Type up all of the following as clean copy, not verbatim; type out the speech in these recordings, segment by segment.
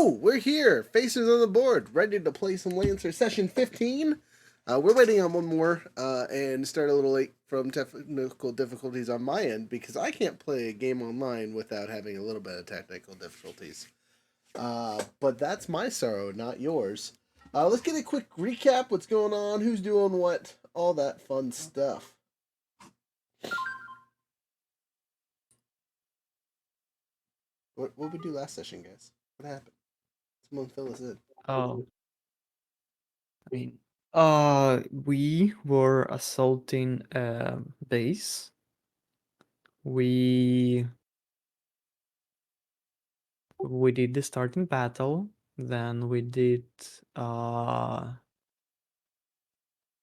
Hello, we're here, faces on the board, ready to play some Lancer session 15. We're waiting on one more and start a little late from technical difficulties on my end because I can't play a game online without having a little bit of technical difficulties. But that's my sorrow, not yours. Let's get a quick recap. What's going on? Who's doing what? All that fun stuff. What we do last session, guys? What happened? Someone fill us in. Oh, I mean, we were assaulting a base. We did the starting battle. Then we did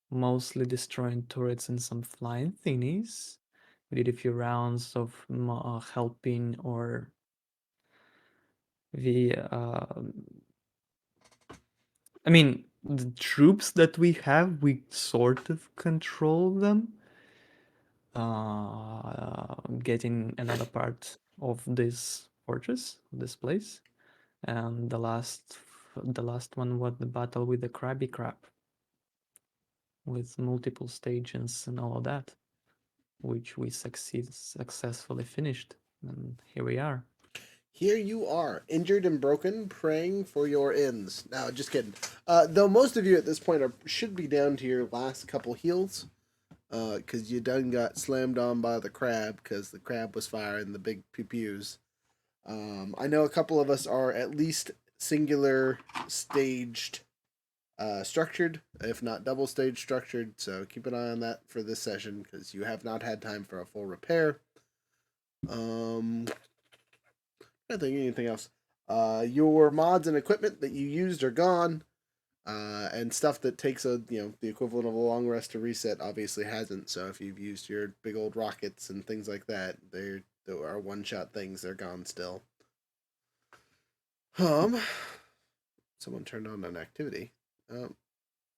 mostly destroying turrets and some flying thingies. We did a few rounds of helping or the I mean, the troops that we have, we sort of control them. Getting another part of this fortress, this place, and the last one was the battle with the Krabby Crab, with multiple stages and all of that, which we successfully finished, and here we are. Here you are, injured and broken, praying for your ends. No, just kidding. Though most of you at this point should be down to your last couple heals, because you done got slammed on by the crab, because the crab was firing the big pew-pews. I know a couple of us are at least singular staged, structured, if not double stage structured. So keep an eye on that for this session, because you have not had time for a full repair. I think anything else. Your mods and equipment that you used are gone, and stuff that takes the equivalent of a long rest to reset obviously hasn't. So if you've used your big old rockets and things like that, they are one shot things. They're gone still. Someone turned on an activity.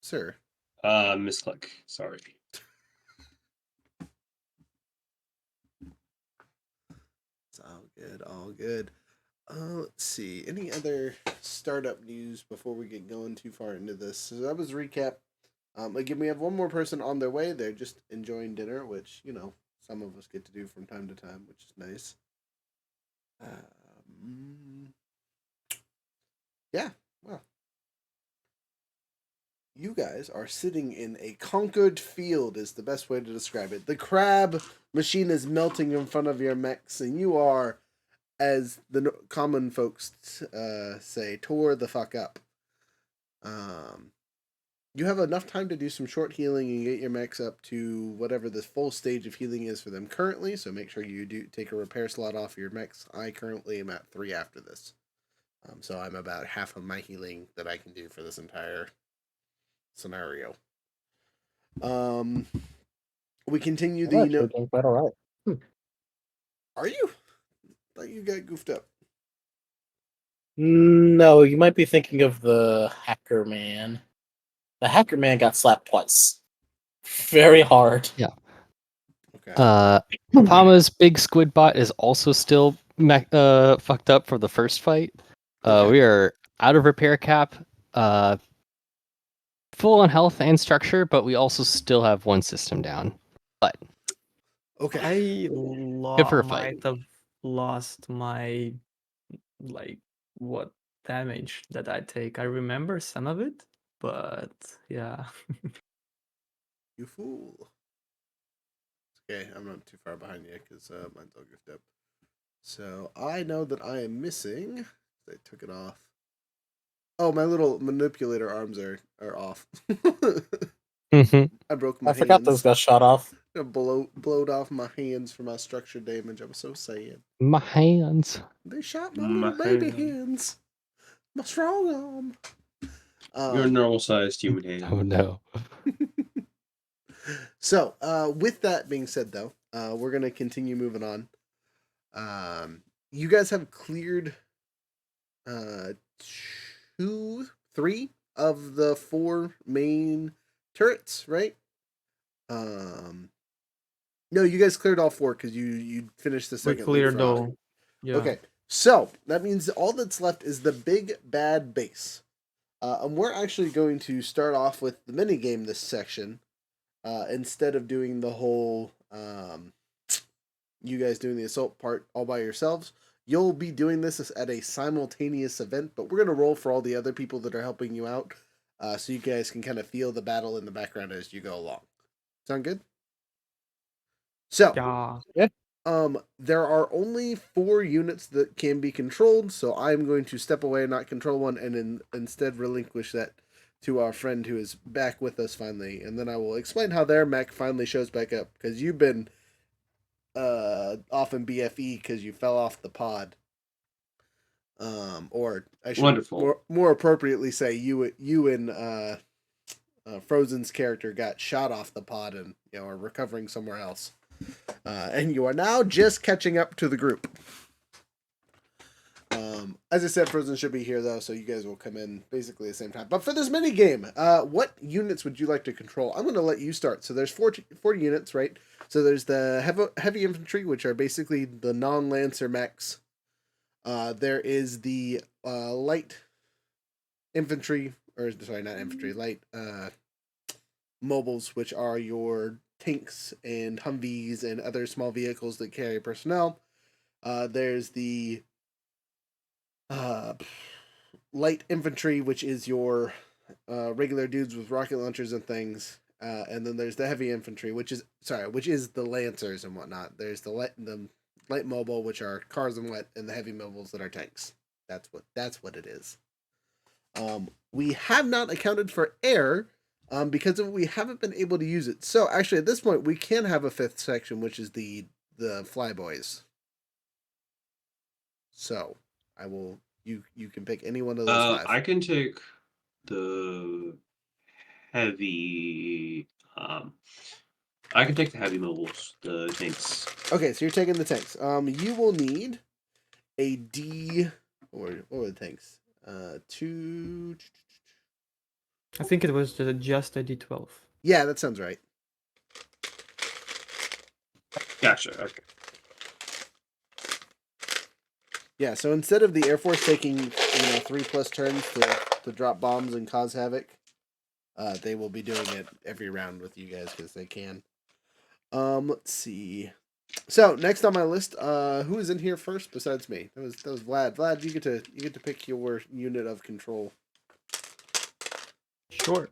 Sir. Misclick. Sorry. It's all good. All good. Let's see. Any other startup news before we get going too far into this? So that was recap. Again, we have one more person on their way. They're just enjoying dinner, which some of us get to do from time to time, which is nice. Yeah. Well, you guys are sitting in a conquered field. Is the best way to describe it. The crab machine is melting in front of your mechs, and you are, as the common folks say, tore the fuck up. You have enough time to do some short healing and get your mechs up to whatever the full stage of healing is for them currently, so make sure you do take a repair slot off your mechs. I currently am at 3 after this. So I'm about half of my healing that I can do for this entire scenario. We continue the... doing quite all right. Are you? I thought you got goofed up. No, you might be thinking of the Hacker Man. The Hacker Man got slapped twice. Very hard. Yeah. Okay. Pama's big squid bot is also still fucked up for the first fight. Okay. We are out of repair cap, full on health and structure, but we also still have one system down. But okay. Good for a fight. Might have lost my what damage that I take. I remember some of it, but yeah. You fool. Okay, I'm not too far behind you because mine's all goofed up. So I know that I am missing. I took it off. Oh, my little manipulator arms are off. I broke my hands. I forgot those got shot off. I blowed off my hands for my structure damage. I was so sad. My hands. They shot my little baby hands. My strong arm. You're a normal-sized human hand. Oh no. So, with that being said, though, we're gonna continue moving on. You guys have cleared 3 of the 4 main turrets, right? No, you guys cleared all 4 because you finished the second. We cleared all. Yeah. Okay, So that means all that's left is the big bad base. And we're actually going to start off with the mini game this section, instead of doing the whole you guys doing the assault part all by yourselves. You'll be doing this at a simultaneous event, but we're gonna roll for all the other people that are helping you out, so you guys can kind of feel the battle in the background as you go along. Sound good? So, Yeah. there are only 4 units that can be controlled, so I'm going to step away and not control one, and instead relinquish that to our friend who is back with us finally, and then I will explain how their mech finally shows back up, because you've been off in BFE because you fell off the pod. Or I should Wonderful. more appropriately say you and Frozen's character got shot off the pod and are recovering somewhere else. And you are now just catching up to the group. As I said, Frozen should be here though, so you guys will come in basically the same time. But for this mini game, what units would you like to control? I'm going to let you start. So there's 40 units, right? So there's the heavy infantry, which are basically the non-lancer mechs. There is the light infantry, or sorry, not infantry, light mobiles, which are your tanks and Humvees and other small vehicles that carry personnel. There's the light infantry, which is your regular dudes with rocket launchers and things. And then there's the heavy infantry, which is the lancers and whatnot. There's the light mobile, which are cars and what, and the heavy mobiles that are tanks. That's what it is. We have not accounted for air, because we haven't been able to use it. So actually, at this point, we can have a 5th section, which is the flyboys. So I will. You can pick any one of those 5. I can take the heavy. I can take the heavy mobiles, the tanks. Okay, so you're taking the tanks. You will need a D. Or what were the tanks? 2. I think it was just a D12. Yeah, that sounds right. Gotcha. Okay. Yeah, so instead of the Air Force taking 3+ turns to drop bombs and cause havoc, they will be doing it every round with you guys because they can. Let's see. So next on my list, who is in here first besides me? That was Vlad. Vlad, you get to pick your unit of control. Sure.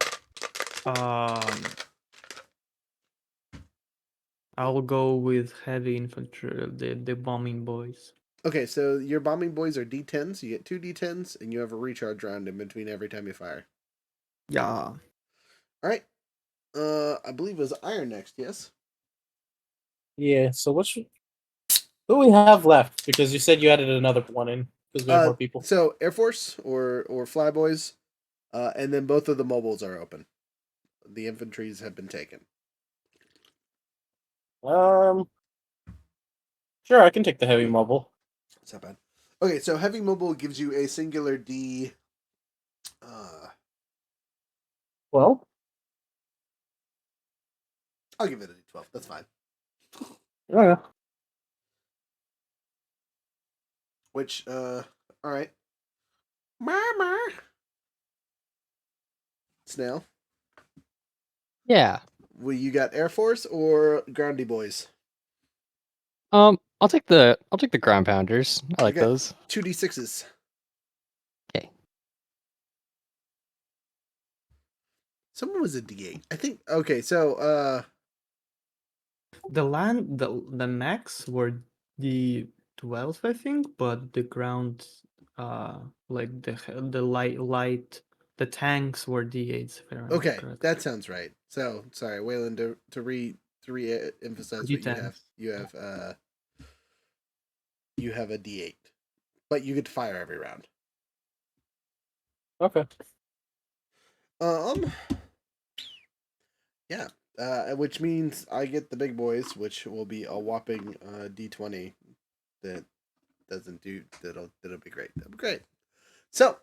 I'll go with heavy infantry, the bombing boys. Okay, so your bombing boys are D10s. You get 2 D10s, and you have a recharge round in between every time you fire. Yeah. All right. I believe it was Iron next. Yes. Yeah. So who do we have left? Because you said you added another one in because we have more people. So Air Force or Flyboys, and then both of the mobiles are open. The infantries have been taken. Sure, I can take the heavy mobile. It's not bad. Okay, so heavy mobile gives you a singular D. Well, I'll give it a D12. That's fine. yeah. Which, all right. Mama. Snail. Yeah. Well, you got Air Force or Groundy Boys? I'll take the ground pounders. I like Okay. those. 2D6s. Okay. Someone was a D8. I think. Okay, so The max were D12, I think, but the ground, like the light, the tanks were D8s. If I remember okay, correctly. that sounds right. So sorry, Waylon, to re-emphasize what you have. You have a D8, but you get to fire every round. Okay. Yeah. Which means I get the big boys, which will be a whopping D20. That doesn't do that'll be great. That'll be great. So,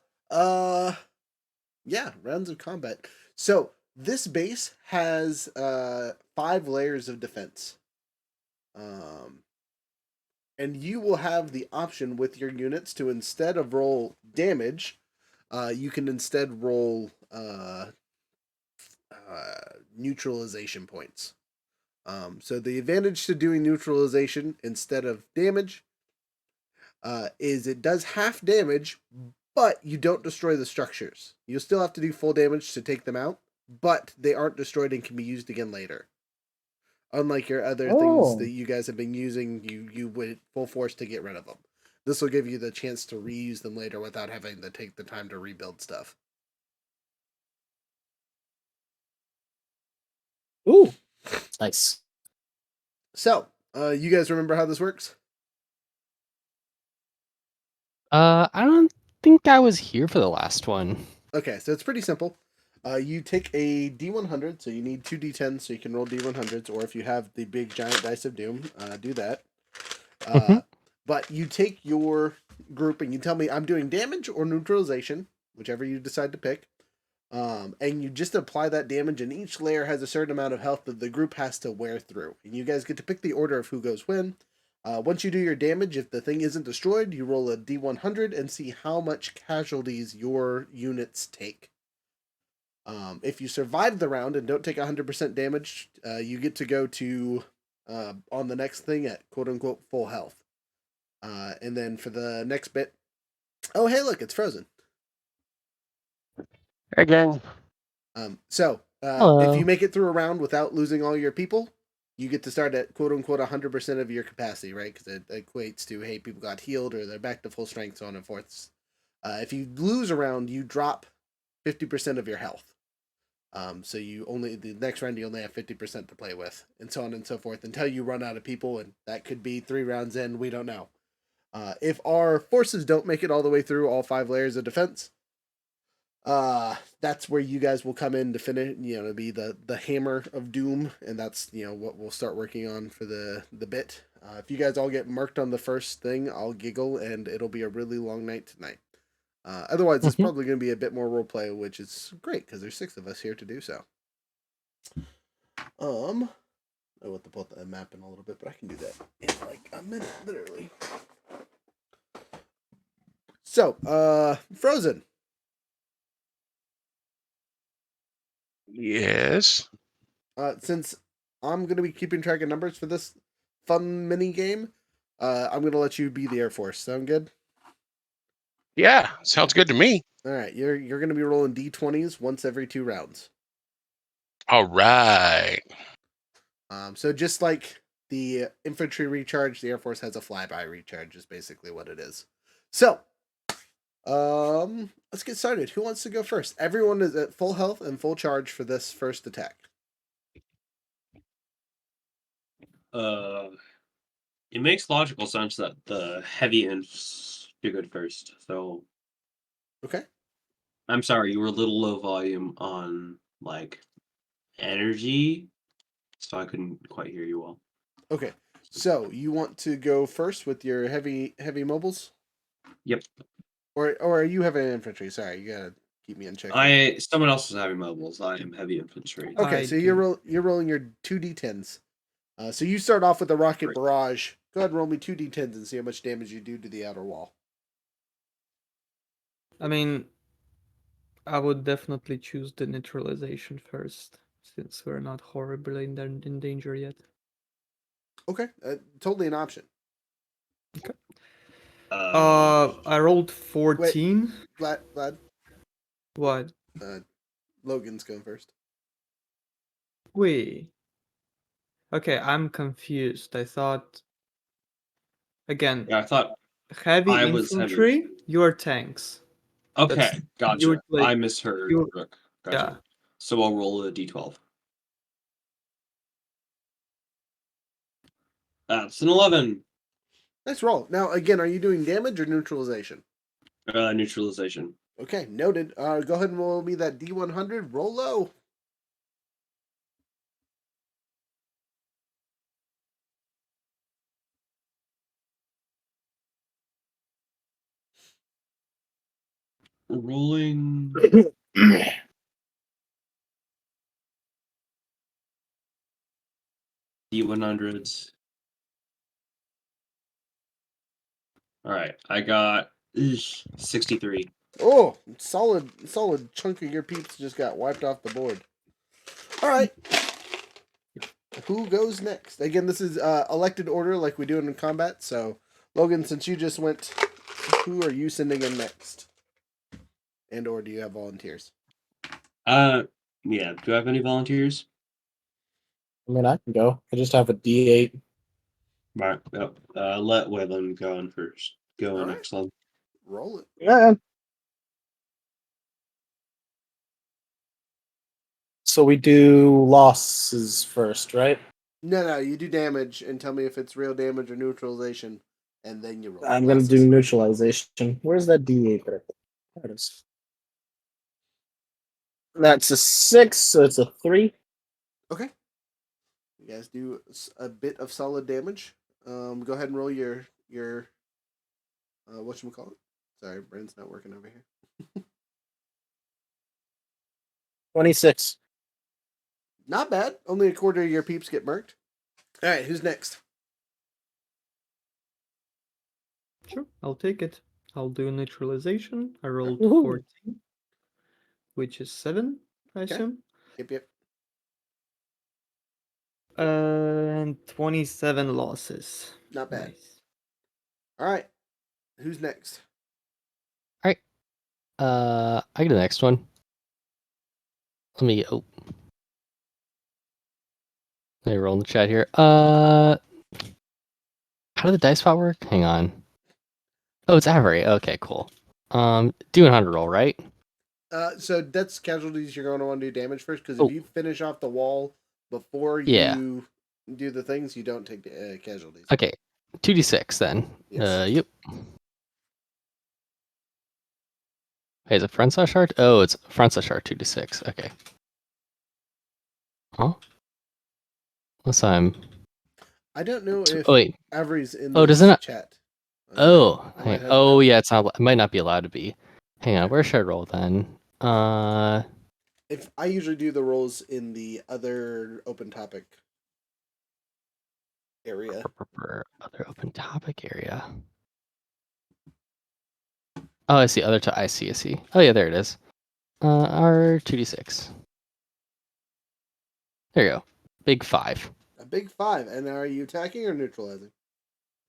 yeah, rounds of combat. So this base has 5 layers of defense. and you will have the option with your units to, instead of roll damage, you can instead roll neutralization points. So the advantage to doing neutralization instead of damage is it does half damage, but you don't destroy the structures. You'll still have to do full damage to take them out, but they aren't destroyed and can be used again later. Unlike your other things that you guys have been using, you went full force to get rid of them. This will give you the chance to reuse them later without having to take the time to rebuild stuff. Ooh, nice. So, you guys remember how this works? I don't think I was here for the last one. Okay, so it's pretty simple. You take a D100, so you need 2 D10s so you can roll D100s, or if you have the big giant dice of doom, do that. Mhm. But you take your group and you tell me I'm doing damage or neutralization, whichever you decide to pick. And you just apply that damage, and each layer has a certain amount of health that the group has to wear through. And you guys get to pick the order of who goes when. Once you do your damage, if the thing isn't destroyed, you roll a D100 and see how much casualties your units take. If you survive the round and don't take 100% damage, you get to go to on the next thing at quote unquote full health. And then for the next bit, oh hey look, it's frozen. Again. So Hello. if you make it through a round without losing all your people, you get to start at quote unquote 100% of your capacity, right? Because it equates to hey, people got healed or they're back to full strength, so on and forth. If you lose a round, you drop 50% of your health. So you only the next round you only have 50% to play with, and so on and so forth until you run out of people, and that could be 3 rounds in. We don't know. If our forces don't make it all the way through all 5 layers of defense, that's where you guys will come in to finish. To be the hammer of doom, and that's what we'll start working on for the bit. If you guys all get marked on the first thing, I'll giggle, and it'll be a really long night tonight. Otherwise, it's Mhm. probably going to be a bit more roleplay, which is great because there's 6 of us here to do so. I want to put the map in a little bit, but I can do that in like a minute, literally. So, Frozen. Yes. Since I'm going to be keeping track of numbers for this fun mini game, I'm going to let you be the Air Force. Sound good? Yeah. Sounds good to me. All right, you're going to be rolling D20s once every 2 rounds. All right. So just like the infantry recharge, the Air Force has a flyby recharge. Is basically what it is. So, let's get started. Who wants to go first? Everyone is at full health and full charge for this first attack. It makes logical sense that the heavy ints do good first. So Okay. I'm sorry, you were a little low volume on like energy, so I couldn't quite hear you well. Okay. So you want to go first with your heavy mobiles, Yep. or are you heavy infantry? Sorry, you gotta keep me in check. Here. Someone else is having mobiles. I am heavy infantry. Okay, I so do. you're rolling your 2 d10s. So you start off with a rocket Great. barrage. Go ahead and roll me 2 d10s and see how much damage you do to the outer wall. I mean, I would definitely choose the neutralization first, since we're not horribly in danger yet. Okay, totally an option. Okay. Uh, I rolled 14. Vlad, What? Logan's going first. Wait. Okay, I'm confused. I thought again, yeah, I thought heavy I was heavy. infantry. You're tanks. Okay, You gotcha. would like I misheard. you. Rook. Yeah. Gotcha. So I'll roll a d12. That's an 11. Nice roll. Now again, are you doing damage or neutralization? Neutralization. Okay, noted. Go ahead and roll me that D100. Roll low. Rolling D100s. All right, I got 63. Oh, solid chunk of your peeps just got wiped off the board. All right. Who goes next? Again, this is elected order like we do in combat. So, Logan, since you just went, who are you sending in next? And or do you have volunteers? Yeah. Do I have any volunteers? I mean, I can go. I just have a D8. Right. Yep. Let Waylon go in first. Go All in right. next one. Roll it. Yeah. So we do losses first, right? No, you do damage and tell me if it's real damage or neutralization, and then you roll. I'm gonna losses. do neutralization. Where's that D8? There it is. That's a 6, so it's a 3. Okay. You guys do a bit of solid damage. Go ahead and roll your whatchamacallit. Sorry, brain's not working over here. 26. Not bad. Only a quarter of your peeps get murked. All right, who's next? Sure, I'll take it. I'll do neutralization. I rolled Woohoo. 14, which is 7, I Okay. assume. Yep. And 27 losses. Not bad. Nice. All right, who's next? I get the next one. Let me roll in the chat here. How do the dice pot work? Hang on. Oh, it's Avery. Okay, cool. Do 100 roll, right? So that's casualties. You're going to want to do damage first because Oh. if you finish off the wall before Yeah. you do the things, you don't take the casualties. Okay, 2d6 then. Yes. Yep. Hey, is it front slash art? Oh, it's front slash art 2d6. Okay. Huh? Unless I'm. I don't know if Oh wait. Avery's in Oh, does this it not? chat. Oh. I might have Oh to- yeah, it's not. It might not be allowed to be. Hang on. Where should I roll then? If I usually do the rolls in the other open topic area. Other open topic area. Oh, I see. I see. Oh yeah, there it is. R 2d6. There you go. Big 5. A big 5. And are you attacking or neutralizing?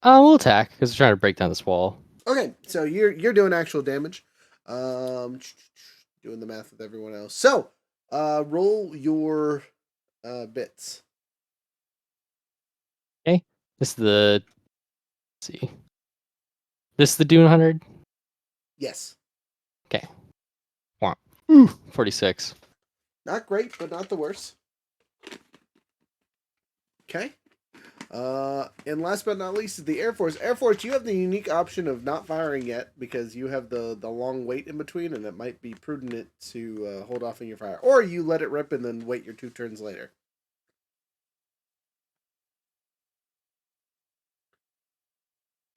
We'll attack because we're trying to break down this wall. Okay, so you're doing actual damage. Doing the math with everyone else. So, roll your bits. Okay. This is the. Let's see. This is the Dune 100. Yes. Okay. 46. Not great, but not the worst. Okay. And last but not least is the Air Force. Air Force, you have the unique option of not firing yet because you have the long wait in between, and it might be prudent to hold off on your fire, or you let it rip and then wait your 2 turns later.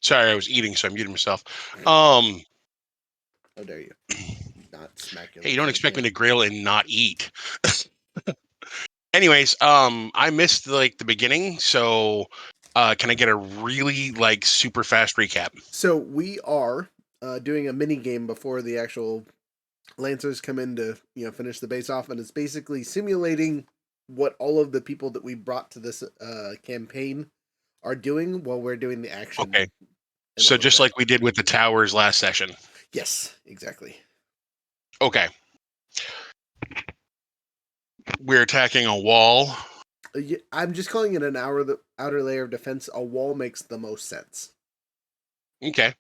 Sorry, I was eating, so I muted myself. How dare you? Not smack your Hey, you lips don't on expect me the to grill and not eat. Anyways, I missed like the beginning, so can I get a really like super fast recap? So we are doing a mini game before the actual Lancers come in to finish the base off, and it's basically simulating what all of the people that we brought to this campaign are doing while we're doing the action. Okay. and So all of just that. like we did with the towers last session. Yes, exactly. Okay. We're attacking a wall. I'm just calling it an outer layer of defense. A wall makes the most sense. Okay.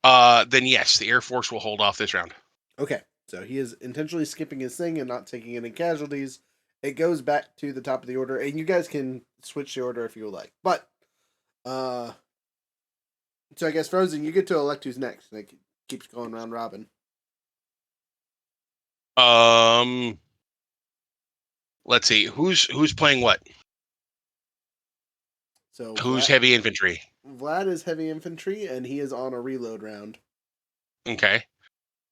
Then yes, the Air Force will hold off this round. Okay, so he is intentionally skipping his thing and not taking any casualties. It goes back to the top of the order, and you guys can switch the order if you would like. But, so I guess Frozen, you get to elect who's next. And it keeps going round robin. Let's see. Who's playing what? So Who's heavy infantry? Vlad is heavy infantry, and he is on a reload round. Okay.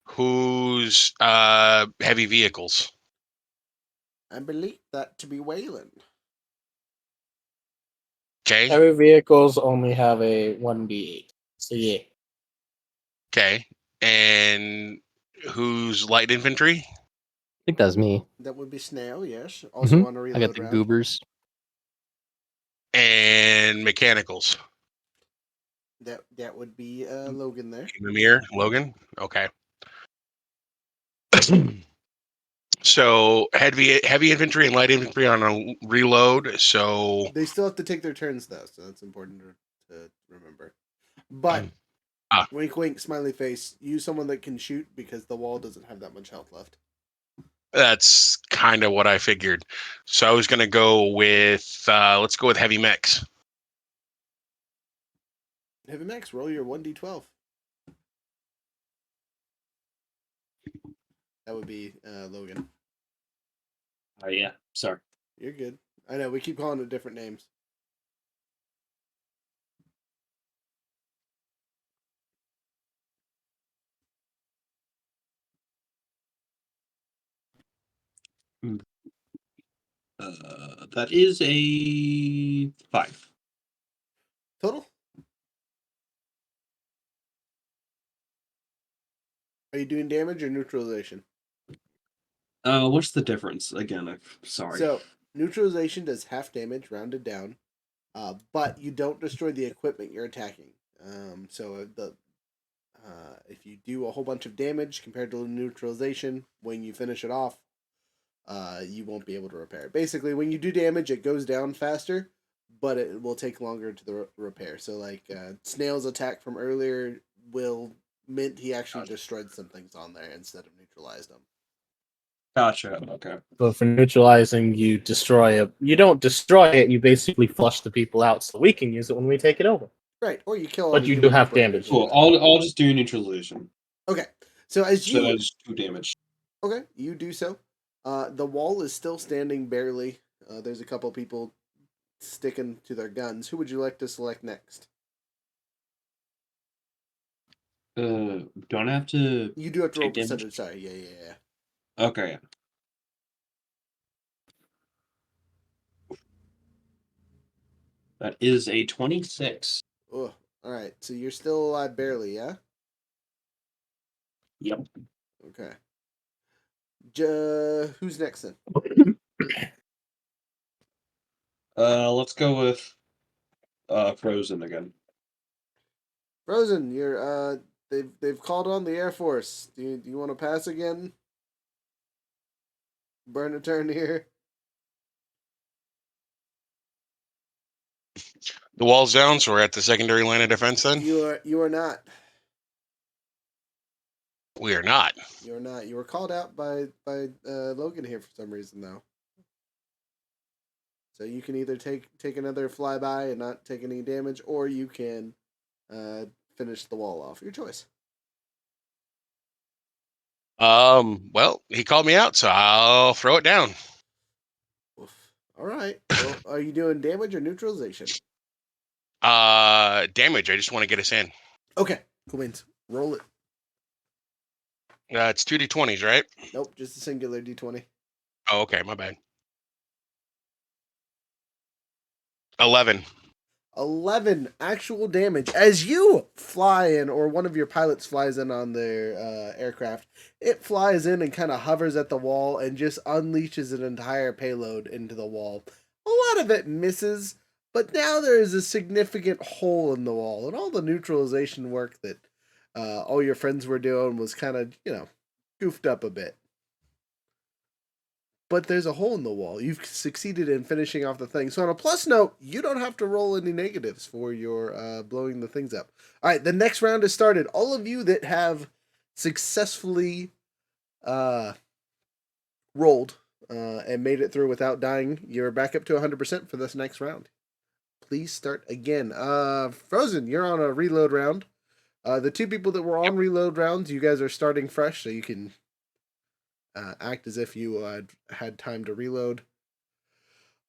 Who's heavy vehicles? I believe that to be Wayland. Okay. Heavy vehicles only have a 1d8. So yeah. Okay. And who's light infantry? I think that's me. That would be Snail, yes. Also Mhm. on a I got reload the round. goobers. And mechanicals. That would be Logan there. Mimir, Logan. Okay. So heavy infantry and light infantry on a reload. So They still have to take their turns though, so that's important to remember. But Ah. wink, wink, smiley face. Use someone that can shoot because the wall doesn't have that much health left. that's kind of what I figured. So I was gonna go with let's go with heavy mechs. Heavy Max, roll your 1d12. That would be Logan. Oh yeah, sorry. You're good. I know we keep calling it different names. That is a 5. Total? Are you doing damage or neutralization? What's the difference again? I'm sorry. So neutralization does half damage, rounded down, but you don't destroy the equipment you're attacking. So if you do a whole bunch of damage compared to neutralization, when you finish it off, you won't be able to repair it. Basically, when you do damage, it goes down faster, but it will take longer to the repair. So, like Snail's attack from earlier meant he actually destroyed some things on there instead of neutralized them. Gotcha. Okay. So for neutralizing, you destroy it. You don't destroy it. You basically flush the people out, so we can use it when we take it over. Right, or you kill all But the you do human have equipment damage. as well. Cool. I'll just do neutralization. Okay, so as So you that's 2 damage. okay, you do so. The wall is still standing barely. There's a couple people sticking to their guns. Who would you like to select next? Don't I have to You do have to roll take damage? percentage. Sorry, yeah. Okay. That is a 26. Oh, all right. So you're still alive barely, yeah? Yep. Okay. Who's next then? Let's go with Frozen again. Frozen, you're they've called on the Air Force. Do you want to pass again? Burn a turn here. the wall's down, so we're at the secondary line of defense. Then You are not. we are not. You're not. You were called out by Logan here for some reason though. So you can either take another flyby and not take any damage, or you can finish the wall off. Your choice. Well, he called me out, so I'll throw it down. Oof. All right. Well, are you doing damage or neutralization? Damage. I just want to get us in. Okay. Cool beans. Roll it. It's 2d20s, right? Nope, just a singular d20. Oh, okay, my bad. 11. 11 actual damage as you fly in, or one of your pilots flies in on their aircraft. It flies in and kind of hovers at the wall and just unleashes an entire payload into the wall. A lot of it misses, but now there is a significant hole in the wall, and all the neutralization work that all your friends were doing was kind of, goofed up a bit. But there's a hole in the wall. You've succeeded in finishing off the thing. So on a plus note, you don't have to roll any negatives for your blowing the things up. All right, the next round has started. All of you that have successfully rolled and made it through without dying, you're back up to 100% for this next round. Please start again. Frozen, you're on a reload round. The two people that were on reload rounds, you guys are starting fresh, so you can act as if you had time to reload.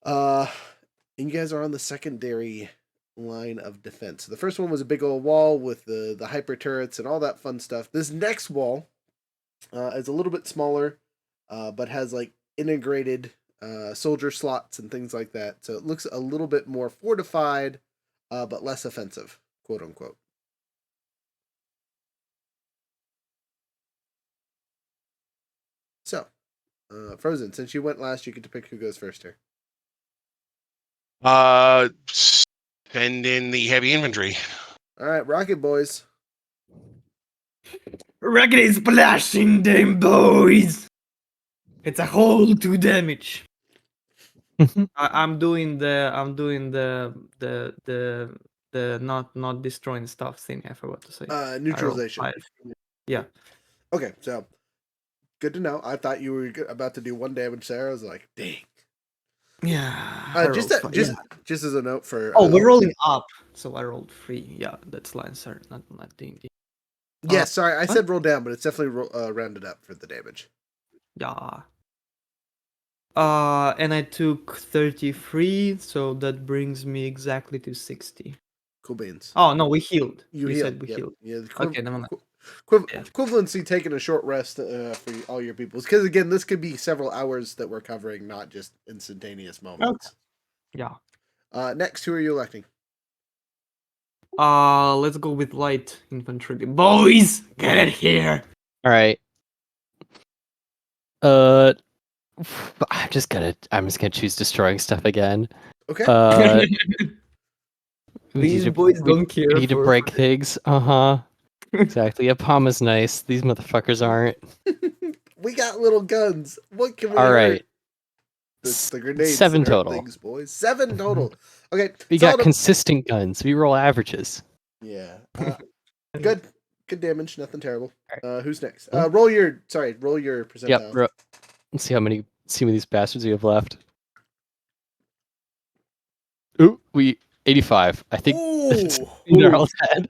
And you guys are on the secondary line of defense. So the first one was a big old wall with the hyper turrets and all that fun stuff. This next wall is a little bit smaller, but has like integrated soldier slots and things like that. So it looks a little bit more fortified, but less offensive, quote unquote. Frozen, since you went last, you get to pick who goes first here. Send in the heavy infantry. All right, Rocket Boys. Rocket is splashing them, boys. It's a whole 2 damage. I'm doing the not destroying stuff thing. I forgot to say. I rolled Neutralization. 5. Yeah. Okay, so good to know. I thought you were about to do 1 damage there. I was like, dang. Yeah. I Just rolled 5, yeah. just as a note for. Oh, we're rolling up, so I rolled 3. Yeah, that's Lancer, not D&D. Yeah, sorry, I what? said roll down, but it's definitely rounded up for the damage. Yeah. And I took 33, so that brings me exactly to 60. Cool beans. Oh no, we healed. You said we yep. healed. Yeah, Okay, never mind. Yeah. Equivalency taking a short rest for all your peoples, because again, this could be several hours that we're covering, not just instantaneous moments. Yeah. Next, who are you electing? Let's go with light infantry. Boys, get it here. All right. I'm just gonna choose destroying stuff again. Okay. These boys don't care. We need to break things. Exactly. Apama's nice. These motherfuckers aren't. We got little guns. What can we All hurt? right. It's the grenades. 7 that hurt total. things, boys. 7 total. Okay. We got consistent guns. We roll averages. Yeah. Good. Good damage. Nothing terrible. Who's next? Hmm? Roll your percentile. Yep. Let's see how many these bastards we have left. Ooh, 85. I think they're all dead.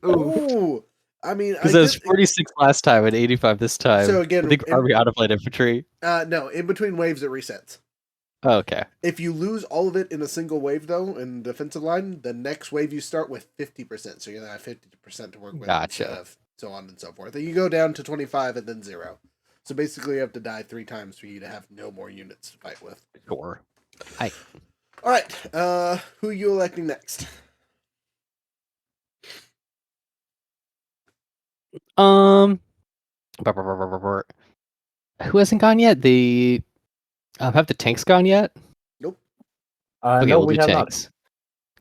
Ooh. I mean, Because I was 46 last time and 85 this time. So again, I think are we out of light infantry? No, in between waves it resets. Oh, okay. If you lose all of it in a single wave, though, in defensive line, the next wave you start with 50%. So you're gonna have 50% to work with. Gotcha. So on and so forth. And you go down to 25 and then 0. So basically, you have to die 3 times for you to have no more units to fight with. Sure. All right. Who are you electing next? Who hasn't gone yet? Have the tanks gone yet? Nope. Okay, No, we'll we do have tanks.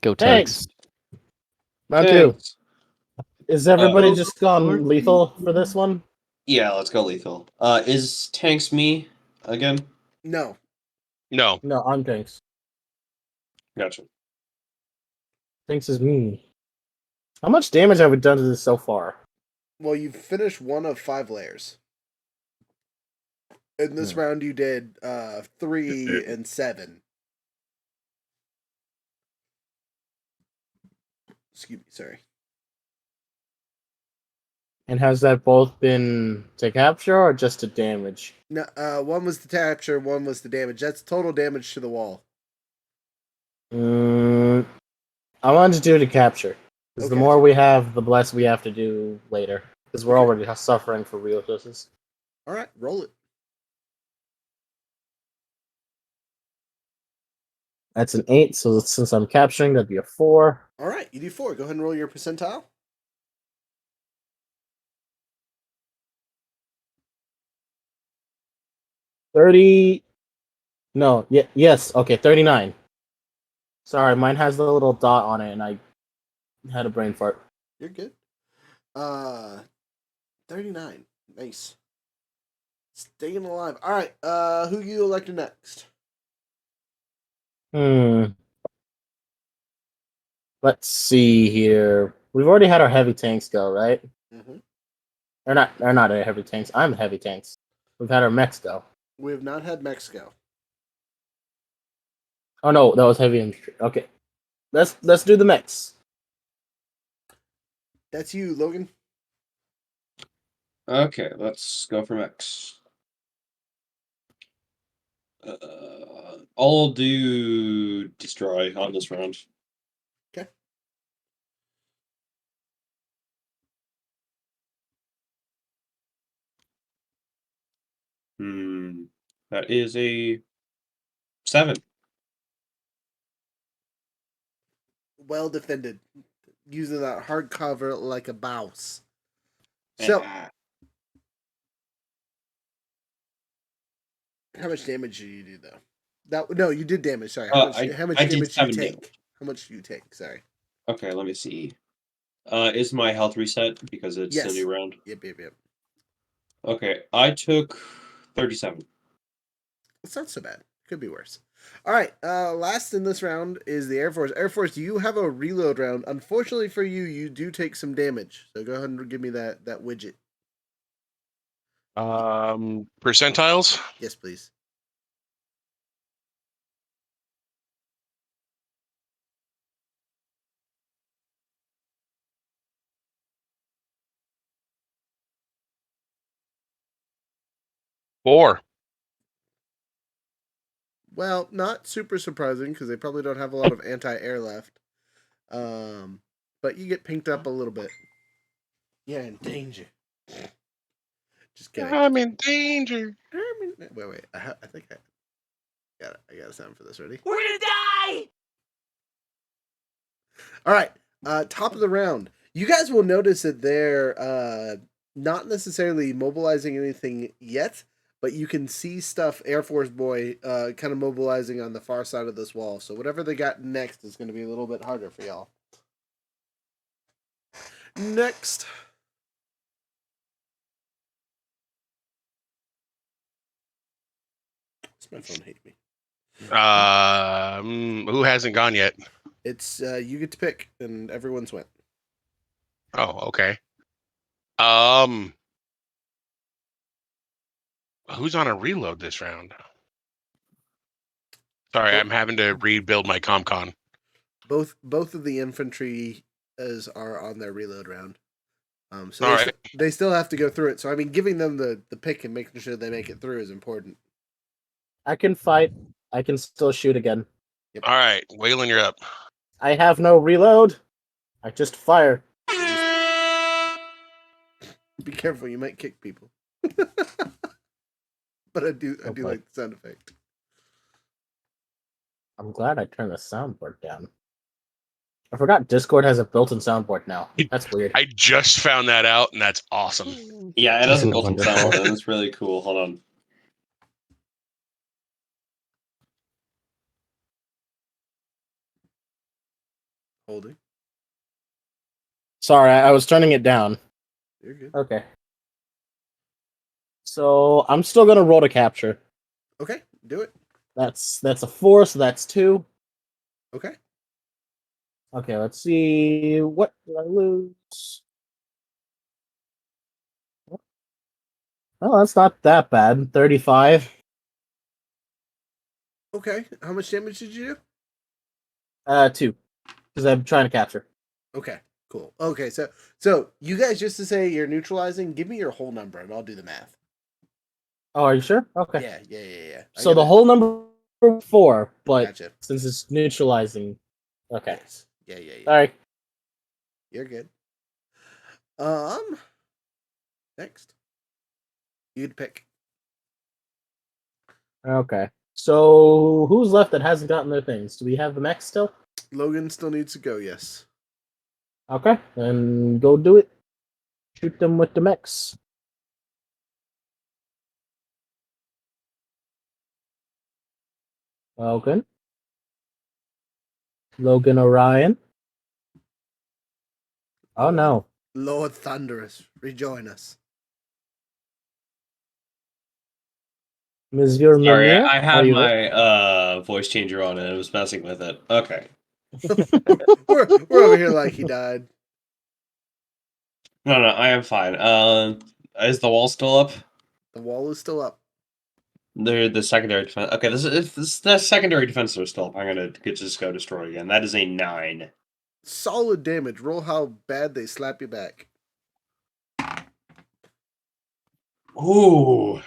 Go Tanks. tanks. Round 2. Thanks. Is everybody just gone lethal for this one? Yeah, let's go lethal. Is tanks me again? No. No. No, I'm tanks. Gotcha. Tanks is me. How much damage have we done to this so far? Well, you've finished 1 of 5 layers. In this round, you did 3 and 7. Excuse me, sorry. And has that both been to capture or just to damage? No, 1 was the capture, 1 was the damage. That's total damage to the wall. I wanted to do to capture. Because the Okay. more we have, the less we have to do later. Because we're already suffering for resources. All right, roll it. That's an 8, so since I'm capturing, that'd be a 4. All right, you do 4. Go ahead and roll your percentile. 30. No, yes, okay, 39. Sorry, mine has the little dot on it, and I had a brain fart. You're good. 39. Nice. Staying alive. All right, who you electing next? Let's see here. We've already had our heavy tanks go, right? Mm-hmm. They're not our heavy tanks. I'm heavy tanks. We've had our mechs go. We have not had Mexico. Oh no, that was heavy infantry. Okay, let's do the mechs. That's you, Logan. Okay, let's go for X. I'll do destroy on this round. Okay. That is a 7. Well defended. Using that hard cover like a bouse. So, How much damage did you do though? No, you did damage. Sorry. How much I damage did did you 7 take? damage. How much do you take? Sorry. Okay, let me see. Is my health reset because it's a Yes. new round? Yep. Okay, I took 37. It's not so bad. Could be worse. All right. Last in this round is the Air Force. Air Force, you have a reload round. Unfortunately for you, you do take some damage. So go ahead and give me that widget. Percentiles. Yes, please. Four. Well, not super surprising because they probably don't have a lot of anti-air left. But you get pinked up a little bit. You're in danger. Just kidding. I'm in danger. Wait. I think I got it. I got a sound for this. Ready? We're gonna die! All right. Top of the round. You guys will notice that they're not necessarily mobilizing anything yet, but you can see stuff Air Force Boy kind of mobilizing on the far side of this wall. So whatever they got next is going to be a little bit harder for y'all. Next. Does my phone hate me? Who hasn't gone yet? It's you get to pick, and everyone's went. Oh, okay. Who's on a reload this round? Sorry, I'm having to rebuild my ComCon. Both of the infantry are on their reload round. So All right. they still have to go through it. So I mean, giving them the pick and making sure they make it through is important. I can fight. I can still shoot again. All right, Waylon, you're up. I have no reload. I just fire. Be careful, you might kick people. But I do Okay. like the sound effect. I'm glad I turned the soundboard down. I forgot Discord has a built-in soundboard now. That's weird. I just found that out, and that's awesome. Yeah, it has a Isn't it built-in wonderful? sound, and it's really cool. Hold on. Holding. Sorry, I was turning it down. You're good. Okay. So I'm still gonna roll to capture. Okay, do it. That's a 4, so that's 2. Okay. Okay, let's see. What did I lose? Oh, that's not that bad. 35. Okay. How much damage did you do? 2. Because I'm trying to capture. Okay, cool. Okay, so you guys, just to say you're neutralizing, give me your whole number and I'll do the math. Oh, are you sure? Okay. Yeah. So the whole number 4, but Gotcha. since it's neutralizing. Okay. Yes. Yeah. Sorry. You're good. Next. You'd pick. Okay. So who's left that hasn't gotten their things? Do we have the mech still? Logan still needs to go, yes. Okay, then go do it. Shoot them with the mechs. Logan. Logan Orion. Oh no. Lord Thunderous, rejoin us. Monsieur Sorry, Mimir, I are had you there? my voice changer on and it was messing with it. Okay. we're over here like he died. No, I am fine. Is the wall still up? The wall is still up. The secondary defense. Okay, if the secondary defenses are still up, I'm gonna just go destroy again. That is a 9. Solid damage. Roll how bad they slap you back. Ooh,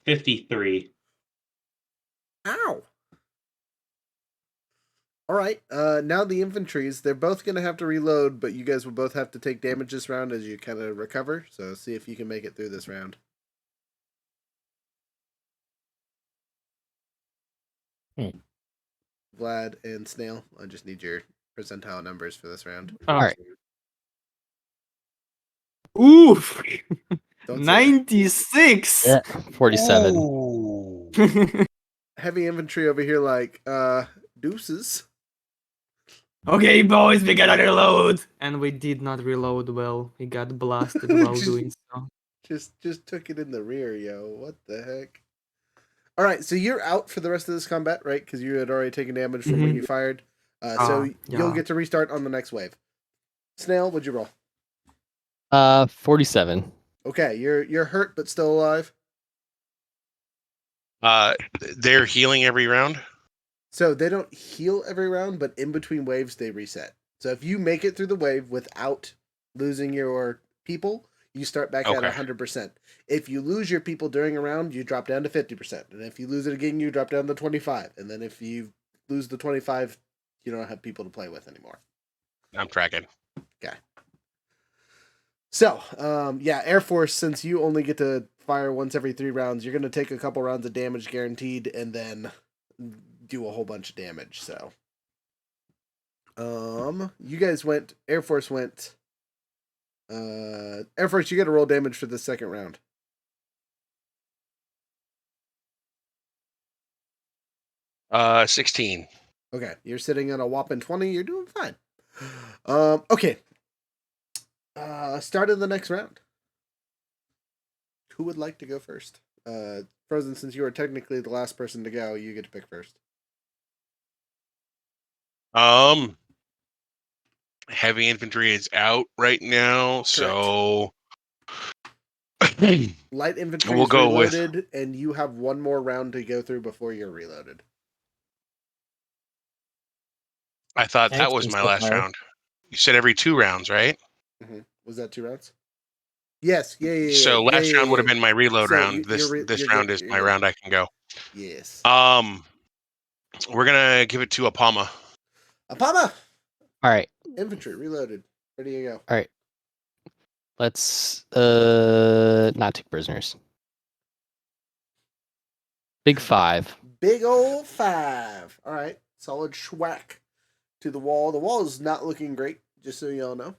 53. Ow. All right. Now the infantries. They're both gonna have to reload, but you guys will both have to take damage this round as you kind of recover. So see if you can make it through this round. Vlad and Snail, I just need your percentile numbers for this round. Oh. Alright. Oof! Don't say that. 96! Yeah. 47. Ooh. Heavy infantry over here, like deuces. Okay, boys, we gotta reload. And we did not reload well. We got blasted while Just- doing so. Just took it in the rear, yo. What the heck? All right, so you're out for the rest of this combat, right? Because you had already taken damage from when you fired. So you'll yeah. get to restart on the next wave. Snail, what'd you roll? 47. Okay, you're hurt but still alive. They're healing every round. So they don't heal every round, but in between waves they reset. So if you make it through the wave without losing your people, you start back at Okay. 100%. If you lose your people during a round, you drop down to 50%. And if you lose it again, you drop down to 25. And then if you lose the 25, you don't have people to play with anymore. I'm tracking. So, yeah, Air Force, since you only get to fire once every 3 rounds, you're going to take a couple rounds of damage guaranteed and then do a whole bunch of damage. So, you guys went, Air Force went, Air Force, you get to roll damage for the second round. Uh, 16. Okay, you're sitting at a whopping 20. You're doing fine. Okay. Start of the next round. Who would like to go first? Frozen, since you are technically the last person to go, you get to pick first. Heavy infantry is out right now, so Light infantry We'll is go with- reloaded, and you have one more round to go through before you're reloaded. I thought that Tanks was can my still last fire. round. You said every 2 rounds, right? Was that 2 rounds? Yes. Yeah. So last yeah, round would have yeah. been my reload So round. This round good, is you're my good. round. I can go. Yes. We're gonna give it to Apama. Apama! All right. Infantry, reloaded. Ready to go. All right. Let's not take prisoners. Big 5. Big old 5. All right. Solid schwack to the wall. The wall is not looking great, just so y'all know.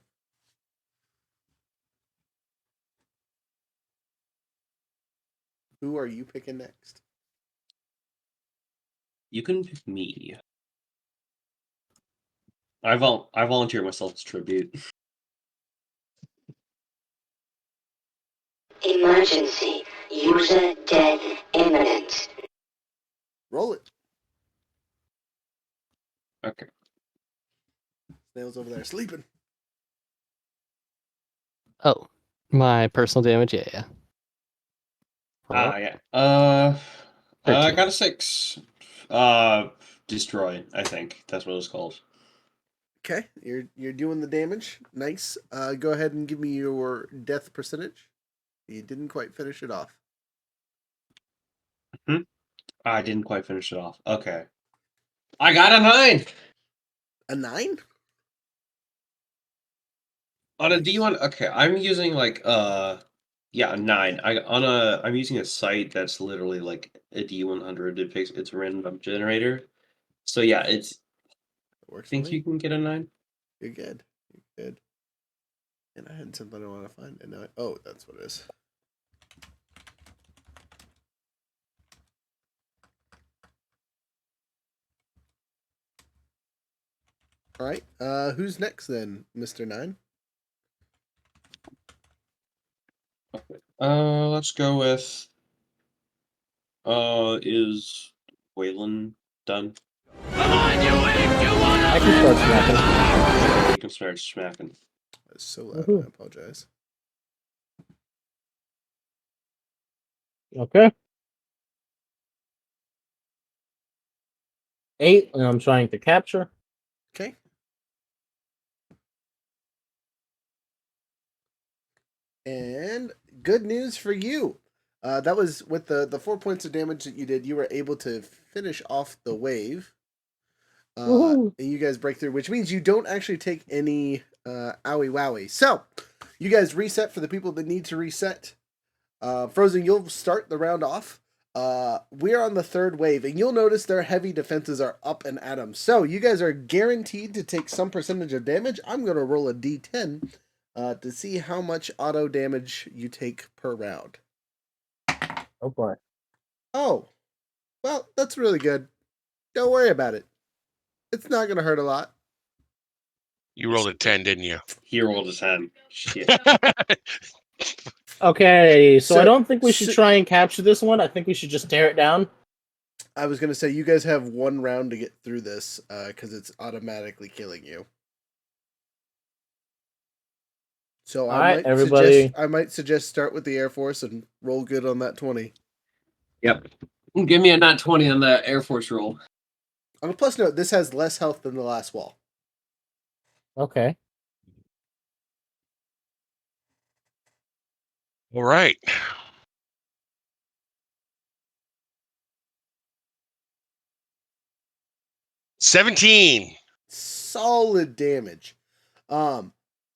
Who are you picking next? You can pick me. I volunteer myself as tribute. Emergency. User death imminent. Roll it. Okay. Snail's over there sleeping. Oh, my personal damage. Yeah. Yeah. I 13. got a 6. Destroy. I think that's what it's called. Okay, you're doing the damage. Nice. Go ahead and give me your death percentage. You didn't quite finish it off. I didn't quite finish it off. Okay. I got a 9 A 9? on a D1. Okay, I'm using like yeah, a 9. I'm using a site that's literally like a D100. It's a random generator. So yeah, It I works. think for me. you can get a 9. You're good. You're good. And I had something I want to find, and now oh, that's what it is. All right. Who's next then, Mr. 9? Okay. Let's go with is Waylon done? I can start smacking. You can start smacking. That's so loud. Woohoo. I apologize. Okay. 8, and I'm trying to capture. Okay. And good news for you. That was with the 4 points of damage that you did. You were able to finish off the wave. Woohoo. And you guys break through, which means you don't actually take any owie wowie. So, you guys reset for the people that need to reset. Frozen, you'll start the round off. We're on the 3rd wave, and you'll notice their heavy defenses are up and at them. So, you guys are guaranteed to take some percentage of damage. I'm going to roll a d10 to see how much auto damage you take per round. Oh boy. Oh, Well, that's really good. Don't worry about it. It's not going to hurt a lot. You rolled a 10, didn't you? He rolled his hand. Shit. Okay, so I So- don't think we should so- try and capture this one. I think we should just tear it down. I was going to say, you guys have one round to get through this because it's automatically killing you. So All right, everybody. I might suggest start with the Air Force and roll good on that 20. Yep. Give me a nat 20 on the Air Force roll. On a plus note, this has less health than the last wall. Okay. All right. $17. Solid damage.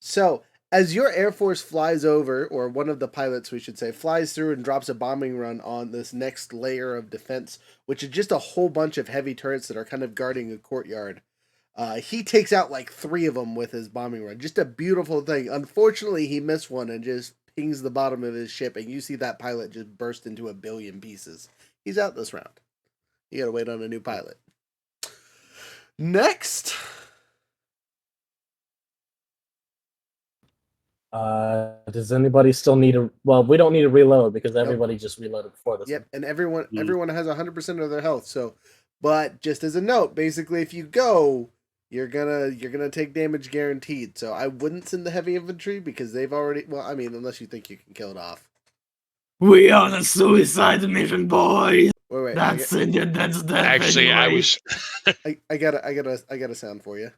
So as your Air Force flies over, or one of the pilots, we should say, flies through and drops a bombing run on this next layer of defense, which is just a whole bunch of heavy turrets that are kind of guarding a courtyard. He takes out like 3 of them with his bombing run. Just a beautiful thing. Unfortunately, he missed one and just pings the bottom of his ship, and you see that pilot just burst into a billion pieces. He's out this round. You gotta wait on a new pilot. Next. Does anybody still need a? Well, we don't need to reload because everybody just reloaded before this. Yep, One. and everyone has 100% of their health. So, but just as a note, basically, if you go, you're gonna take damage guaranteed. So I wouldn't send the heavy infantry because they've already. Well, I mean, unless you think you can kill it off. We on a suicide mission, boys. Wait, That's death. Actually, I was. I got a sound for you.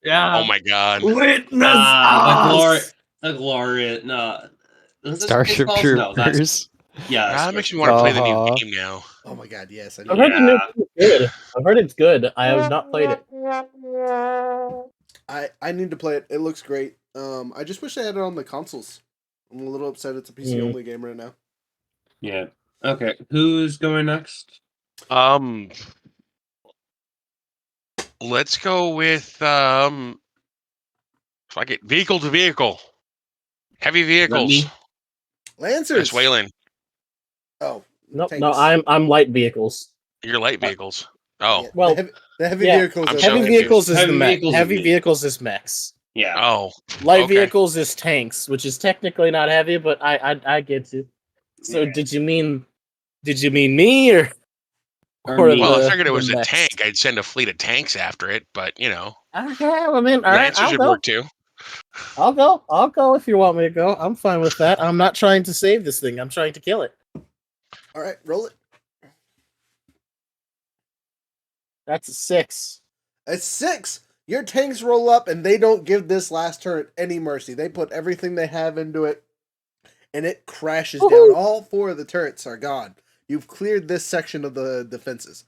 Yeah. Oh my god. Witness The us. glory. No. Is this Starship what it's called? No, that's Troopers. yeah. That makes me want to play the new Uh-huh. game now. Oh my god, yes. I've heard the new Yeah. game is good. I've heard it's good. I have not played it. I need to play it. It looks great. I just wish I had it on the consoles. I'm a little upset it's a PC only game right now. Yeah. Okay. Who's going next? Let's go with fuck it, vehicle to vehicle. Heavy vehicles. me? Lancers. That's Waylon. Oh, Nope. tanks. No, I'm light vehicles. Your light vehicles. Oh. Yeah, Well, the heavy yeah, vehicles. I'm are so heavy confused. vehicles is Heavy the mech. vehicles is Heavy me. vehicles is mechs. Yeah. Oh. Light Okay. vehicles is tanks, which is technically not heavy, but I get you. So Yeah. did you mean me or Or me. Well, the- if I figured it the was a mechs? tank, I'd send a fleet of tanks after it. But you know, Okay, I mean, all right, Lancer I'll should go. work too. I'll go if you want me to go. I'm fine with that. I'm not trying to save this thing. I'm trying to kill it. All right, roll it. That's a 6. At 6, your tanks roll up and they don't give this last turret any mercy. They put everything they have into it, and it crashes Woohoo! down. All 4 of the turrets are gone. You've cleared this section of the defenses.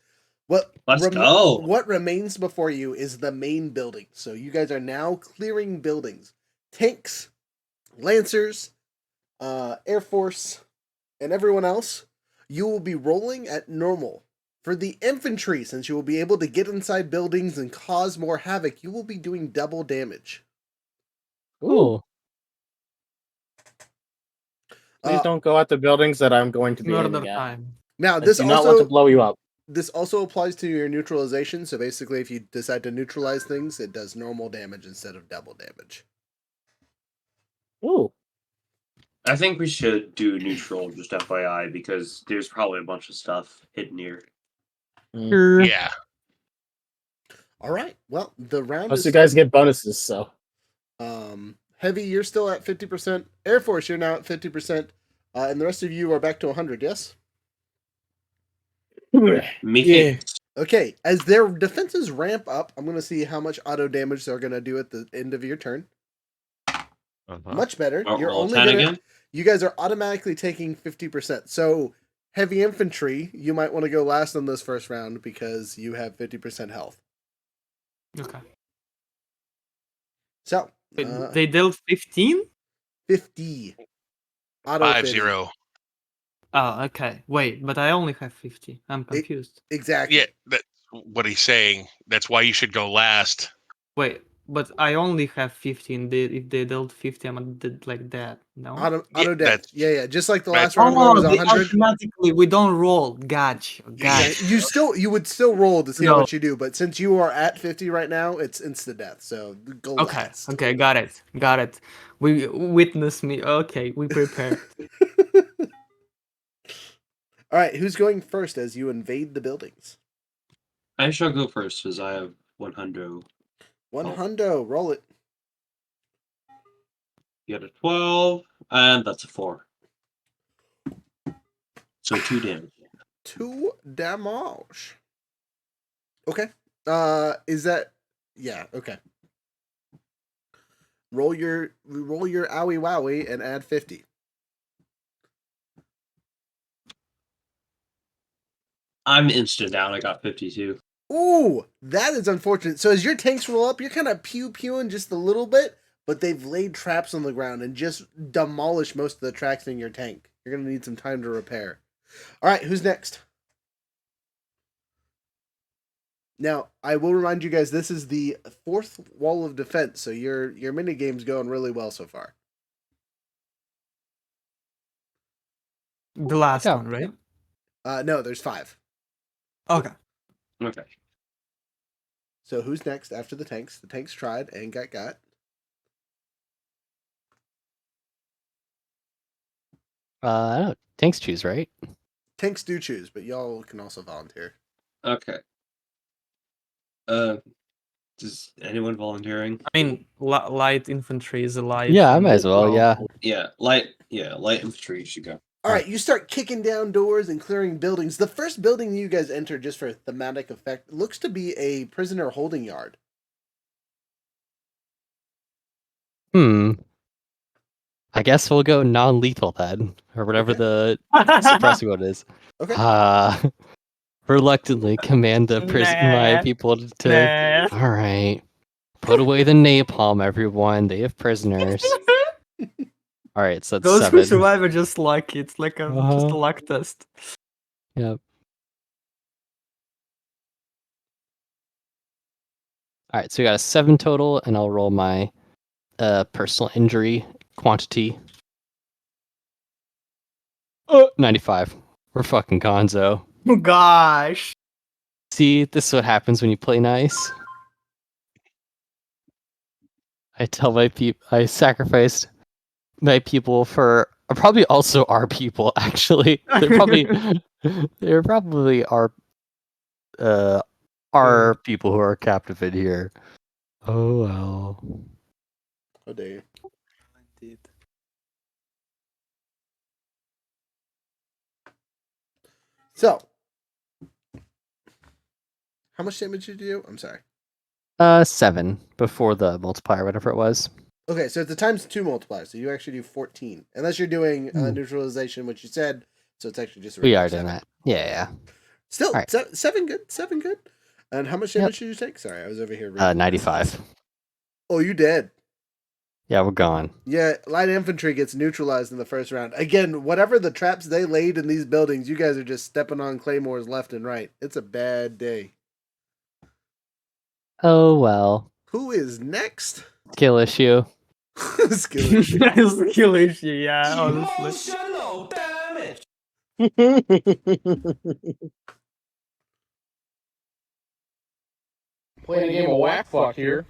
Let's go. What remains before you is the main building. So you guys are now clearing buildings. Tanks, Lancers, Air Force, and everyone else, you will be rolling at normal. For the infantry, since you will be able to get inside buildings and cause more havoc, you will be doing double damage. Cool. Please Uh, don't go at the buildings that I'm going to be Murder aiming at. time. Now, I this do not want to blow you up. also applies to your neutralization. So basically, if you decide to neutralize things, it does normal damage instead of double damage. Ooh. I think we should do neutral, just FYI, because there's probably a bunch of stuff hidden here. Yeah. All right. Well, the round Plus, is you guys get bonuses, so. Heavy, you're still at 50%. Air Force, you're now at 50%. And the rest of you are back to 100, yes? Me. Okay, as their defenses ramp up, I'm going to see how much auto damage they're going to do at the end of your turn. Much better. Oh, You're roll only 10 gonna, again? You guys are automatically taking 50%. So, heavy infantry, you might want to go last on this first round because you have 50% health. Okay. So, They dealt 15? 50. Auto 5-0. Oh, okay. Wait, but I only have 50. I'm confused. Exactly. Yeah, that's what he's saying. That's why you should go last. Wait, But I only have 15. If they dealt 50, I'm dead like that. No. Auto death. that's Yeah. Just like the right. last round where it was they 100. automatically we don't roll. Gotcha. Yeah, Gotcha. you would still roll to see how No. much you do, but since you are at 50 right now, it's insta death. So go Okay. last. Okay. Got it. Got it. We witness me. Okay. We prepared. All right, who's going first as you invade the buildings? I shall go first because I have 100. One Oh. hundo, roll it. You got a 12, and that's a 4. So 2 damage. 2 damage. Okay. Is that? Yeah. Okay. Roll your owie wowie and add 50. I'm instant down. I got 52. Ooh, that is unfortunate. So as your tanks roll up, you're kind of pewing just a little bit, but they've laid traps on the ground and just demolished most of the tracks in your tank. You're gonna need some time to repair. All right, who's next? Now, I will remind you guys, this is the 4th wall of defense, so your mini game's going really well so far. The last Yeah. one, right? No, there's 5. Okay. Okay. So who's next after the tanks? The tanks tried and got. I don't know. Tanks choose, right? Tanks do choose, but y'all can also volunteer. Okay. Is anyone volunteering? I mean, light infantry is alive. Yeah, I and might as well. Yeah. Light infantry should go. All right, you start kicking down doors and clearing buildings. The first building you guys enter, just for thematic effect, looks to be a prisoner holding yard. I guess we'll go non-lethal then, or whatever Okay. the suppressing one is. Okay. Reluctantly command the my Nah. people to. Nah. All right, put away the napalm, everyone. They have prisoners. All right, so that's Those 7. who survive are just lucky. It's like just a luck test. Yep. All right, so we got a 7 total, and I'll roll my personal injury quantity. 95. We're fucking gonzo. Oh gosh. See, this is what happens when you play nice. I tell my people I sacrificed my people for probably also our people. Actually, they're probably our people who are captive in here. Oh well. How dare you? Indeed. So, how much damage did you do? I'm sorry. 7 before the multiplier, whatever it was. Okay, so it's a times 2 multiplier, so you actually do 14. Unless you're doing neutralization, which you said, so it's actually just a We regular are doing 7. that. Yeah. Still, All right. 7 good. 7 good. And how much damage did you take? Sorry, I was over here. 95. Oh, you dead. Yeah, we're gone. Yeah, light infantry gets neutralized in the first round. Again, whatever the traps they laid in these buildings, you guys are just stepping on claymores left and right. It's a bad day. Oh well. Who is next? Skill issue. Skill issue. Skill issue, yeah, honestly. Emotional damage. Playing a game of whack fuck here.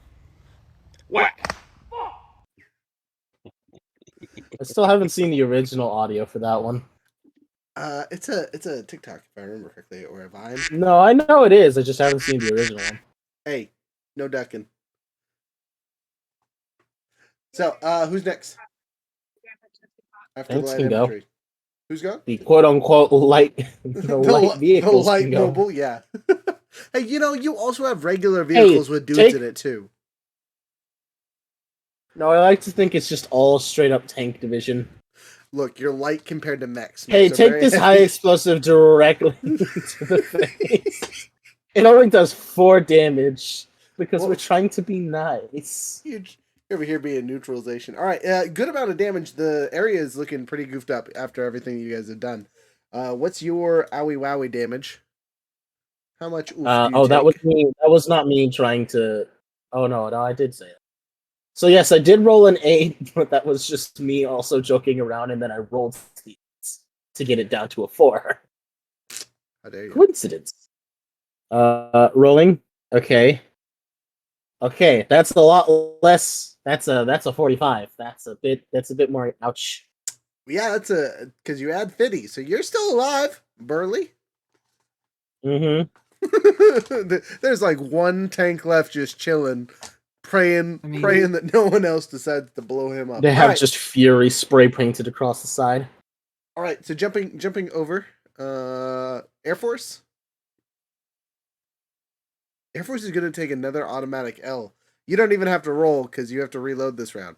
Whack. I still haven't seen the original audio for that one. It's a TikTok if I remember correctly, or a Vine. No, I know it is. I just haven't seen the original one. Hey, no ducking. So, who's next? After Thanks, the light can go. infantry. Who's going? The quote unquote light light vehicles. The light can go. mobile, yeah. Hey, you also have regular vehicles with dudes in it too. No, I like to think it's just all straight up tank division. Look, you're light compared to mechs. Hey, Mechs are take very this heavy. high explosive directly into the face. It only does 4 damage because we're trying to be nice. Huge. Over here being neutralization. All right, good amount of damage. The area is looking pretty goofed up after everything you guys have done. What's your owie wowie damage? How much? Oof do you That was take? me. That was not me trying to Oh no, I did say that. So yes, I did roll an 8, but that was just me also joking around, and then I rolled to get it down to a 4. How dare you? Coincidence. Rolling. Okay. Okay, that's a lot less. That's a 45. That's a bit more. Ouch. Yeah, that's because you add 50, so you're still alive, Burley. Mm-hmm. There's like one tank left just chilling, praying I mean- praying that no one else decides to blow him up. They have Alright. just fury spray painted across the side. All right, so jumping over, Air Force. Air Force is going to take another automatic L. You don't even have to roll because you have to reload this round.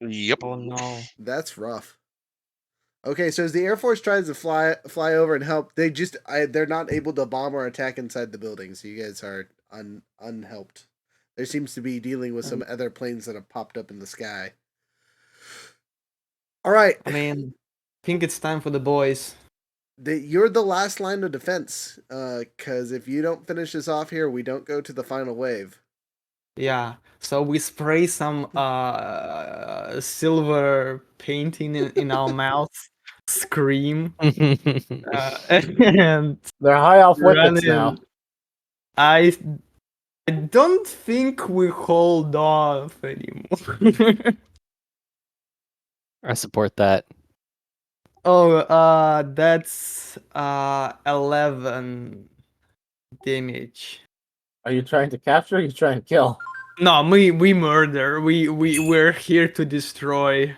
Yep. Oh no. That's rough. Okay, so as the Air Force tries to fly over and help, they're not able to bomb or attack inside the building. So you guys are unhelped. There seems to be dealing with some other planes that have popped up in the sky. All right, I mean, I think it's time for the boys. you're the last line of defense. Because if you don't finish this off here, we don't go to the final wave. Yeah. So we spray some silver painting in our mouths, scream, and They're high off run wickets in. now. I don't think we hold off anymore. I support that. Oh, that's 11 damage. Are you trying to capture? Or are you trying to kill? No, we murder. We're here to destroy.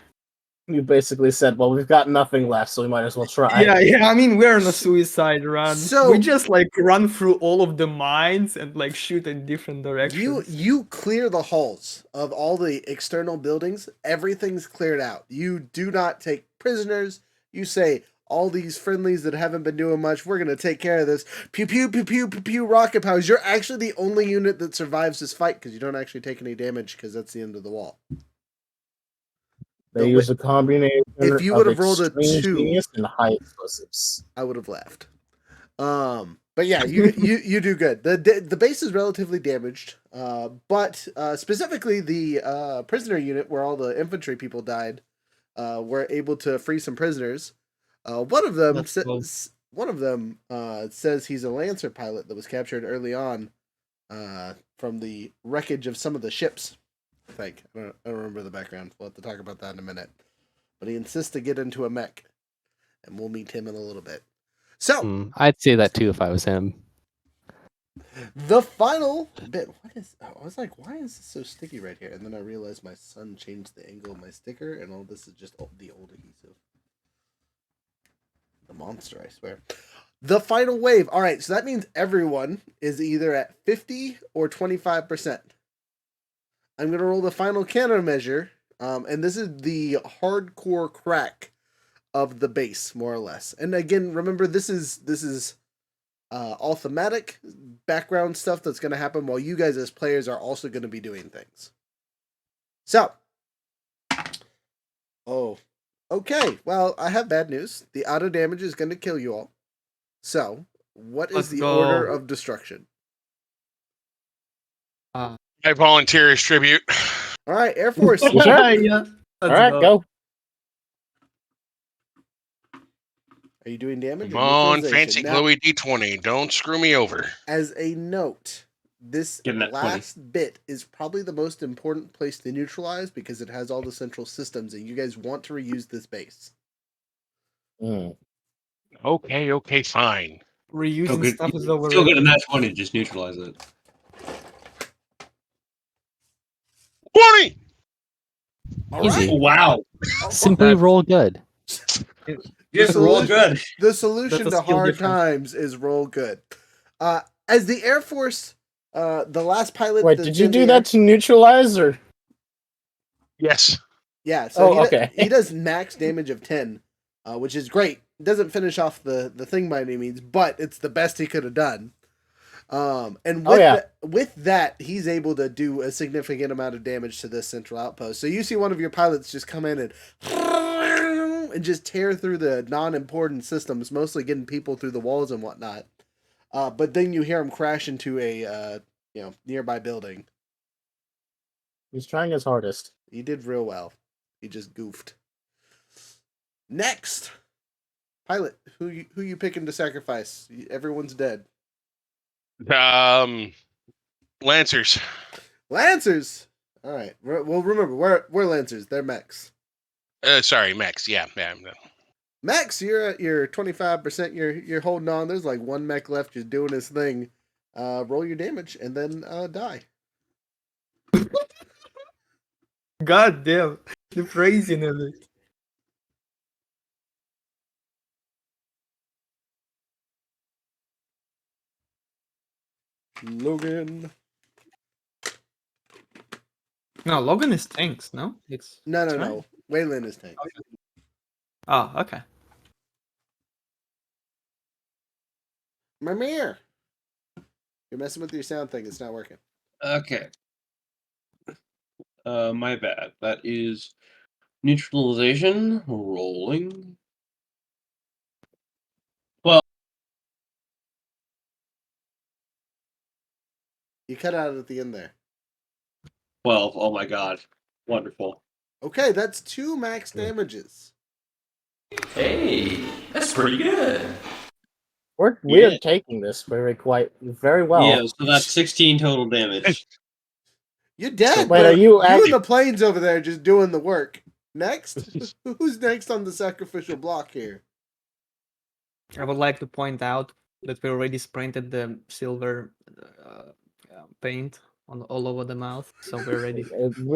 You basically said, "Well, we've got nothing left, so we might as well try." Yeah. I mean, we're on a suicide run. So- we just like run through all of the mines and like shoot in different directions. You clear the halls of all the external buildings. Everything's cleared out. You do not take prisoners. You say all these friendlies that haven't been doing much, we're gonna take care of this. Pew pew pew pew pew pew. Rocket powers. You're actually the only unit that survives this fight because you don't actually take any damage because that's the end of the wall. They The use a combination if you of would have rolled a extreme 2, genius and high explosives. I would have laughed. But yeah, you do good. The base is relatively damaged, but specifically the prisoner unit where all the infantry people died, were able to free some prisoners. One of them That's cool. says he's a Lancer pilot that was captured early on, from the wreckage of some of the ships. I think I don't remember the background. We'll have to talk about that in a minute. But he insists to get into a mech, and we'll meet him in a little bit. So I'd say that too if I was him. the final bit. I was like, why is this so sticky right here? And then I realized my son changed the angle of my sticker, and all this is just the old adhesive. The monster, I swear. The final wave. All right, so that means everyone is either at 50 or 25%. I'm gonna roll the final countermeasure, and this is the hardcore crack of the base, more or less. And again, remember this is all thematic background stuff that's going to happen while you guys as players are also going to be doing things. So, okay. Well, I have bad news. The auto damage is going to kill you all. So, what is Let's the go. order of destruction? I volunteer as tribute. All right, Air Force. You sure? Yeah. All right, go. Are you doing damage? Come or on, neutralization? fancy Now, glowy D20. Don't screw me over. as a note, this Give him that 20. last bit is probably the most important place to neutralize because it has all the central systems, and you guys want to reuse this base. Okay, fine. Reusing good. stuff is Still good overrated. in that 20. Just neutralize it. 20! All Easy. right. Wow. Simply That's- roll good. Just roll good. The solution That's a to skill hard difference. times is roll good. As the Air Force, the last pilot. Wait, that's did you in do the that to neutralize or? Yes. Yeah, so Oh, okay. he does max damage of 10, which is great. Doesn't finish off the thing by any means, but it's the best he could have done. And with that, he's able to do a significant amount of damage to this central outpost. So you see one of your pilots just come in and just tear through the non-important systems, mostly getting people through the walls and whatnot. But then you hear him crash into a nearby building. He's trying his hardest. He did real well. He just goofed. Next, Pilot. Who you picking to sacrifice? Everyone's dead. Lancers. Lancers. All right. Well, remember we're Lancers. They're mechs. Sorry, Max. Yeah. Max, you're at your 25%. You're holding on. There's like one mech left, just doing his thing. Roll your damage and then die. God damn, the phrasing of it. Logan. No, Logan is tanks, no? It's No. Waylon is tank. Oh, okay. Mimir. You're messing with your sound thing. It's not working. Okay. My bad. That is neutralization. Rolling. You cut out at the end there. 12. Oh my god. Wonderful. Okay, that's 2 max damages. Hey, that's pretty good. We're Yeah. taking this very well. Yeah, so that's 16 total damage. You're dead. Wait, but are you in the planes over there just doing the work? Next, who's next on the sacrificial block here? I would like to point out that we already sprinted the silver paint on all over the mouth, so we're ready.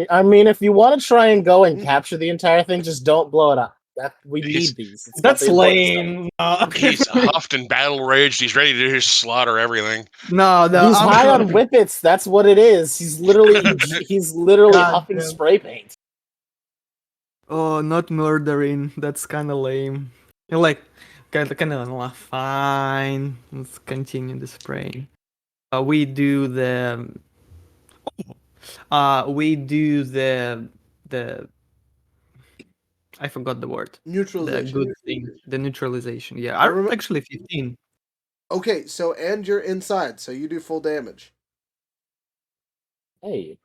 I mean, if you want to try and go and capture the entire thing, just don't blow it up. We need these. It's not That's the important stuff. lame. He's huffed and battle raged. He's ready to just slaughter everything. No, He's high on whippets. That's what it is. He's literally God huffing damn. spray paint. Oh, not murdering. That's kind of lame. You're like, kind of fine. Let's continue the spraying. We do the I forgot the word. The Neutralization. good thing. The neutralization. Yeah, I remember- actually 15. Okay, so and you're inside, so you do full damage. Hey.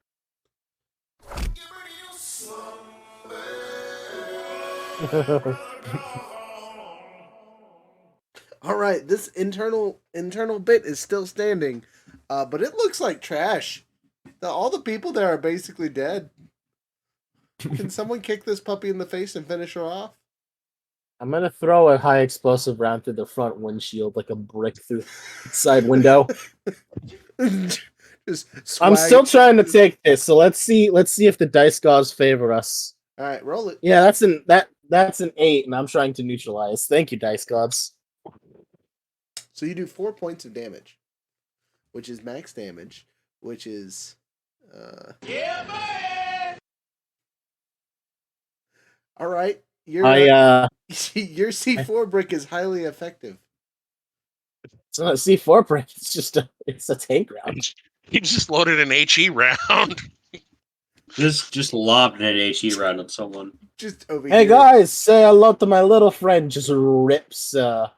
All right, this internal bit is still standing, but it looks like trash. All the people there are basically dead. Can someone kick this puppy in the face and finish her off? I'm gonna throw a high explosive round through the front windshield like a brick through the side window. Just I'm swag still it. trying to take this, so let's see if the dice gods favor us. All right, roll it. Yeah, that's an 8, and I'm trying to neutralize. Thank you, dice gods. So you do 4 points of damage, which is max damage, which is Yeah, man. all right. Your your C4 brick is highly effective. It's not a C4 brick. It's just it's a tank round. He just loaded an HE round. Just lobbed an HE round at someone. Just over Hey here. guys, say hello to my little friend. Just rips a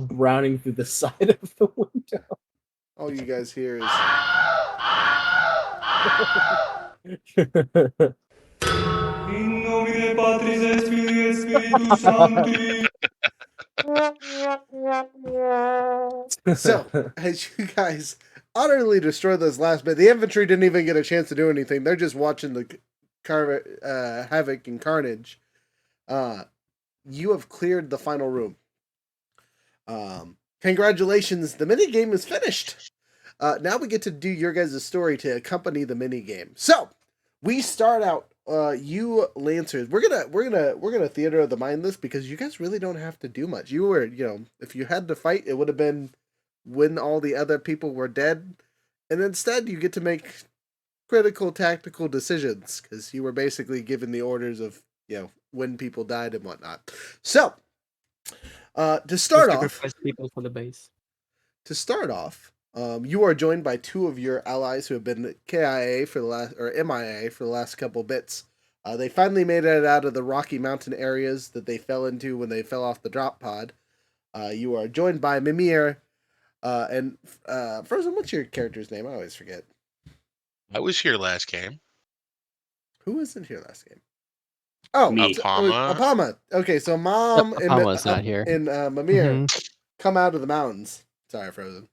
Browning through the side of the window. All you guys hear is In nomine Patris et Filii et Spiritus Sancti. so as you guys utterly destroy those last bit. The infantry didn't even get a chance to do anything. They're just watching the havoc and carnage. You have cleared the final room. Congratulations, the mini game is finished. Now we get to do your guys' story to accompany the mini game. So we start out. You Lancers, we're gonna theater of the mind this because you guys really don't have to do much. You were, if you had to fight, it would have been when all the other people were dead, and instead you get to make critical tactical decisions because you were basically given the orders of when people died and whatnot. So to start off, Sacrifice people for the base. You are joined by 2 of your allies who have been MIA for the last couple bits. They finally made it out of the Rocky Mountain areas that they fell into when they fell off the drop pod. You are joined by Mimir and Frozen. What's your character's name? I always forget. I was here last game. Who wasn't here last game? Oh, Me. Apama. Apama. Okay, so Mom and Apama's not here. and Mimir Mhm. come out of the mountains. Sorry, Frozen.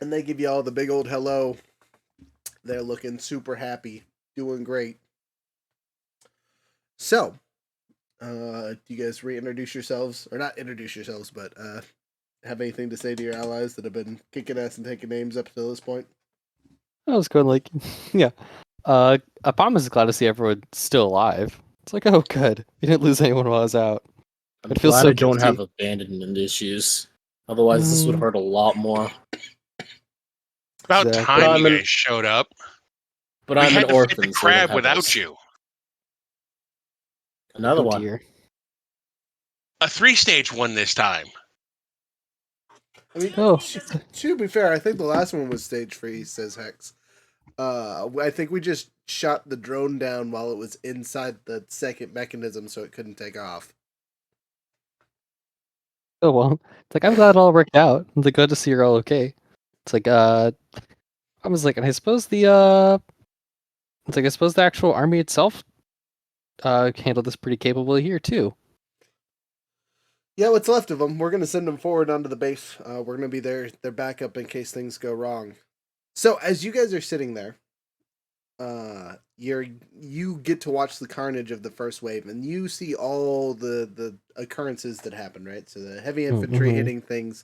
And they give you all the big old hello. They're looking super happy, doing great. So, do you guys reintroduce yourselves, or not introduce yourselves, but have anything to say to your allies that have been kicking ass and taking names up to this point? I was going like, yeah. Apama's glad to see everyone still alive. It's like, oh, good. We didn't lose anyone while I was out. I'm It feels glad so I don't have guilty. abandonment issues. Otherwise, this would Mm. hurt a lot more. About Exactly. time you I'm an- guys showed up. But We I'm an had to fight the orphan, so I don't crab have without those. you. Another Oh one. dear. A 3-stage one this time. I mean, Oh, to be fair, I think the last one was stage free, says Hex. I think we just shot the drone down while it was inside the second mechanism, so it couldn't take off. oh well. It's like, I'm glad it all worked out. It's like, good to see you're all okay. It's like, I was like, and I suppose it's like, I suppose the actual army itself handled this pretty capably here too. Yeah, what's left of them, we're gonna send them forward onto the base. We're gonna be their backup in case things go wrong. So as you guys are sitting there, you get to watch the carnage of the first wave, and you see all the occurrences that happen. Right, so the heavy infantry Mm-hmm. hitting things,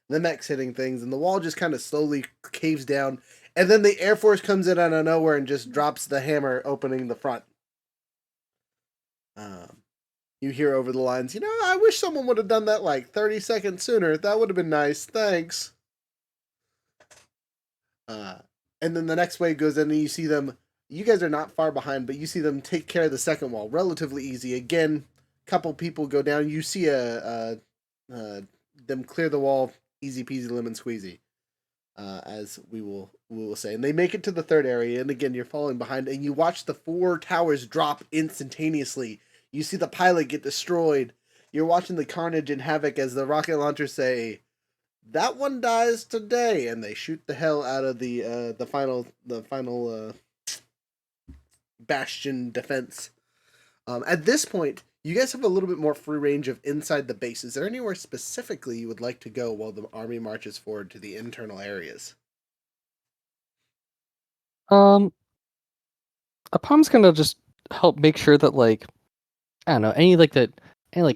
the mechs hitting things, and the wall just kind of slowly caves down, and then the Air Force comes in out of nowhere and just drops the hammer, opening the front. You hear over the lines, I wish someone would have done that like 30 seconds sooner. That would have been nice. Thanks. And then the next wave goes in, and you see them. You guys are not far behind, but you see them take care of the second wall relatively easy. Again, couple people go down. You see them clear the wall, easy peasy lemon squeezy, as we will say. And they make it to the third area, and again you're falling behind, and you watch the 4 towers drop instantaneously. You see the pilot get destroyed. You're watching the carnage and havoc as the rocket launchers say, "That one dies today," and they shoot the hell out of the final bastion defense. At this point, you guys have a little bit more free range of inside the base. Is there anywhere specifically you would like to go while the army marches forward to the internal areas? Apam's gonna just help make sure that, like, I don't know, any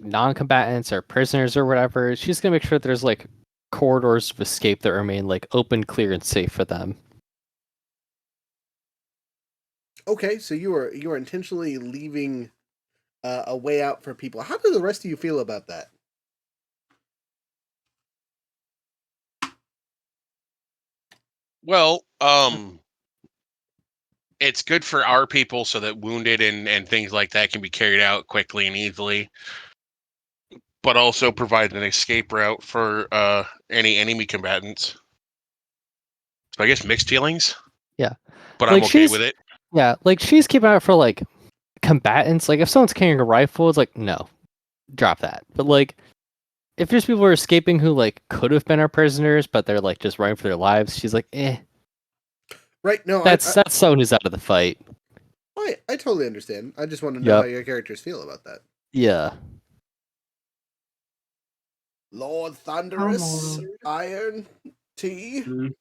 non-combatants or prisoners or whatever. She's gonna make sure that there's like corridors of escape that remain like open, clear, and safe for them. Okay, so you are intentionally leaving a way out for people. How do the rest of you feel about that? Well, it's good for our people so that wounded and things like that can be carried out quickly and easily, but also provide an escape route for any enemy combatants. So I guess mixed feelings. Yeah, But like I'm okay she's with it. yeah, like she's keeping out for like combatants. Like if someone's carrying a rifle, it's like no, drop that. But like if there's people who are escaping who like could have been our prisoners, but they're like just running for their lives, she's like, Right? No, that's someone who's out of the fight. I totally understand. I just want to know how Yep. your characters feel about that. Yeah. Lord Thunderous, Iron T. Mhm.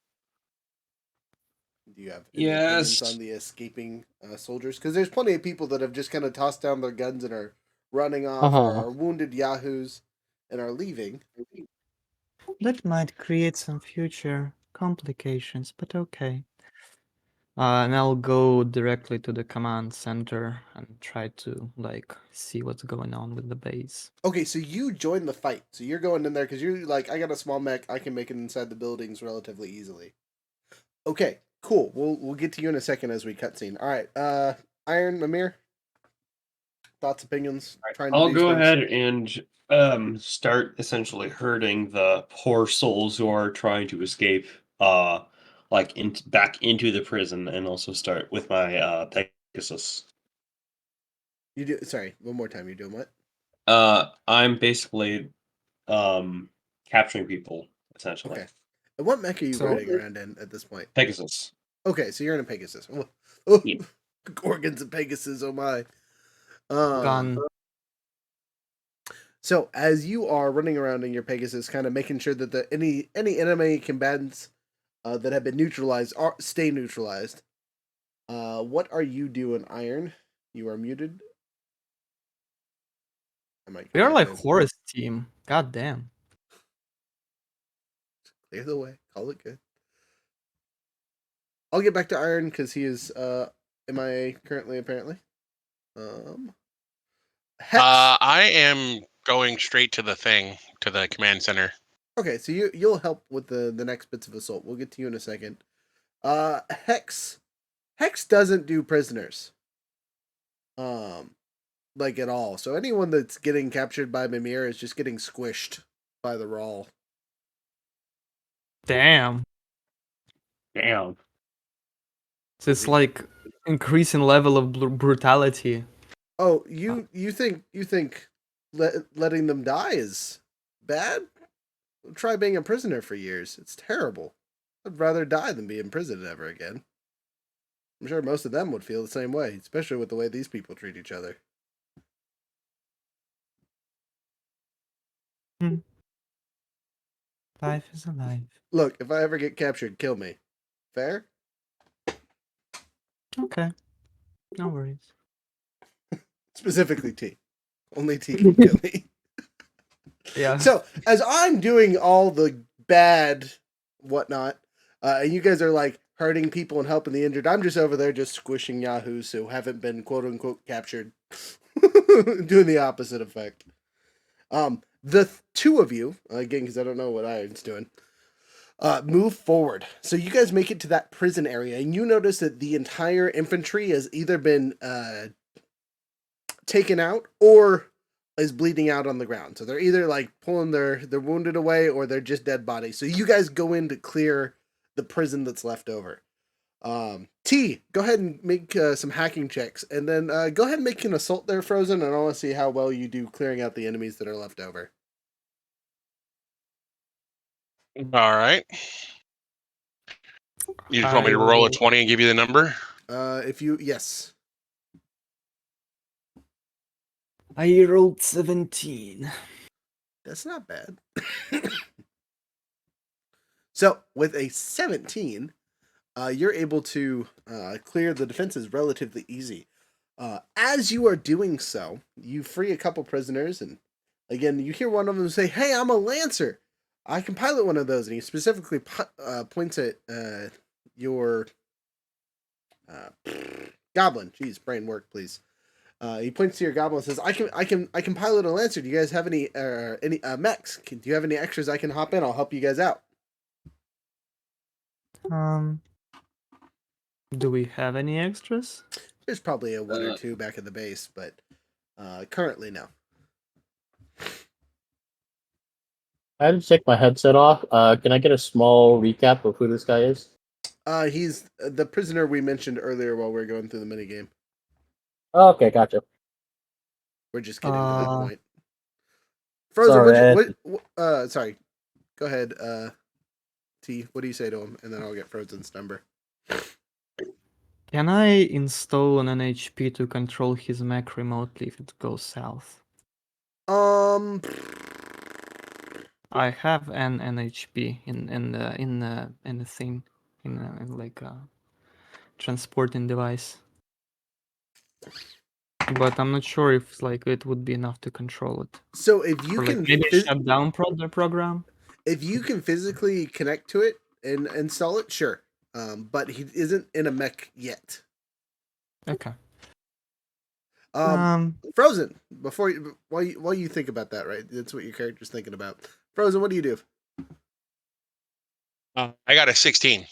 Do you have any opinions Yes. on the escaping soldiers? Because there's plenty of people that have just kind of tossed down their guns and are running off, or Uh-huh. are wounded yahoos and are leaving. That might create some future complications, but okay. And I'll go directly to the command center and try to like see what's going on with the base. Okay, so you join the fight. So you're going in there because you're like, I got a small mech. I can make it inside the buildings relatively easily. Okay, cool. We'll get to you in a second as we cutscene. All right, Iron Mimir, thoughts, opinions, trying to I'll do go things. ahead and start essentially hurting the poor souls who are trying to escape back into the prison, and also start with my Pegasus. You do. Sorry, one more time. You're doing what? I'm basically capturing people essentially. Okay. And what mech are you So- riding around in at this point? Pegasus. Okay, so you're in a Pegasus. Oh, Yeah. Gorgons and Pegasus. Oh my. Um, Gun. So as you are running around in your Pegasus, kind of making sure that any enemy combatants that have been neutralized stay neutralized. What are you doing, Iron? You are muted. I might We are like clear Horus team. God damn. the way. Call it good. I'll get back to Iron because he is MIA currently apparently. Hex. I am going straight to the thing, to the command center. Okay, so you'll help with the next bits of assault. We'll get to you in a second. Hex. Hex doesn't do prisoners. Like at all. So anyone that's getting captured by Mimir is just getting squished by the Rawl. Damn. Damn. So it's like increasing level of brutality. Oh, you think letting them die is bad? Try being a prisoner for years. It's terrible. I'd rather die than be in prison ever again. I'm sure most of them would feel the same way, especially with the way these people treat each other. Life is alive. Look, if I ever get captured, kill me. Fair? Okay. No worries. Specifically T. Only T can kill me. Yeah. So, as I'm doing all the bad whatnot, and you guys are like hurting people and helping the injured, I'm just over there just squishing yahoos who haven't been quote unquote captured, doing the opposite effect. The two of you, again, because I don't know what Iron's doing, move forward. So you guys make it to that prison area, and you notice that the entire infantry has either been taken out or is bleeding out on the ground. So they're either like pulling their wounded away or they're just dead bodies. So you guys go in to clear the prison that's left over. T, go ahead and make some hacking checks, and then go ahead and make an assault there, Frozen, and I want to see how well you do clearing out the enemies that are left over. All right. You just want me I to roll a will- 20 and give you the number? Yes. I rolled 17. That's not bad. So, with a 17, you're able to clear the defenses relatively easy. As you are doing so, you free a couple prisoners, and again, you hear one of them say, "Hey, I'm a Lancer. I can pilot one of those." And he specifically points at your goblin. Jeez, brain work, please. He points to your goblin and says, "I can pilot a Lancer. Do you guys have any mechs? Do you have any extras I can hop in? I'll help you guys out." Do we have any extras? There's probably a one or two back at the base, but currently no. I had to take my headset off. Can I get a small recap of who this guy is? He's the prisoner we mentioned earlier while we were going through the minigame. Oh, okay, gotcha. We're just getting to that point. Frozen, Sorry, sorry. Go ahead, T. What do you say to him? And then I'll get Frozen's number. Can I install an NHP to control his mech remotely if it goes south? I have an NHP in the thing in like a transporting device, but I'm not sure if like it would be enough to control it. So if you Or like can maybe shut down the program. if you can physically connect to it and install it, sure. But he isn't in a mech yet. Okay. Frozen. While you think about that, right? That's what your character's thinking about. Frozen, what do you do? I got a 16.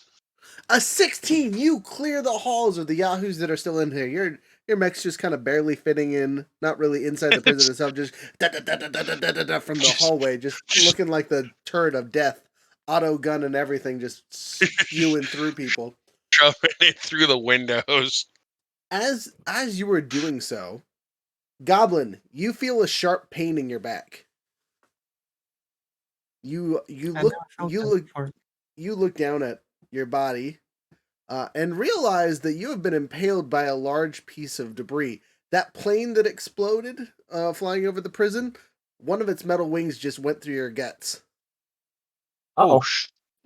A 16. You clear the halls of the yahoos that are still in here. Your mech's just kind of barely fitting in, not really inside the prison itself, just from the hallway, just looking like the turret of death, auto gun and everything, just spewing through people. Shoving it through the windows. As you were doing so, Goblin, you feel a sharp pain in your back. You look down at your body, and realize that you have been impaled by a large piece of debris. That plane that exploded, flying over the prison, one of its metal wings just went through your guts. Oh,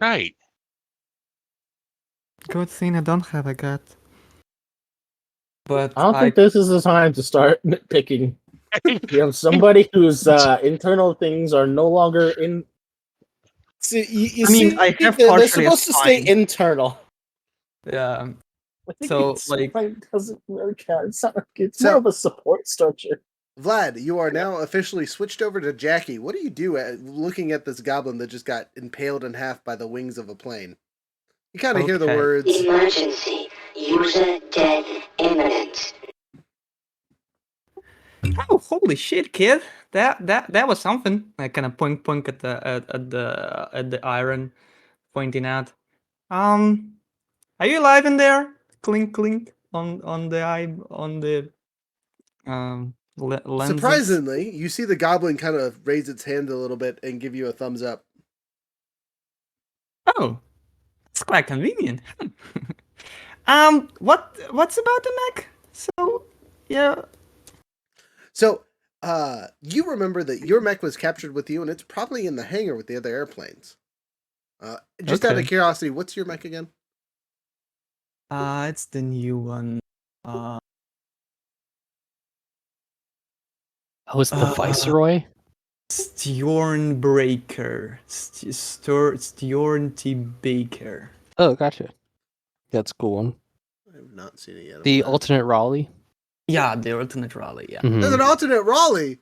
Right. Good thing I don't have a gut. But I don't think this is the time to start nitpicking. You have somebody whose internal things are no longer in. See, you I mean, see, I have they're partially a supposed to stay spine. internal. Yeah. I think So, its like- spine doesn't work out. It's So- more of a support structure. Vlad, you are now officially switched over to Jackie. What do you do looking at this goblin that just got impaled in half by the wings of a plane? You kind of hear the Okay. words. Emergency. User death imminent. Oh, holy shit, kid! That was something. I kind of point at the iron, pointing out. Are you alive in there? Clink clink on the eye on the lenses. Surprisingly, you see the goblin kind of raise its hand a little bit and give you a thumbs up. Oh, it's quite convenient. What's about the mech? So, yeah. So, you remember that your mech was captured with you, and it's probably in the hangar with the other airplanes. Just out of Okay. curiosity, what's your mech again? It's the new one. Oh, it's the Uh, Viceroy? Stormbreaker. Storm T. Baker. Oh, gotcha. That's a cool one. I have not seen it yet. The alternate Raleigh? Yeah, the alternate Raleigh, yeah. Mhm. There's an alternate Raleigh.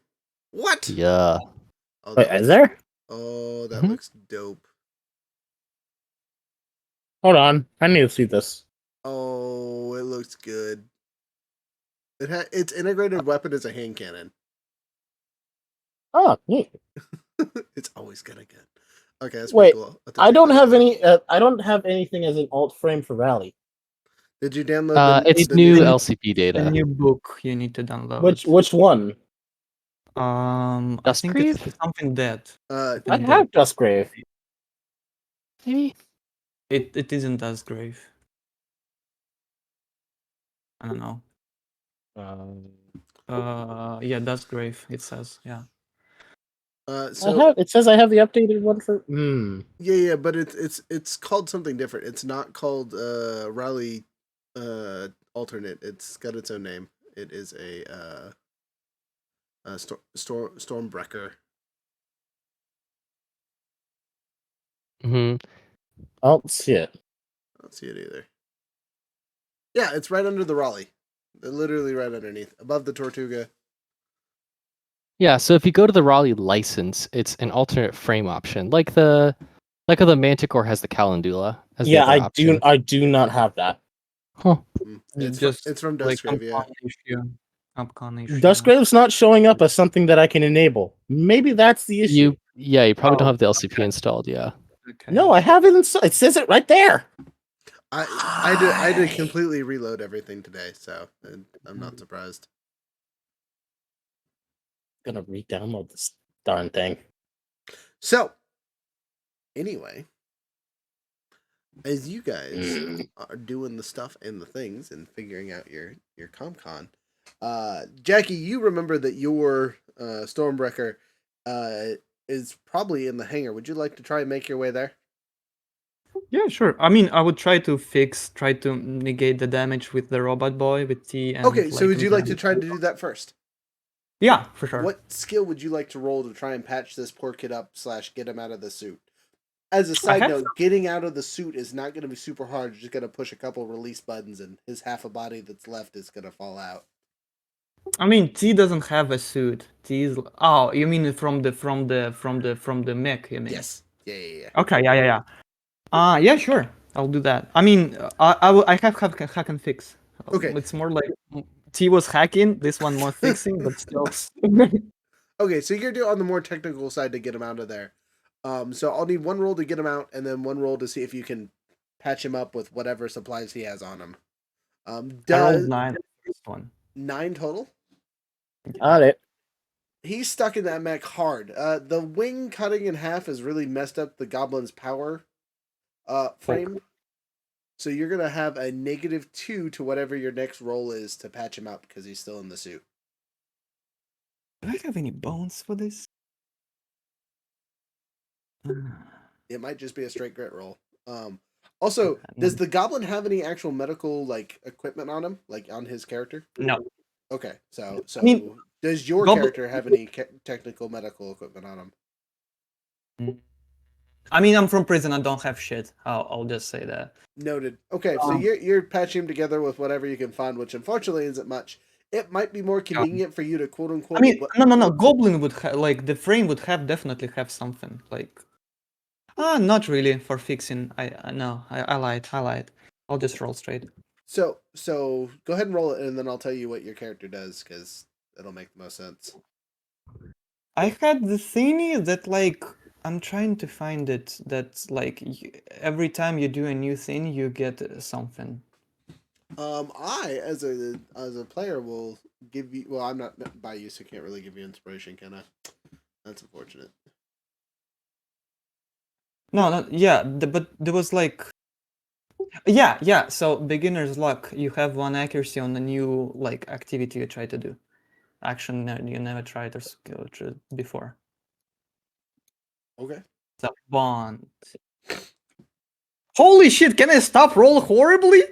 What? Yeah. Oh, Wait, that is looks, there? oh, that Mhm. looks dope. Hold on, I need to see this. Oh, it looks good. Its integrated weapon is a hand cannon. Oh, neat. It's always gonna get. Okay, that's Wait, pretty cool. I don't have any. I don't have anything as an alt frame for Rally. Did you download It's the new new- LCP The data. new book you need to download. Which one? I think it's Dustgrave? something dead. Uh, I have Dustgrave. Maybe? It isn't as grave. I don't know. Yeah, that's grave. It says, yeah. so It says I have the updated one for. yeah, but it's called something different. It's not called Raleigh alternate. It's got its own name. It is a Stormbreaker. Hmm. I don't see it. I don't see it either. Yeah, it's right under the Raleigh. They're literally right underneath, above the Tortuga. Yeah, so if you go to the Raleigh license, it's an alternate frame option, like how the Manticore has the Calendula as the Yeah, other option. I do not have that. Huh. It's from Dustgrave, yeah. Upcon issue. Dustgrave's not showing up as something that I can enable. Maybe that's the issue. You probably don't Oh, have the LCP installed, yeah. Okay. No, I have it installed. It says it right there. I had to completely reload everything today, so I'm not surprised. I'm gonna re-download this darn thing. So, anyway, as you guys are doing the stuff and the things and figuring out your ComCon, Jackie, you remember that your Stormbreaker is probably in the hangar. Would you like to try and make your way there? Yeah, sure. I mean, I would try to negate the damage with the robot boy with T. And Okay, so would you like to with try to do that first? Yeah, for sure. What skill would you like to roll to try and patch this poor kid up / get him out of the suit? As a side have note, getting out of the suit is not going to be super hard. You're just going to push a couple release buttons, and his half a body that's left is going to fall out. I mean, T doesn't have a suit. T is. Oh, you mean from the mech? You mean? Yes. Yeah. Okay. Yeah. Yeah, sure. I'll do that. I mean, I have hack and fix. Okay. It's more like T was hacking. This one more fixing, but still. Okay, so you're on the more technical side to get him out of there. So I'll need one roll to get him out, and then one roll to see if you can patch him up with whatever supplies he has on him. I rolled 9 first one. 9 total? Got it. He's stuck in that mech hard. The wing cutting in half has really messed up the goblin's power frame. So you're gonna have a -2 to whatever your next roll is to patch him up because he's still in the suit. Do I have any bones for this? It might just be a straight grit roll. Also, Okay, does no. the goblin have any actual medical like equipment on him, like on his character? No. Okay, so I mean, does your goblin- character have any technical medical equipment on him? I mean, I'm from prison. I don't have shit. I'll just say that. Noted. Okay, so you're patching him together with whatever you can find, which unfortunately isn't much. It might be more convenient for you to quote unquote. I mean, no. Goblin would have like the frame would have definitely have something like. Not really for fixing. I lied. I'll just roll straight. So go ahead and roll it, and then I'll tell you what your character does because it'll make the most sense. I had the thingy that like I'm trying to find it. That's like every time you do a new thing, you get something. I as a player will give you. Well, I'm not by you, so can't really give you inspiration, can I? That's unfortunate. No, yeah, but there was like, yeah. So beginner's luck. You have 1 accuracy on the new like activity you try to do. Action you never tried or skill before. Okay. The bond. Holy shit! Can I stop roll horribly?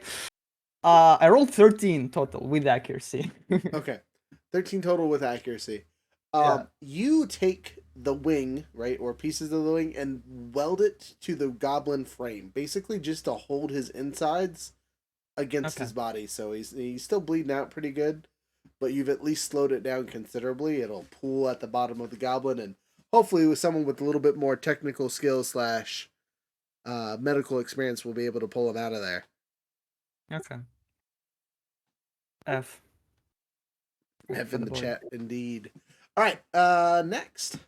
I rolled 13 total with accuracy. Okay. 13 total with accuracy. Yeah. You take the wing, right, or pieces of the wing, and weld it to the goblin frame, basically just to hold his insides against his body. So he's still bleeding out pretty good, but you've at least slowed it down considerably. It'll pool at the bottom of the goblin, and hopefully with someone with a little bit more technical skill slash medical experience, will be able to pull him out of there. Okay. F. F for in the the board. chat, indeed. All right, next.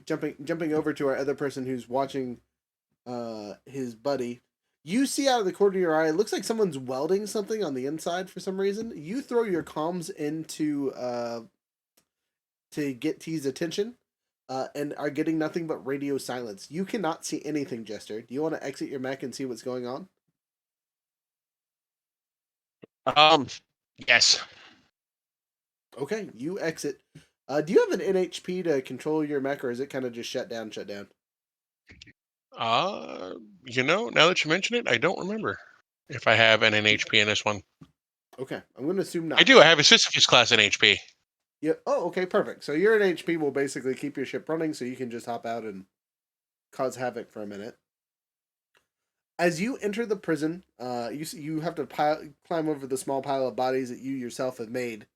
Jumping over to our other person who's watching his buddy. You see out of the corner of your eye, it looks like someone's welding something on the inside for some reason. You throw your comms into to get T's attention, and are getting nothing but radio silence. You cannot see anything, Jester. Do you want to exit your mech and see what's going on? Yes. Okay, you exit. Do you have an NHP to control your mech, or is it kind of just shut down? Now that you mention it, I don't remember if I have an NHP in this one. Okay, I'm going to assume not. I do. I have a Sisyphus class NHP. Yeah. Oh, okay, perfect. So your NHP will basically keep your ship running, so you can just hop out and cause havoc for a minute. As you enter the prison, you have to climb over the small pile of bodies that you yourself have made,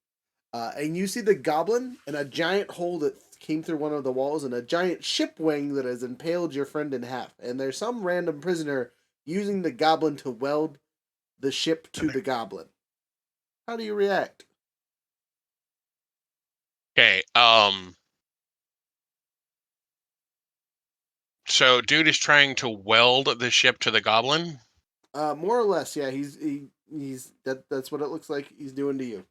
and you see the goblin and a giant hole that came through one of the walls, and a giant ship wing that has impaled your friend in half. And there's some random prisoner using the goblin to weld the ship to the goblin. How do you react? Okay. So, dude is trying to weld the ship to the goblin. More or less, yeah. He's that's what it looks like he's doing to you.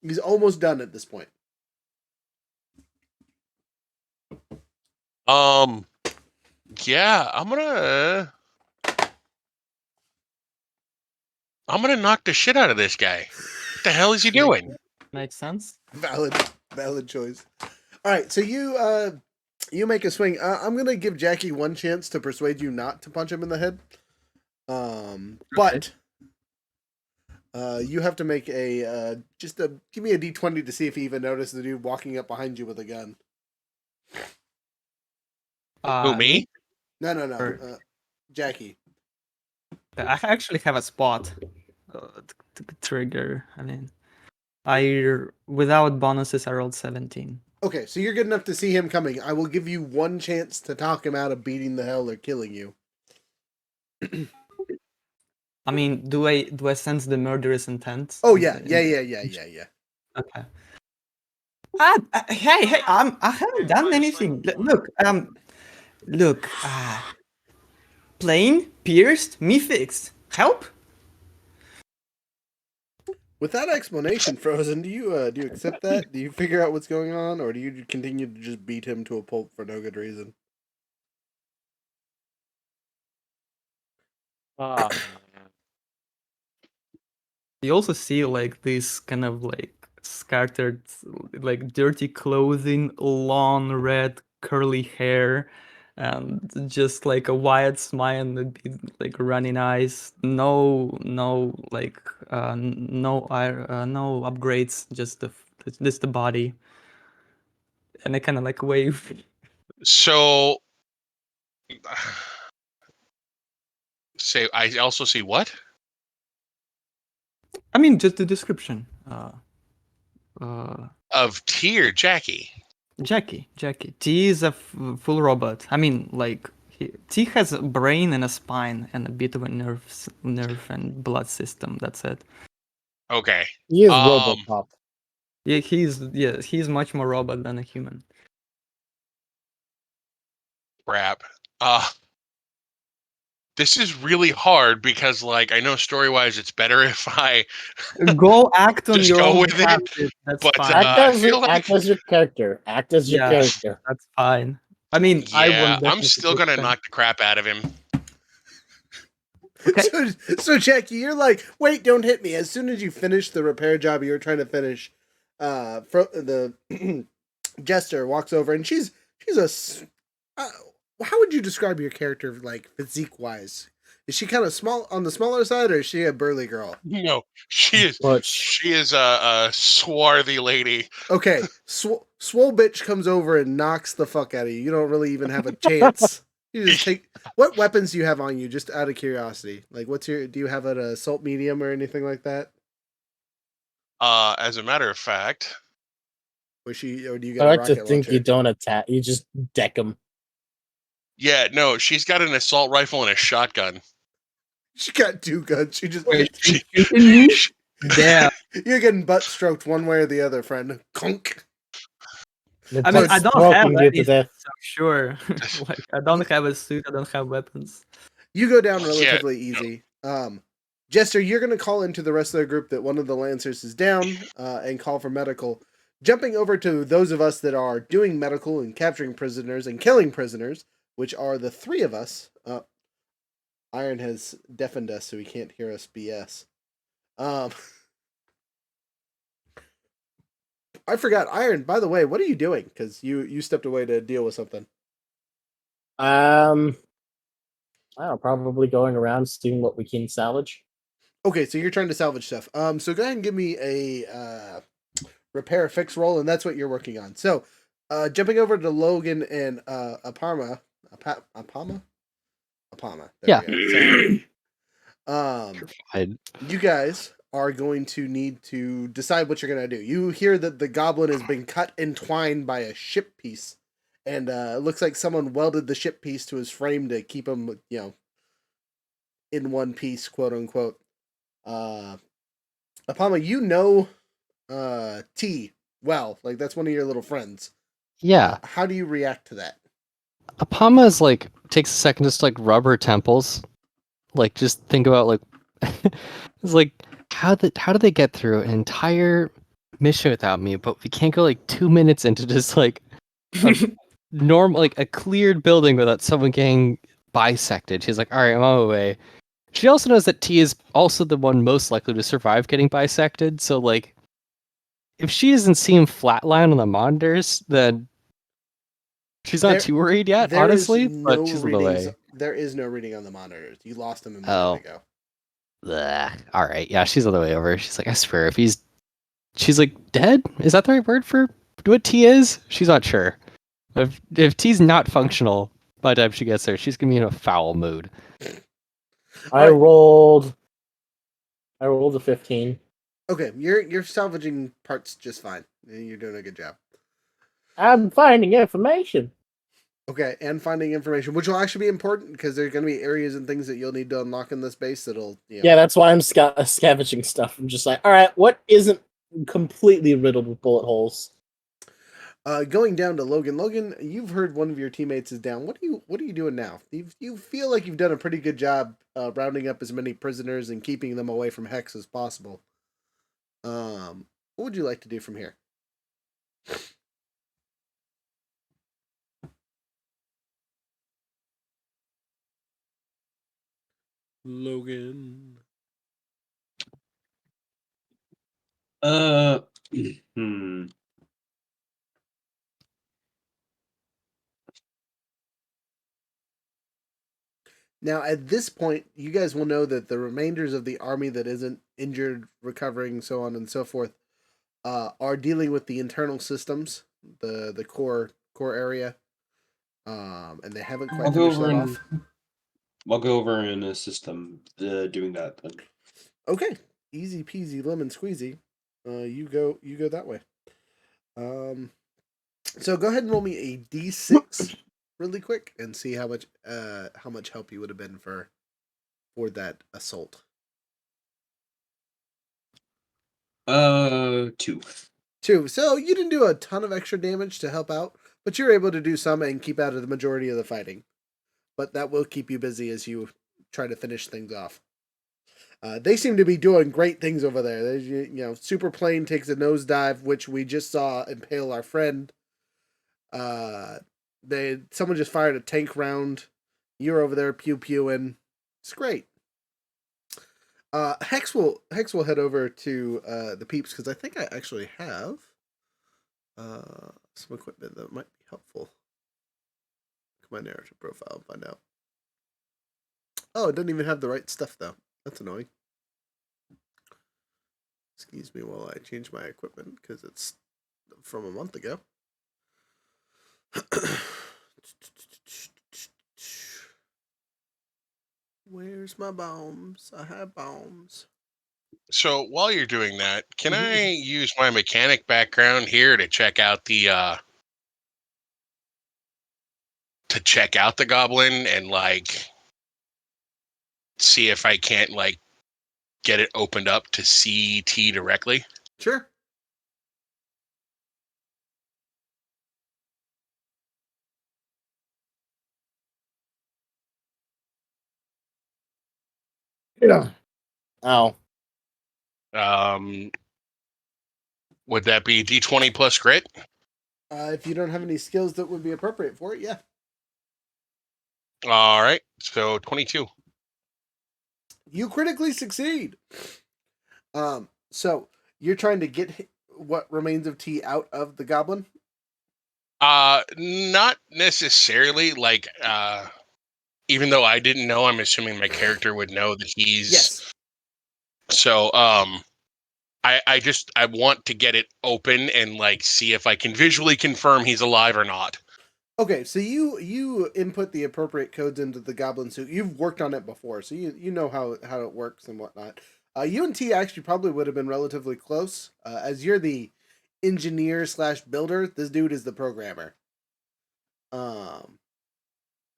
He's almost done at this point. Yeah, I'm gonna knock the shit out of this guy. What the hell is he doing? Makes sense. Valid choice. All right, so you make a swing. I'm gonna give Jackie one chance to persuade you not to punch him in the head. But you have to make a give me a D20 to see if he even noticed the dude walking up behind you with a gun. Who, me? No. Jackie. I actually have a spot to trigger. I mean, without bonuses, I rolled 17. Okay, so you're good enough to see him coming. I will give you one chance to talk him out of beating the hell or killing you. I mean, do I sense the murderous intent? Oh yeah. Okay. Hey, I haven't done anything. Look, plain, pierced, me fixed. Help? With that explanation, Frozen, do you accept that? Do you figure out what's going on, or do you continue to just beat him to a pulp for no good reason? Ah, You also see like this kind of like scattered, like dirty clothing, long red curly hair, and just like a wide smile and a bit, like running eyes. No, like no upgrades. Just the body, and I kind of like wave. So, say I also see what? I mean, just the description. Of T or Jackie? Jackie. T is a full robot. I mean, like T has a brain and a spine and a bit of a nerve and blood system. That's it. Okay. he is Um, RoboCop. Yeah, he's much more robot than a human. crap. This is really hard because, like, I know story-wise it's better if I Go act on just your go own with behalf. it, That's but fine. I feel like, Act as your character. Act as your Yeah, character. that's fine. I mean, I will yeah, I'm definitely still take gonna offense. knock the crap out of him. Okay. So Jackie, you're like, wait, don't hit me. As soon as you finish the repair job you were trying to finish, the Jester walks over and she's how would you describe your character like physique wise? Is she kind of small on the smaller side, or is she a burly girl? No, she is Butch. a swarthy lady. Okay, swole bitch comes over and knocks the fuck out of you. You don't really even have a chance. You just take. What weapons do you have on you? Just out of curiosity, like what's your? Do you have an assault medium or anything like that? As a matter of fact, Or do you I got a like to rocket think you launcher? don't attack. You just deck him. yeah, no, she's got an assault rifle and a shotgun. She got two guns. She just Wait, She, she's shooting me? she- Damn. you're getting butt stroked one way or the other, friend. Conk. I mean, So I it's don't have stroking you to any, death. so sure. Like, I don't have a suit. I don't have weapons. you go down Yeah. relatively easy. Jester, you're going to call into the rest of the group that one of the Lancers is down and call for medical. Jumping over to those of us that are doing medical and capturing prisoners and killing prisoners, which are the three of us. Iron has deafened us so he can't hear us BS. I forgot, Iron, by the way, what are you doing? Because you stepped away to deal with something. I don't know, probably going around seeing what we can salvage. Okay, so you're trying to salvage stuff. So go ahead and give me a repair fix roll, and that's what you're working on. So, jumping over to Logan and Apama. There Yeah. we go. I'd, You guys are going to need to decide what you're going to do. You hear that the goblin has been cut and twined by a ship piece, and it looks like someone welded the ship piece to his frame to keep him, in one piece, quote unquote. Apama, you know T well, like that's one of your little friends. yeah. How do you react to that? Apama is like takes a second just to like rub her temples, like just think about like it's like how do they get through an entire mission without me? But we can't go like 2 minutes into just like a normal like a cleared building without someone getting bisected. She's like, all right, I'm on my way. She also knows that T is also the one most likely to survive getting bisected. So like, if she doesn't seem flatline on the monitors, then she's not There, too worried yet, there is honestly. But no she's on the readings. way. There is no reading on the monitors. You lost them a minute Oh. ago. Blech. All right, yeah, she's on the way over. She's like, I swear, if he's, she's like, dead? Is that the right word for what T is? She's not sure. If T's not functional by the time she gets there, she's gonna be in a foul mood. I Alright. rolled a 15. Okay, you're salvaging parts just fine. You're doing a good job. I'm finding information. Okay, and finding information, which will actually be important because there are going to be areas and things that you'll need to unlock in this base that'll, Yeah, that's why I'm scavenging stuff. I'm just like, all right, what isn't completely riddled with bullet holes? Going down to Logan. Logan, you've heard one of your teammates is down. What are you doing now? You feel like you've done a pretty good job rounding up as many prisoners and keeping them away from Hex as possible. What would you like to do from here? Logan. Hmm. Now, at this point, you guys will know that the remainders of the army that isn't injured, recovering, so on and so forth, are dealing with the internal systems, the core area, and they haven't I'll quite go finished over that and off. I'll go over and assist them doing that then. Okay, easy peasy lemon squeezy. You go that way. So go ahead and roll me a d6 really quick and see how much help you would have been for that assault. 2. 2. So you didn't do a ton of extra damage to help out, but you're able to do some and keep out of the majority of the fighting. But that will keep you busy as you try to finish things off. They seem to be doing great things over there. There's, super plane takes a nosedive, which we just saw impale our friend. Someone just fired a tank round. You're over there pew pewing. It's great. Hex will head over to the peeps because I think I actually have some equipment that might be helpful. My narrative profile, find out. Oh, it doesn't even have the right stuff though. That's annoying. Excuse me while I change my equipment because it's from a month ago. Where's my bombs? I have bombs. So while you're doing that, can I use my mechanic background here to check out the goblin and see if I can't get it opened up to see T directly? Sure. Yeah. Oh. Would that be D20 plus grit? If you don't have any skills that would be appropriate for it, yeah. All right, so 22. You critically succeed. So you're trying to get what remains of T out of the goblin? Not necessarily. Even though I didn't know, I'm assuming my character would know that he's. Yes. So, I want to get it open and see if I can visually confirm he's alive or not. Okay, so you input the appropriate codes into the goblin suit. You've worked on it before, so you know how it works and whatnot. You and T actually probably would have been relatively close. As you're the engineer / builder, this dude is the programmer.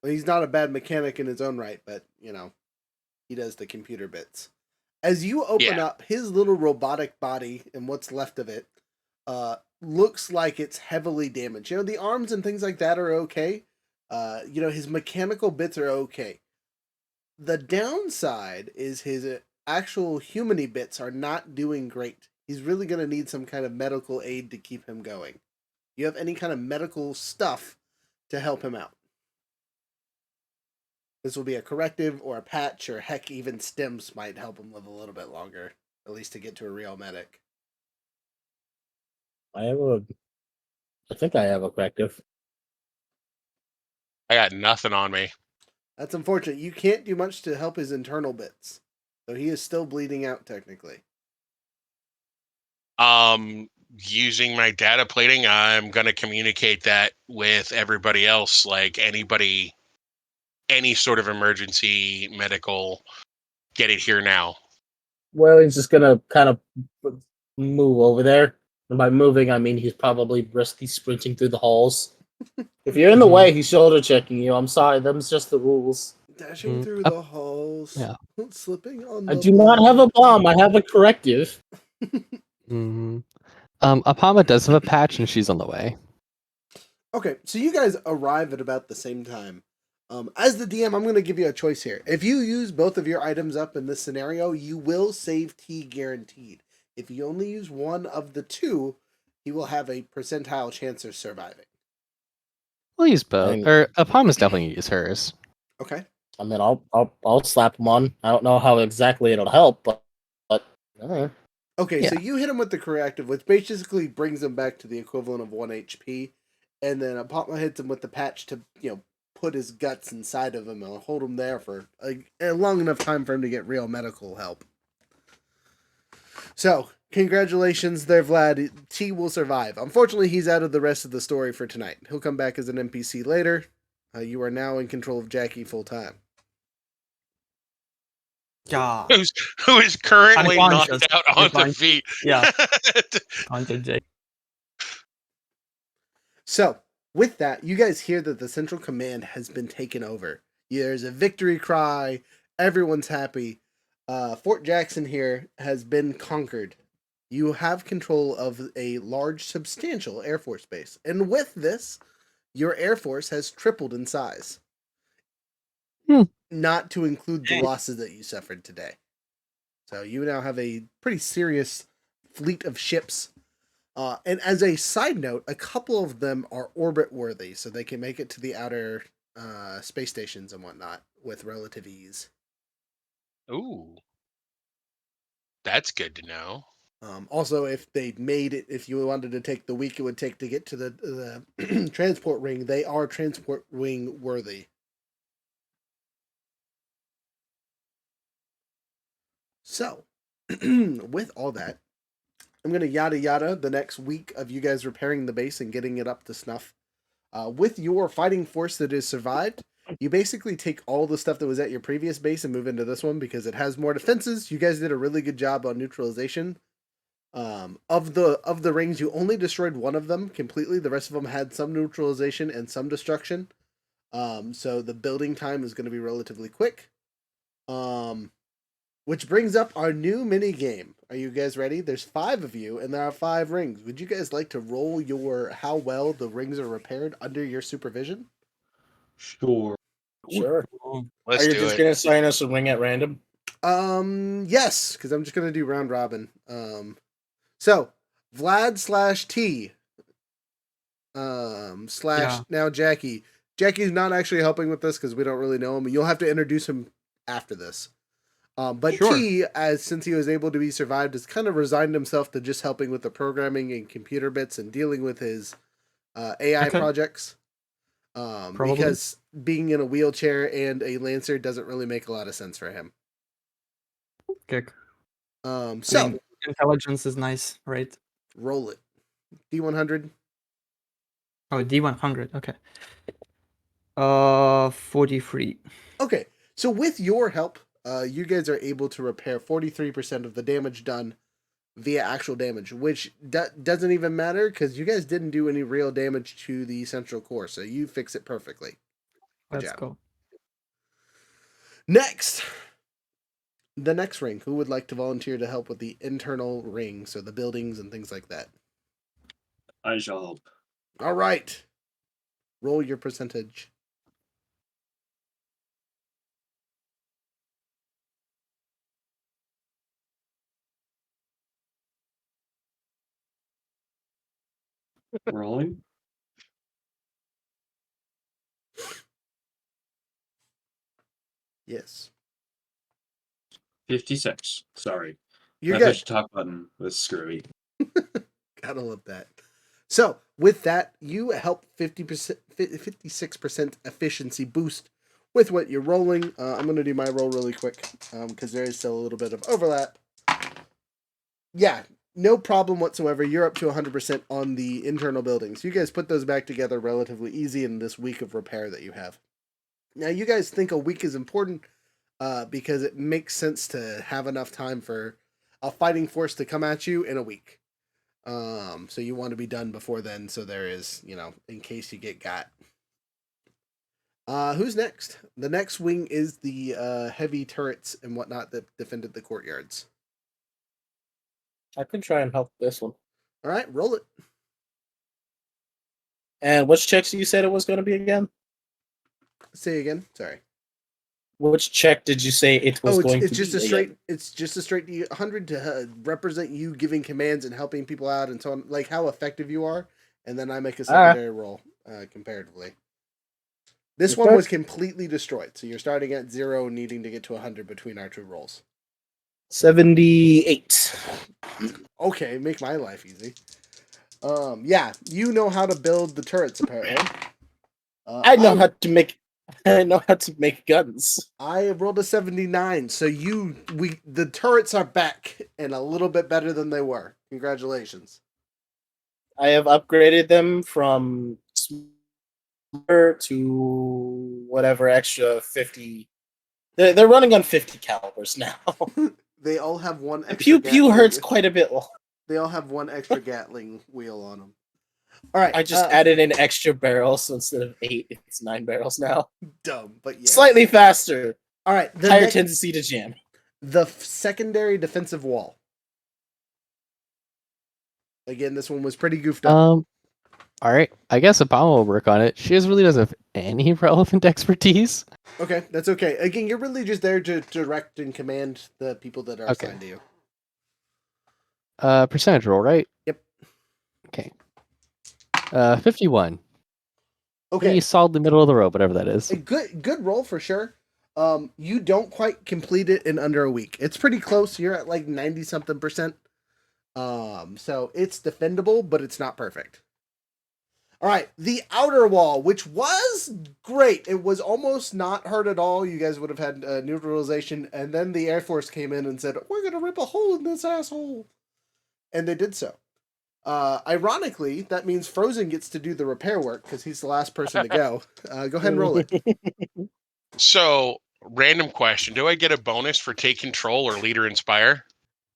He's not a bad mechanic in his own right, but he does the computer bits. As you open up his little robotic body and what's left of it, looks like it's heavily damaged. The arms and things like that are okay. His mechanical bits are okay. The downside is his actual humany bits are not doing great. He's really going to need some kind of medical aid to keep him going. You have any kind of medical stuff to help him out? This will be a corrective or a patch, or heck, even stims might help him live a little bit longer, at least to get to a real medic. I think I have a corrective. I got nothing on me. That's unfortunate. You can't do much to help his internal bits. So he is still bleeding out technically. Using my data plating, I'm gonna communicate that with everybody else, anybody, any sort of emergency medical, get it here now. Well, he's just gonna kind of move over there. And by moving, I mean he's probably briskly sprinting through the halls. If you're in the way, he's shoulder checking you. I'm sorry, them's just the rules. Dashing through the halls, yeah. slipping on I the do not have a bomb. I have a corrective. Apama does have a patch, and she's on the way. Okay, so you guys arrive at about the same time. As the DM, I'm going to give you a choice here. If you use both of your items up in this scenario, you will save T guaranteed. If you only use one of the two, he will have a percentile chance of surviving. We'll use both. Or Apama's definitely use hers. Okay. I mean, I'll slap him on. I don't know how exactly it'll help, but Okay, so Yeah. you hit him with the corrective, which basically brings him back to the equivalent of 1 HP, and then Apotma hits him with the patch to, put his guts inside of him and hold him there for a long enough time for him to get real medical help. So, congratulations there, Vlad. T will survive. Unfortunately, he's out of the rest of the story for tonight. He'll come back as an NPC later. You are now in control of Jackie full time. Yeah. Who is currently Unconscious. knocked out You're on the fine. feet. Yeah. Haunted Jake. So, with that, you guys hear that the Central Command has been taken over. There's a victory cry. Everyone's happy. Fort Jackson here has been conquered. You have control of a large, substantial Air Force base. And with this, your Air Force has tripled in size. Not to include the losses that you suffered today. So you now have a pretty serious fleet of ships. And as a side note, a couple of them are orbit worthy, so they can make it to the outer space stations and whatnot with relative ease. Ooh. That's good to know. Also, if they made it, if you wanted to take the week it would take to get to the transport ring, they are transport wing worthy. So, with all that, I'm going to yada yada the next week of you guys repairing the base and getting it up to snuff. With your fighting force that has survived, you basically take all the stuff that was at your previous base and move into this one because it has more defenses. You guys did a really good job on neutralization. Of the rings, you only destroyed one of them completely. The rest of them had some neutralization and some destruction. So the building time is going to be relatively quick. Which brings up our new mini game. Are you guys ready? There's 5 of you, and there are 5 rings. Would you guys like to roll how well the rings are repaired under your supervision? Sure. sure. Let's Are you do just it. gonna assign us a ring at random? Yes, because I'm just gonna do round robin. So Vlad/T slash now Jackie. Jackie's not actually helping with this because we don't really know him. You'll have to introduce him after this. But Sure. T, since he was able to be survived, has kind of resigned himself to just helping with the programming and computer bits and dealing with his AI projects. Because being in a wheelchair and a Lancer doesn't really make a lot of sense for him. Kick. So I mean, intelligence is nice, right? roll it. D100. Oh, D100. Okay. 43. Okay, so with your help, you guys are able to repair 43% of the damage done via actual damage, which doesn't even matter because you guys didn't do any real damage to the central core, so you fix it perfectly. Good Let's job. go. Next, the next ring. Who would like to volunteer to help with the internal ring, so the buildings and things like that? I shall help. All right. Roll your percentage. Rolling. Yes. 56. Sorry. You're I good. pushed the talk button with screwy. Gotta love that. So, with that, you help 50%, 56% efficiency boost with what you're rolling. I'm going to do my roll really quick because there is still a little bit of overlap. Yeah, no problem whatsoever. You're up to 100% on the internal buildings. You guys put those back together relatively easy in this week of repair that you have. Now, you guys think a week is important because it makes sense to have enough time for a fighting force to come at you in a week. So you want to be done before then, so there is, in case you get got. Who's next? The next wing is the heavy turrets and whatnot that defended the courtyards. I could try and help this one. All right, roll it. And which checks you said it was going to be again? Say again. Sorry. Which check did you say it was going it's to just be? It's just a straight 100 to represent you giving commands and helping people out and so on, like how effective you are, and then I make a secondary roll comparatively. This one Okay. was completely destroyed, so you're starting at 0, needing to get to 100 between our two rolls. 78. Okay, make my life easy. Yeah, you know how to build the turrets apparently. I know how to make. I know how to make guns. I rolled a 79, so the turrets are back and a little bit better than they were. Congratulations. I have upgraded them from smaller to whatever extra 50. They're running on 50 calibers now. They all have one The extra pew pew Gatling- hurts quite a bit. They all have one extra Gatling wheel on them. All right, I just added an extra barrel, so instead of 8, it's 9 barrels now. dumb, but yeah. Slightly faster. All right, Higher tendency to jam. the secondary defensive wall. Again, this one was pretty goofed up. All right. I guess Obama will work on it. She really doesn't have any relevant expertise. Okay, that's okay. Again, you're really just there to direct and command the people that are Okay. assigned to you. Percentage roll, right? Yep. Okay. 51. Okay, Pretty solidly middle of the road, whatever that is. a good roll for sure. You don't quite complete it in under a week. It's pretty close. You're at like 90-something%. So it's defendable, but it's not perfect. All right, the outer wall, which was great. It was almost not hurt at all. You guys would have had neutralization, and then the Air Force came in and said, "We're gonna rip a hole in this asshole," and they did so. Ironically, that means Frozen gets to do the repair work because he's the last person to go. Go ahead and roll it. So, random question: do I get a bonus for take control or leader inspire?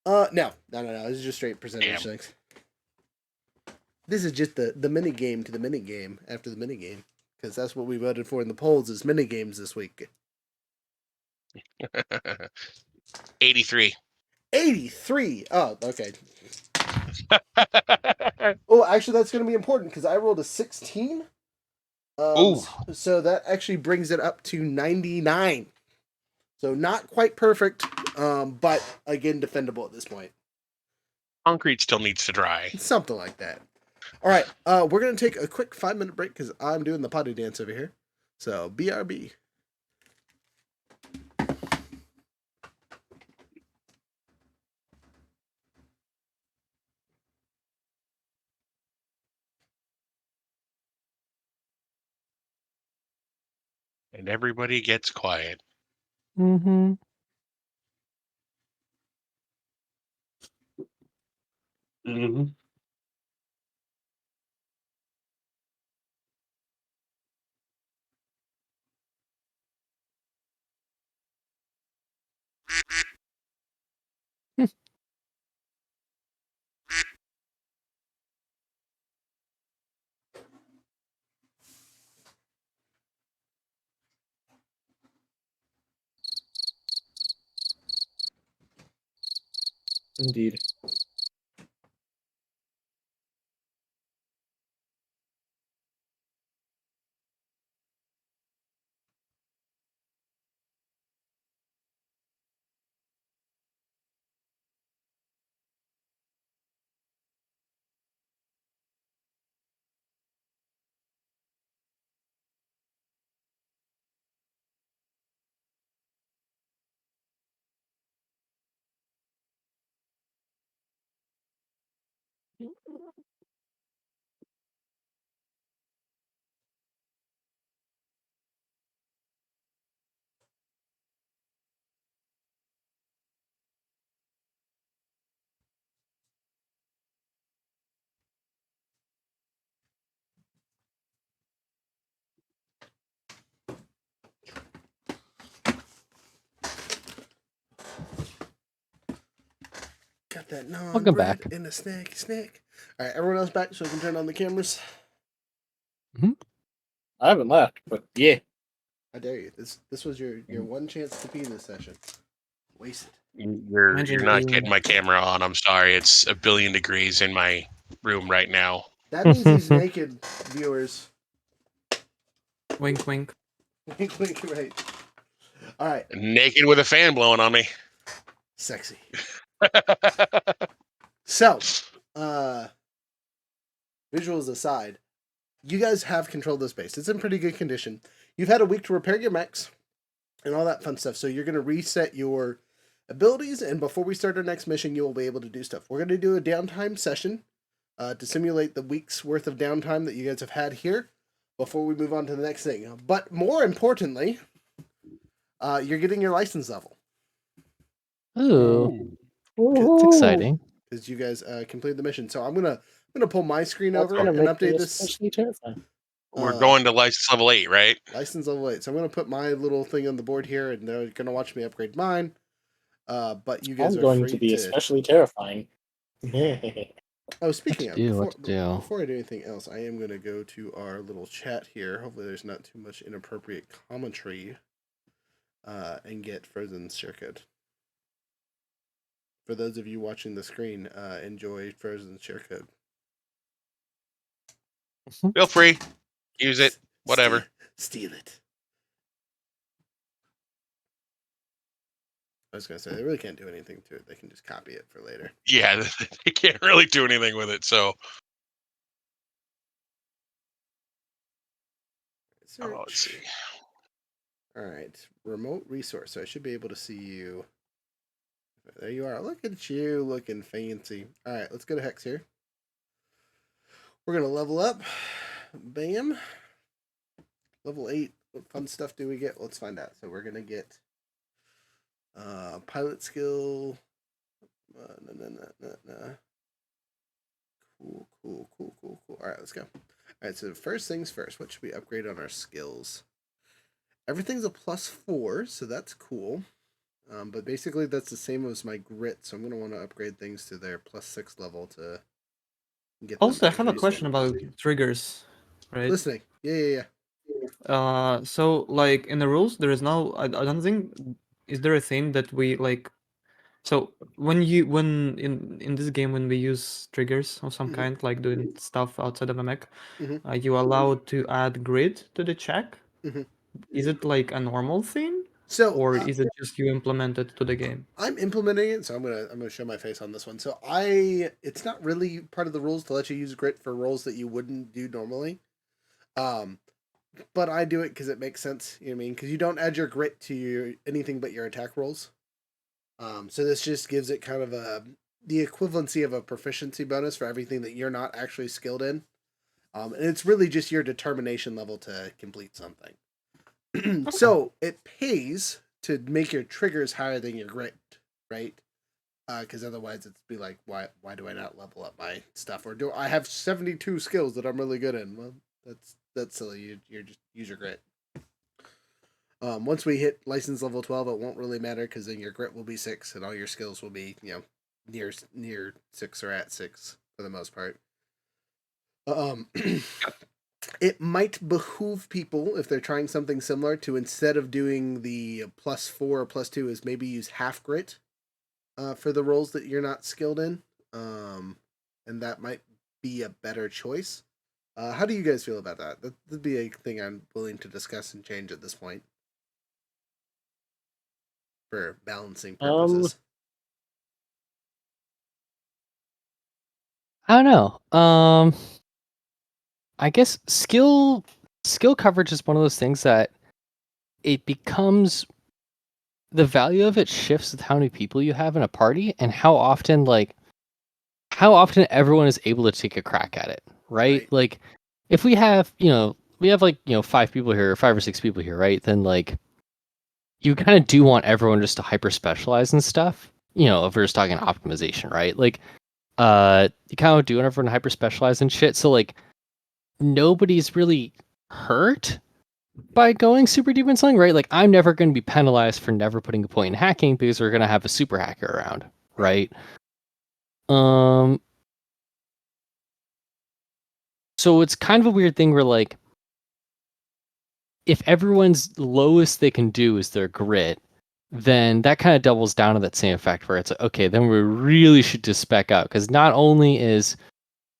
No. This is just straight percentage Damn. things. This is just the mini game to the mini game after the mini game because that's what we voted for in the polls is mini games this week. 83. 83. Oh, okay. Oh, actually, that's going to be important because I rolled a 16. Ooh. So that actually brings it up to 99. So not quite perfect, but again, defendable at this point. Concrete still needs to dry. Something like that. All right, we're going to take a quick 5-minute break because I'm doing the potty dance over here. So, BRB. And everybody gets quiet. Mm-hmm. Mm-hmm. Indeed. Got that non Welcome bread back. and a snack. All right, everyone else back so I can turn on the cameras. I haven't left, but yeah. How dare you? This was your one chance to pee this session. Wasted. You're Imagine not being- getting my camera on. I'm sorry. It's 1 billion degrees in my room right now. That means he's naked, viewers. Wink, wink. Wink, wink, right. All right, Naked with a fan blowing on me. sexy. So, visuals aside, you guys have controlled this base. It's in pretty good condition. you've had a week to repair your mechs and all that fun stuff. So you're going to reset your abilities, and before we start our next mission, you will be able to do stuff. We're going to do a downtime session to simulate the week's worth of downtime that you guys have had here before we move on to the next thing. But more importantly, you're getting your license level. Ooh, Woohoo. it's exciting. Because you guys completed the mission. So I'm gonna pull my screen That's over gonna and make update me this. especially terrifying. We're going to license level 8, right? License level 8. So I'm gonna put my little thing on the board here, and they're gonna watch me upgrade mine. But you guys I'm are going free to be especially terrifying. Oh, speaking of, What to do? before I do anything else, I am gonna go to our little chat here. Hopefully, there's not too much inappropriate commentary. And get Frozen Circuit. For those of you watching the screen, enjoy Frozen Share Code. Feel free. Use it. Whatever. Steal it. I was going to say, they really can't do anything to it. They can just copy it for later. Yeah, they can't really do anything with it, so. Search. Let's see. All right. Remote resource. So I should be able to see you. There you are. Look at you looking fancy. All right. Let's go to Hex here. We're going to level up. Bam. Level 8. What fun stuff do we get? Let's find out. So we're going to get pilot skill. Cool. All right, let's go. All right, so first things first. What should we upgrade on our skills? Everything's a +4, so that's cool. But basically, that's the same as my grit, so I'm going to want to upgrade things to their +6 level to get them Also, I have a useful. question about triggers, right? Listening. Yeah. So like in the rules, there is no. I don't think. Is there a thing that we like? So when in this game when we use triggers of some Mhm. kind, like doing stuff outside of a mech, Mhm. you allowed to add grid to the check. Mhm. Is it like a normal thing, So, or is it just you implement it to the game? I'm implementing it, so I'm gonna show my face on this one. So it's not really part of the rules to let you use grit for roles that you wouldn't do normally. But I do it because it makes sense. You know what I mean? Because you don't add your grit to anything but your attack rolls. So this just gives it kind of the equivalency of a proficiency bonus for everything that you're not actually skilled in. And it's really just your determination level to complete something. So it pays to make your triggers higher than your grit, right? Because otherwise it'd be like, why do I not level up my stuff? Or do I have 72 skills that I'm really good in? Well, that's silly. You're just use your grit. Once we hit license level 12, it won't really matter because then your grit will be 6 and all your skills will be, near 6 or at 6 for the most part. It might behoove people, if they're trying something similar, to instead of doing the +4 or +2, is maybe use half grit for the roles that you're not skilled in. And that might be a better choice. How do you guys feel about that? That'd be a thing I'm willing to discuss and change at this point for balancing purposes. I don't know. I guess skill coverage is one of those things that it becomes the value of it shifts with how many people you have in a party and how often everyone is able to take a crack at it, right? Like if we have, 5 people here, 5 or 6 people here, right? Then like you kind of do want everyone just to hyper specialize and stuff. If we're just talking optimization, right? Like you kind of do want everyone to hyper specialize and shit. So like nobody's really hurt by going super deep in something, right? Like I'm never going to be penalized for never putting a point in hacking because we're going to have a super hacker around, right? So it's kind of a weird thing where like if everyone's lowest they can do is their grit, then that kind of doubles down on that same effect where it's like, okay, then we really should just spec out because not only is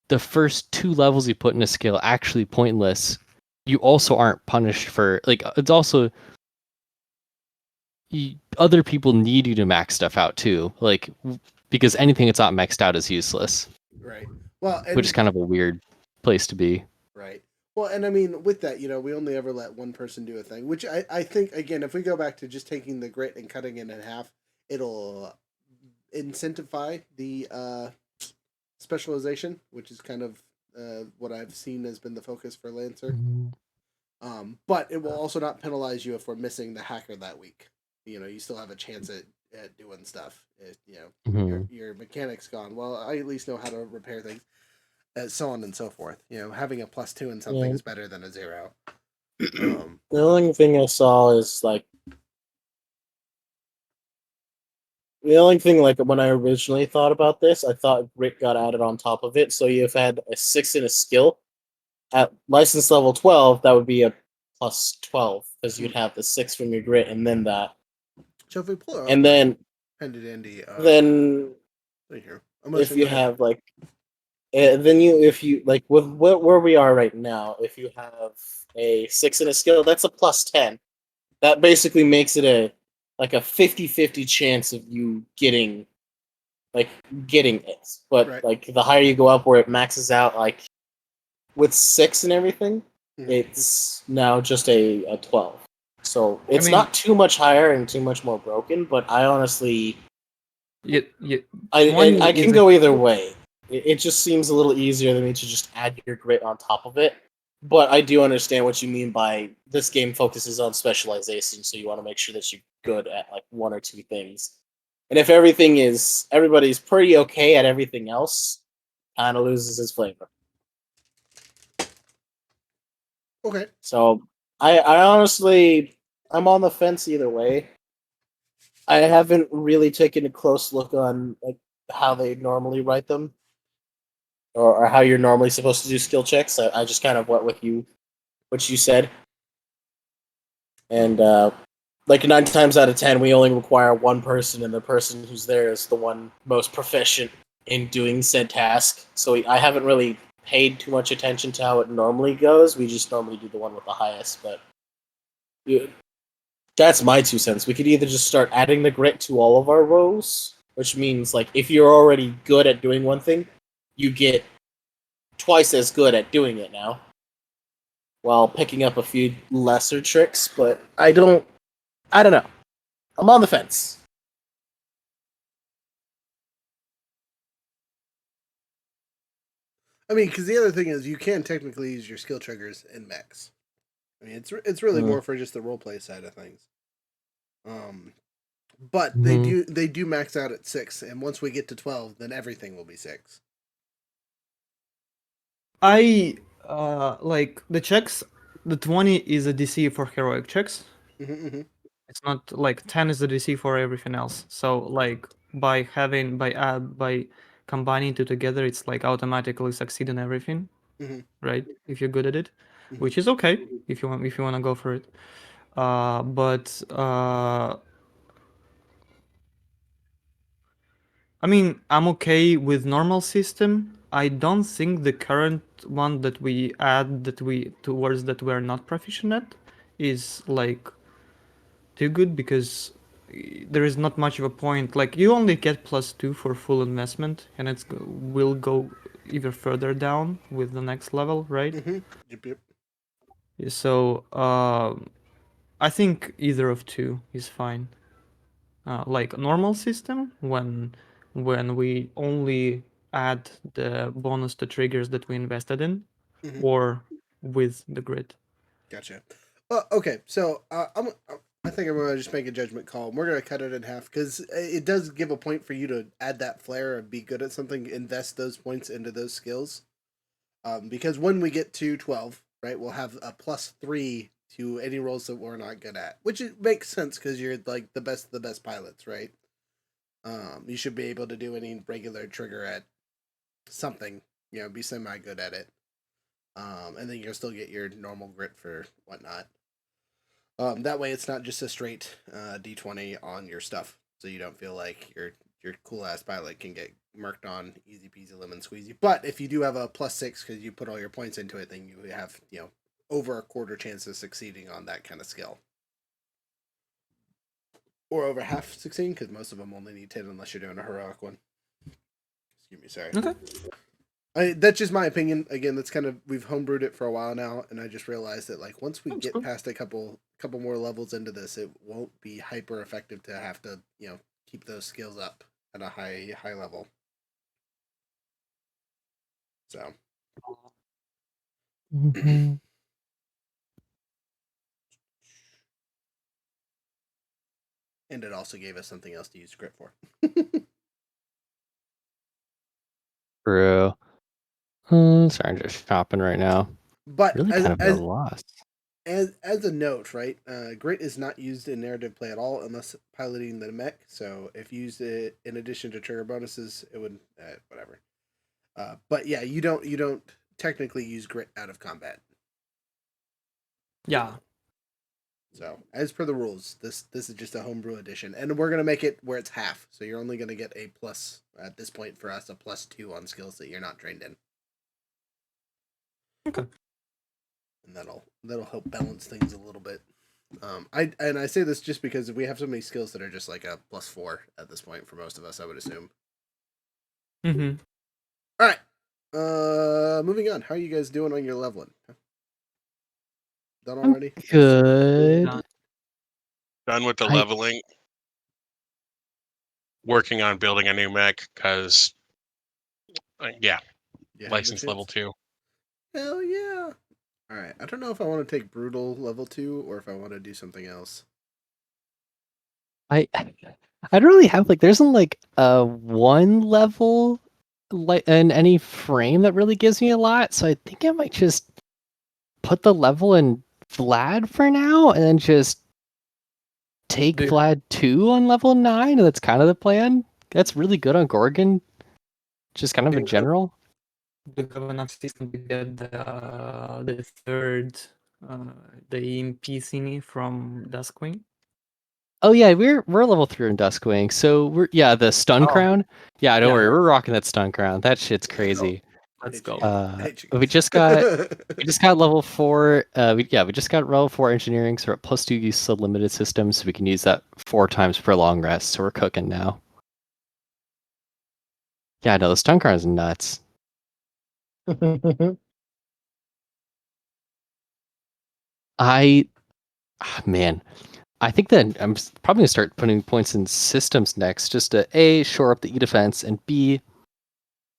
the first 2 levels you put in a skill actually pointless, you also aren't punished for like it's also other people need you to max stuff out too, like because anything that's not maxed out is useless. Right. Well, which is kind of a weird place to be. Right. Well, and I mean, with that, we only ever let one person do a thing, which I think, again, if we go back to just taking the grit and cutting it in half, it'll incentivize the specialization, which is kind of what I've seen has been the focus for Lancer. But it will also not penalize you if we're missing the hacker that week. You still have a chance at doing stuff. Your mechanic's gone. Well, I at least know how to repair things, and so on and so forth. Having a +2 in something Yeah. is better than a 0. The only thing I saw is like the only thing like when I originally thought about this, I thought grit got added on top of it. So you've had a 6 in a skill at license level 12. That would be a +12 because you'd have the 6 from your grit and then that, So if we pull it up, and then handy dandy. then Right here. if you have like then if you like with where we are right now, if you have a 6 in a skill, that's a +10. That basically makes it a 50-50 chance of you getting it. But Right. like the higher you go up where it maxes out, like with 6 and everything, it's now just a 12. So it's not too much higher and too much more broken, but I honestly I can go either way. It just seems a little easier than me to just add your grit on top of it. But I do understand what you mean by this game focuses on specialization, so you want to make sure that you're good at like one or two things. And if everybody's pretty okay at everything else, kind of loses its flavor. Okay. So I honestly I'm on the fence either way. I haven't really taken a close look on like how they normally write them, or how you're normally supposed to do skill checks. I just kind of went with what you said, and like 9 times out of 10, we only require one person, and the person who's there is the one most proficient in doing said task. So I haven't really paid too much attention to how it normally goes. We just normally do the one with the highest, but yeah, that's my 2 cents. We could either just start adding the grit to all of our rows, which means like if you're already good at doing one thing, you get twice as good at doing it now, while picking up a few lesser tricks. But I don't know. I'm on the fence. I mean, because the other thing is you can technically use your skill triggers in mechs. I mean, it's really more for just the roleplay side of things. But they do max out at 6, and once we get to 12, then everything will be 6. I like the checks. The 20 is a DC for heroic checks. It's not like 10 is the DC for everything else. So like by combining two together, it's like automatically succeed in everything, right? If you're good at it, which is okay if you want to go for it. But I mean, I'm okay with normal system. I don't think the current one that we add that we're not proficient at is like too good, because there is not much of a point. Like you only get +2 for full investment, and will go even further down with the next level, right? Yep. So I think either of two is fine. Like normal system when we only add the bonus to triggers that we invested in, or with the grid. Gotcha. Okay, so I think I'm gonna just make a judgment call. We're gonna cut it in half because it does give a point for you to add that flair and be good at something. Invest those points into those skills. Because when we get to 12, right, we'll have a +3 to any roles that we're not good at, which it makes sense because you're like the best of the best pilots, right? You should be able to do any regular trigger at something, be semi good at it. And then you'll still get your normal grit for whatnot. That way, it's not just a straight D20 on your stuff, so you don't feel like your cool ass pilot can get marked on easy peasy lemon squeezy. But if you do have a +6 because you put all your points into it, then you have over a quarter chance of succeeding on that kind of skill, or over half succeeding because most of them only need 10 unless you're doing a heroic one. Excuse me, sorry. Okay. That's just my opinion. Again, that's kind of we've homebrewed it for a while now, and I just realized that like once we That's get cool. past a couple more levels into this, it won't be hyper effective to have to keep those skills up at a high level. So Mhm. and it also gave us something else to use script for. True. Sorry, I'm just shopping right now. But Really kind of at a loss. as a note, right? Grit is not used in narrative play at all unless piloting the mech. So if used it in addition to trigger bonuses, it would whatever. But yeah, you don't technically use grit out of combat. Yeah. So as per the rules, this is just a homebrew edition, and we're gonna make it where it's half. So you're only gonna get a plus at this point for us, a +2 on skills that you're not trained in. Okay. And that'll help balance things a little bit. I say this just because we have so many skills that are just like a +4 at this point for most of us, I would assume. Mm-hmm. All right. Moving on. How are you guys doing on your leveling? Done already? Good. Done with the I- leveling. Working on building a new mech because, yeah, You have the license level chance? 2. Hell yeah! All right. I don't know if I want to take brutal level 2 or if I want to do something else. I don't really have like there isn't like a one level like in any frame that really gives me a lot, so I think I might just put the level in Vlad for now and then just take Do you- Vlad 2 on level 9, and that's kind of the plan. That's really good on Gorgon. Just kind of do a you have- general. do you have enough system to get the third the EMP thingy from Duskwing? Oh yeah, we're level 3 in Duskwing. So we're the stun Oh. crown. Yeah, don't Yeah. worry, we're rocking that stun crown. That shit's crazy. Let's Hate you go. guys. Hate you We guys. just got level 4. We just got level 4 engineering, so we're at +2 use of limited systems, so we can use that 4 times per long rest. So we're cooking now. Yeah, no, the stun crown is nuts. Man, I think that I'm probably gonna start putting points in systems next, just to A, shore up the E defense, and B,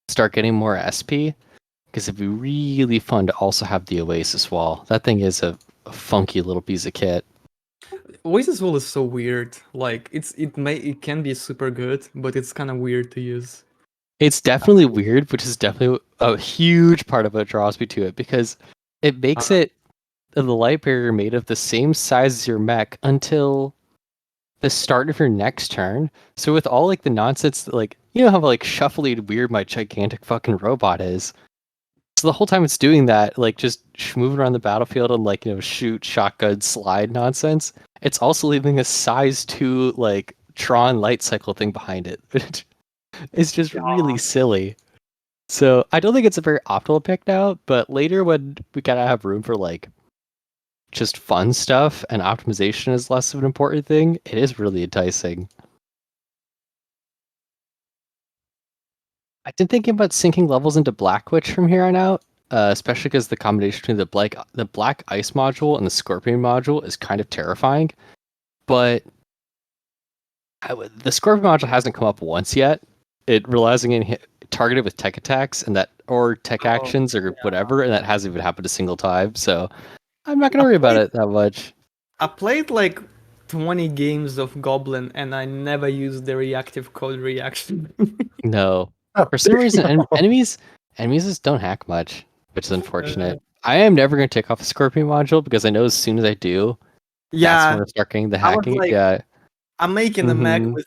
start getting more SP. Because it'd be really fun to also have the Oasis wall. That thing is a funky little piece of kit. Oasis wall is so weird. Like it can be super good, but it's kind of weird to use. It's definitely weird, which is definitely a huge part of what draws me to it, because it makes it the light barrier made of the same size as your mech until the start of your next turn. So with all like the nonsense that, like, you know how like shuffly and weird my gigantic fucking robot is. So the whole time it's doing that, like just moving around the battlefield and like, shoot, shotgun, slide nonsense. It's also leaving a size 2 like Tron light cycle thing behind it. It's just really silly. So I don't think it's a very optimal pick now, but later when we gotta have room for like just fun stuff and optimization is less of an important thing, it is really enticing. I've been thinking about syncing levels into Black Witch from here on out, especially because the combination between the Black Ice module and the Scorpion module is kind of terrifying. But the Scorpion module hasn't come up once yet. It relies on targeted with tech attacks and that or tech actions or whatever, and that hasn't even happened a single time. So I'm not gonna worry about it that much. I played like 20 games of Goblin and I never used the reactive code reaction. No, Oh, for some reason, enemies just don't hack much, which is unfortunate. I am never gonna take off the Scorpion module because I know as soon as I do, that's when Yeah, we're start getting the I was hacking. like, Yeah. I'm making a mech Mhm. with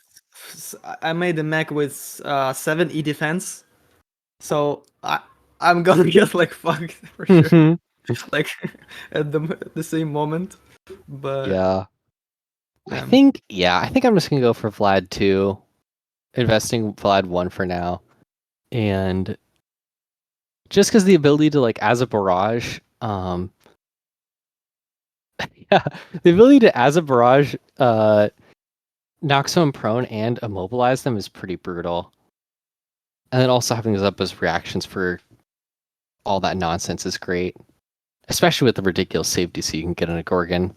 I made a mech with 7 E defense. So I'm gonna get like fucked for sure. Mhm. Like at the same moment. But Yeah. I damn. think I'm just gonna go for Vlad 2, investing Vlad 1 for now. And just because the ability to like as a barrage, yeah, the ability to as a barrage knock someone prone and immobilize them is pretty brutal. And then also having those up as reactions for all that nonsense is great, especially with the ridiculous safety so you can get in a Gorgon.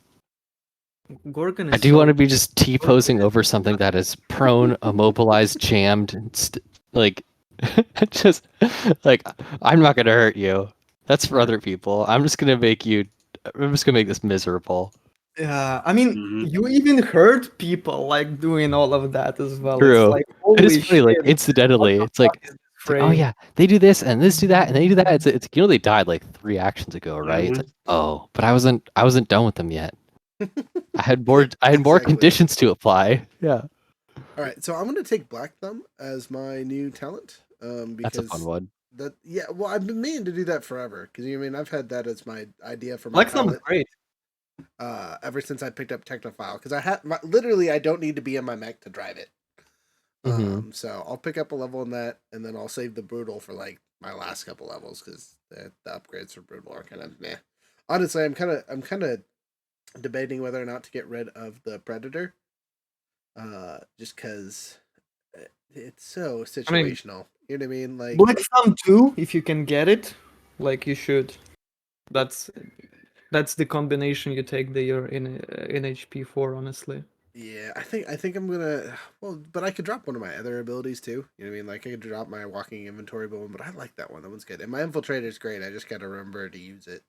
Gorgon is I do so want to be just T-posing good. over something that is prone, immobilized, jammed, and like, just like I'm not gonna hurt you. That's for other people. I'm just gonna make this miserable. Yeah, I mean, Mhm. you even hurt people like doing all of that as well. It's True. like, It holy is funny, like shit, what incidentally, the it's like, fuck is this oh frame? yeah, they do this and this do that and they do that. It's you know they died like 3 actions ago, right? It's Mhm. like, oh, but I wasn't done with them yet. I had more Exactly. conditions to apply. Yeah, All right, so I'm gonna take Black Thumb as my new talent. that's a fun Because one. well, I've been meaning to do that forever. Because you know what I mean, I've had that as my idea for my Black Thumb is talent great. ever since I picked up Technophile. Because literally I don't need to be in my mech to drive it. Mhm. So I'll pick up a level in that, and then I'll save the brutal for like my last couple levels because the upgrades for brutal are kind of meh. Honestly, I'm kind of debating whether or not to get rid of the predator. Just because it's so I mean, situational. You know what I mean? Like, Black Thumb 2, if you can get it, like you should. That's the combination you take that you're in HP for, honestly. yeah, I think I'm gonna. Well, but I could drop one of my other abilities too. You know what I mean? Like I could drop my walking inventory one, but I like that one. That one's good. And my infiltrator is great. I just gotta remember to use it.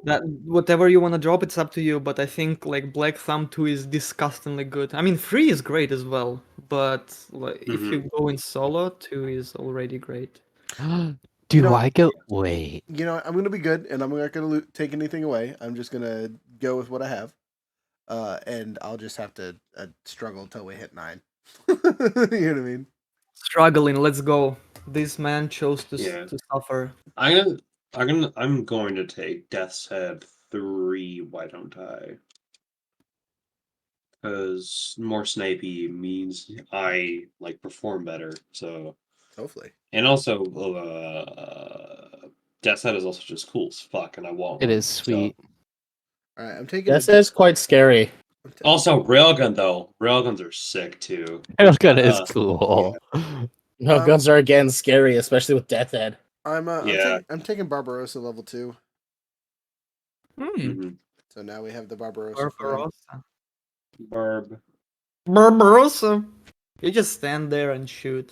That whatever you want to drop, it's up to you. But I think like Black Thumb 2 is disgustingly good. I mean, 3 is great as well, but like, if you go in solo, 2 is already great. You Do know, I go? Wait. I'm gonna be good, and I'm not gonna take anything away. I'm just gonna go with what I have, and I'll just have to struggle until we hit 9. You know what I mean? Struggling, let's go. This man chose Yeah. to suffer. I'm going to take Death's Head 3. Why don't I? Because more snipey means I like perform better. So Hopefully, and also Death's Head is also just cool as fuck, and I want It one. is sweet. all right. I'm taking This is quite scary. Also, railgun though. Railguns are sick too. Railgun is Uh, cool. No, guns are again scary, especially with Death Head. Yeah. I'm taking Barbarossa level 2. Mhm. So now we have the Barbarossa flame. Barbarossa. Barb. Barbarossa. You just stand there and shoot.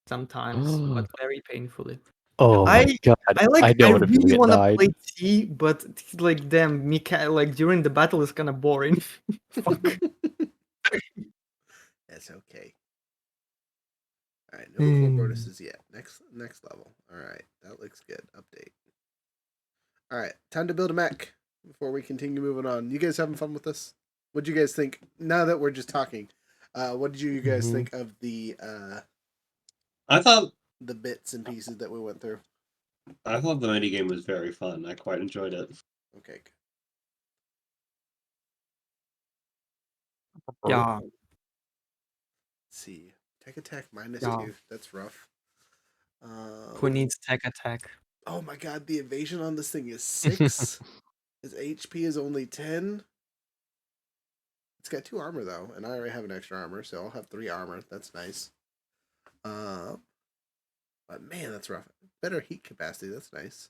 Sometimes, but very painfully. Oh my god! I I I don't want to feel really get want to died. play T, but like damn, Mika like during the battle is kind of boring. Fuck. That's okay. All right, no core bonuses yet. Next level. All right, that looks good. Update. All right, time to build a mech before we continue moving on. You guys having fun with this? What do you guys think? Now that we're just talking, what did you guys think of the I thought bits and pieces that we went through? the minigame was very fun. I quite enjoyed it. Okay. Yeah. Let's see. Tech attack minus Yeah. 2. That's rough. Who needs tech attack? Oh my god, the evasion on this thing is 6. His HP is only 10. It's got 2 armor though, and I already have an extra armor, so I'll have 3 armor. That's nice. But man, that's rough. Better heat capacity. That's nice.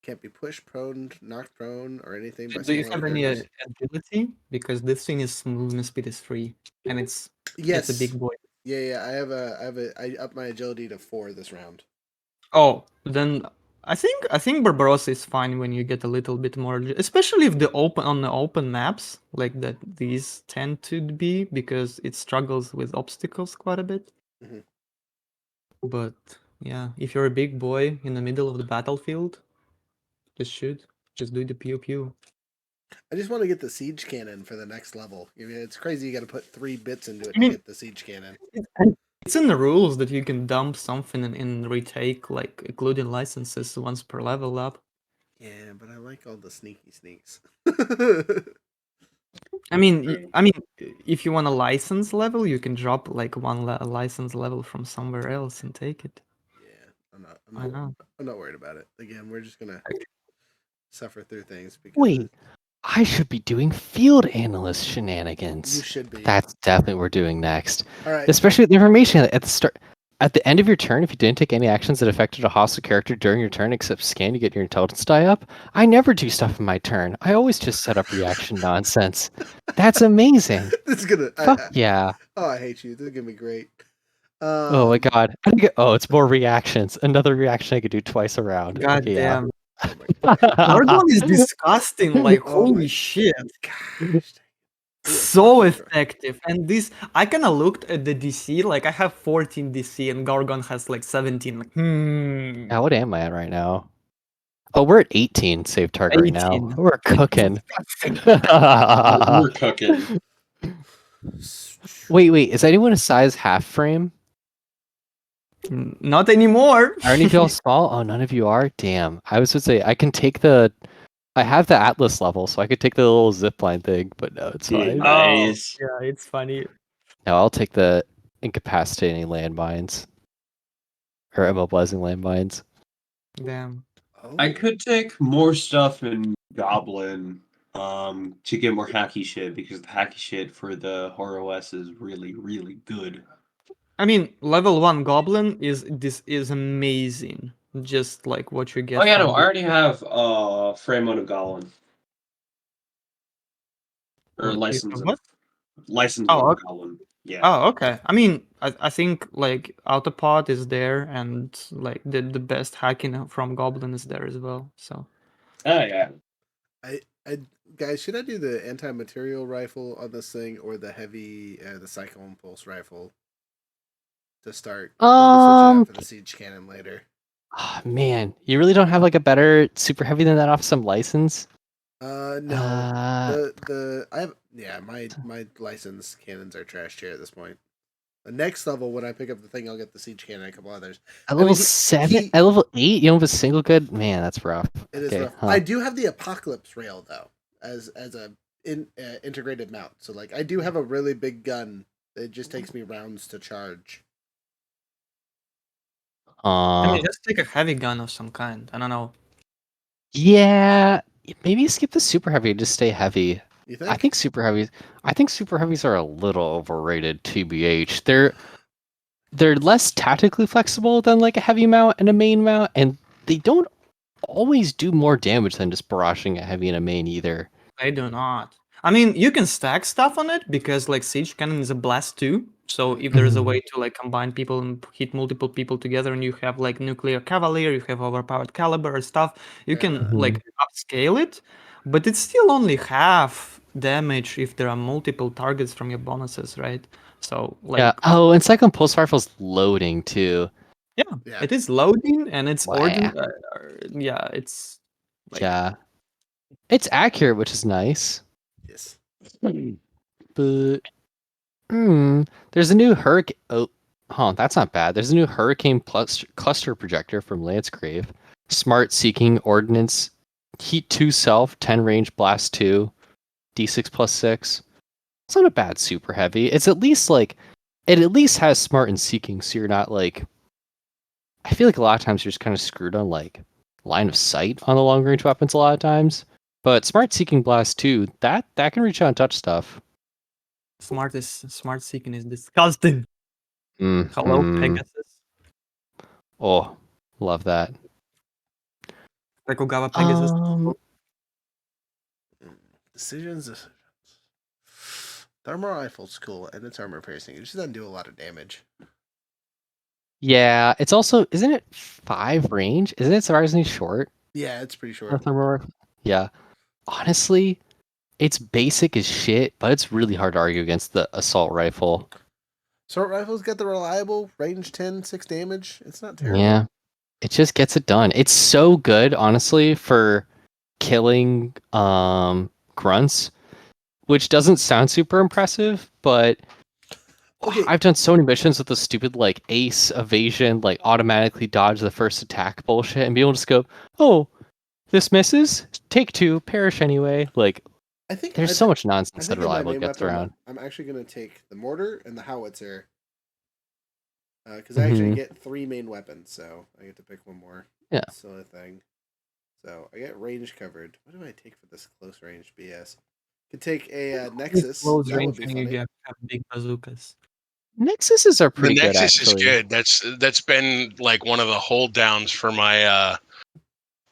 Can't be pushed, prone, knocked prone, or anything by Do you smaller have any characters. agility? Because this thing is movement speed is 3, and it's Yes, a big boy. Yeah. I up my agility to 4 this round. Oh, then I think Barbarossa is fine when you get a little bit more, especially if on the open maps like that these tend to be, because it struggles with obstacles quite a bit. Mhm. But yeah, if you're a big boy in the middle of the battlefield, just shoot, just do the pew pew. I just want to get the siege cannon for the next level. I mean, it's crazy. You got to put 3 bits into it I mean- to get the siege cannon. It's in the rules that you can dump something and retake, like including licenses once per level up. Yeah, but I like all the sneaky sneaks. I mean, True. if you want a license level, you can drop like one license level from somewhere else and take it. Yeah, I'm not worried about it. Again, we're just gonna suffer through things because Wait, I should be doing field analyst shenanigans. you should be. That's definitely what we're doing next. All right. Especially with the information at the start. At the end of your turn, if you didn't take any actions that affected a hostile character during your turn except scan, you get your intelligence die up. I never do stuff in my turn. I always just set up reaction nonsense. That's amazing. This is gonna. Fuck yeah. Oh, I hate you. This is gonna be great. Oh my god. Oh, it's more reactions. Another reaction I could do twice around. God Okay, damn. Oh my Gargon is disgusting. Like, Oh holy my shit. gosh. So fucking effective. And this, I kind of looked at the DC. Like, I have 14 DC and Gargon has like 17. Like, Yeah, what am I at right now? Oh, we're at 18 save target right now. 18. We're cooking. We're cooking. Wait. Is anyone a size half frame? Not anymore. Are any of y'all small? Oh, none of you are? Damn. I was gonna say I can take the I have the Atlas level, so I could take the little zipline thing, but no, it's fine. Nice. Oh, yeah, it's funny. No, I'll take the incapacitating landmines. Or immobilizing landmines. Damn. I could take more stuff in Goblin to get more hacky shit because the hacky shit for the Horror OS is really, really good. I mean, level 1 Goblin is amazing. Just like what you get Oh yeah, from no, I already have frame mode of Goblin. Or license of what? license Oh, of okay. Goblin. Yeah. Oh, okay. I mean, I think like Autopod is there, and like the best hacking from Goblin is there as well. So Oh yeah. I guys, should I do the anti-material rifle on this thing or the heavy the cyclone pulse rifle to start? We'll switch it out for the siege cannon later. Oh, man, you really don't have like a better super heavy than that off some license? No. I have my license cannons are trash tier at this point. The next level, when I pick up the thing, I'll get the siege cannon and a couple others. At level 7? At level 8? You don't have a single good? Man, that's rough. It is rough. Huh. I do have the apocalypse rail though, as a integrated mount. So like I do have a really big gun. It just takes me rounds to charge. I mean, just take a heavy gun of some kind. I don't know. Yeah, maybe skip the super heavy and just stay heavy. You think? I think super heavies are a little overrated, TBH. They're less tactically flexible than like a heavy mount and a main mount, and they don't always do more damage than just barraging a heavy and a main either. I do not. I mean, you can stack stuff on it because like siege cannon is a blast too. So if there is a way to like combine people and hit multiple people together, and you have like nuclear cavalier, you have overpowered caliber and stuff, you can like upscale it, but it's still only half damage if there are multiple targets from your bonuses, right? So like Yeah. Oh, and second pulse rifle's loading too. yeah, it is loading and it's Wow. yeah, it's like Yeah. It's accurate, which is nice. Yes. But there's a new hurricane. Oh, that's not bad. There's a new hurricane plus cluster projector from Lancecrave. Smart seeking ordnance, heat 2 self, 10 range, blast 2, d6 plus 6. It's not a bad super heavy. It's at least like it at least has smart and seeking, so you're not like. I feel like a lot of times you're just kind of screwed on like line of sight on the long range weapons a lot of times. But smart seeking blast 2, that can reach out and touch stuff. smart seeking is disgusting. Hello, Pegasus. Oh, love that. Rekugawa Pegasus. Decisions. Thermal rifle's cool and it's armor piercing. It just doesn't do a lot of damage. Yeah, it's also isn't it 5 range? Isn't it surprisingly short? Yeah, it's pretty short. Yeah. Honestly, it's basic as shit, but it's really hard to argue against the assault rifle. Assault rifle's got the reliable range 10, 6 damage. It's not terrible. Yeah. It just gets it done. It's so good, honestly, for killing grunts, which doesn't sound super impressive, but Okay. I've done so many missions with the stupid like ace evasion, like automatically dodge the first attack bullshit, and be able to just go, oh, this misses, take 2, perish anyway. Like, I think there's so much nonsense that in my reliable main gets weapon, around. I'm actually going to take the mortar and the howitzer. Because I actually get 3 main weapons, so I get to pick one more. Yeah. Silly thing. So I get range covered. What do I take for this close range BS? Could take a Nexus. Close That range would be and funny. you have big bazookas. Nexuses are The pretty good, Nexus is actually. good. That's been like one of the hold downs for my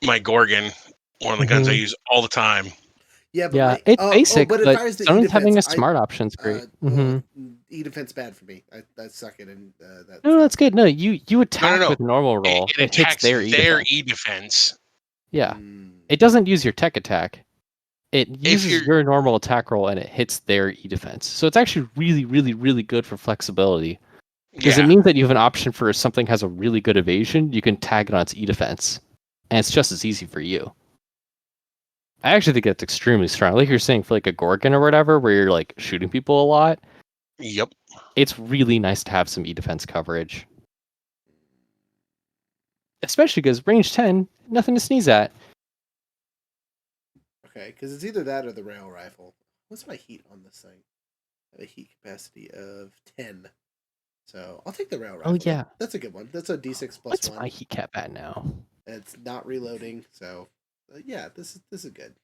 my Gorgon. One of the guns I Mhm. use all the time. Yeah, but Yeah, my it's basic, but it but fires the E sometimes defense. having a smart option's great. Well, Mhm. E defense bad for me. I suck it, and that's No, that's good. No, you attack no. with normal It, roll. it It hits attacks their E defense. E defense. Yeah, Mm. it doesn't use your tech attack. It If uses you're your normal attack roll and it hits their E defense. So it's actually really, really, really good for flexibility. Because it means that you have an option for if something has a really good evasion, you can tag it on its E defense. And it's just as easy for you. I actually think that's extremely strong. Like you're saying for like a Gorgon or whatever, where you're like shooting people a lot, Yep. it's really nice to have some E defense coverage. Especially because range 10, nothing to sneeze at. Okay, because it's either that or the rail rifle. What's my heat on this thing? I have a heat capacity of 10. So I'll take the rail rifle. Oh yeah. That's a good one. That's a D6 plus What's 1. my heat cap at now? It's not reloading, so yeah, this is good.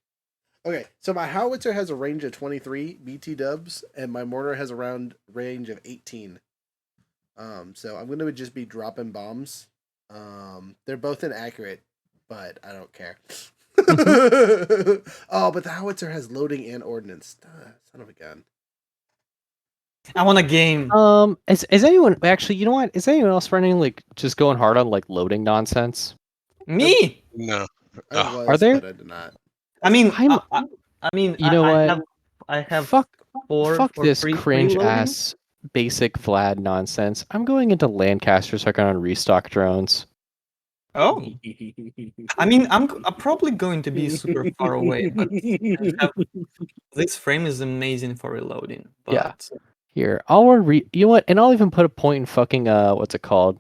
Okay, so my howitzer has a range of 23 BT dubs, and my mortar has a round range of 18. So I'm gonna just be dropping bombs. They're both inaccurate, but I don't care. Oh, but the howitzer has loading and ordnance. Son of a gun. I want a game. Is anyone actually? You know what? Is anyone else running like just going hard on like loading nonsense? Me. No. I Ugh. was, Are there? but I did not. I mean, I'm. You know what? I have Fuck. four Fuck for this free cringe loading. ass basic Vlad nonsense. I'm going into Lancaster so I can run restock drones. Oh, I mean, I'm probably going to be super far away, but this frame is amazing for reloading. But Yeah. Here, I'll run. You know what? And I'll even put a point in fucking what's it called?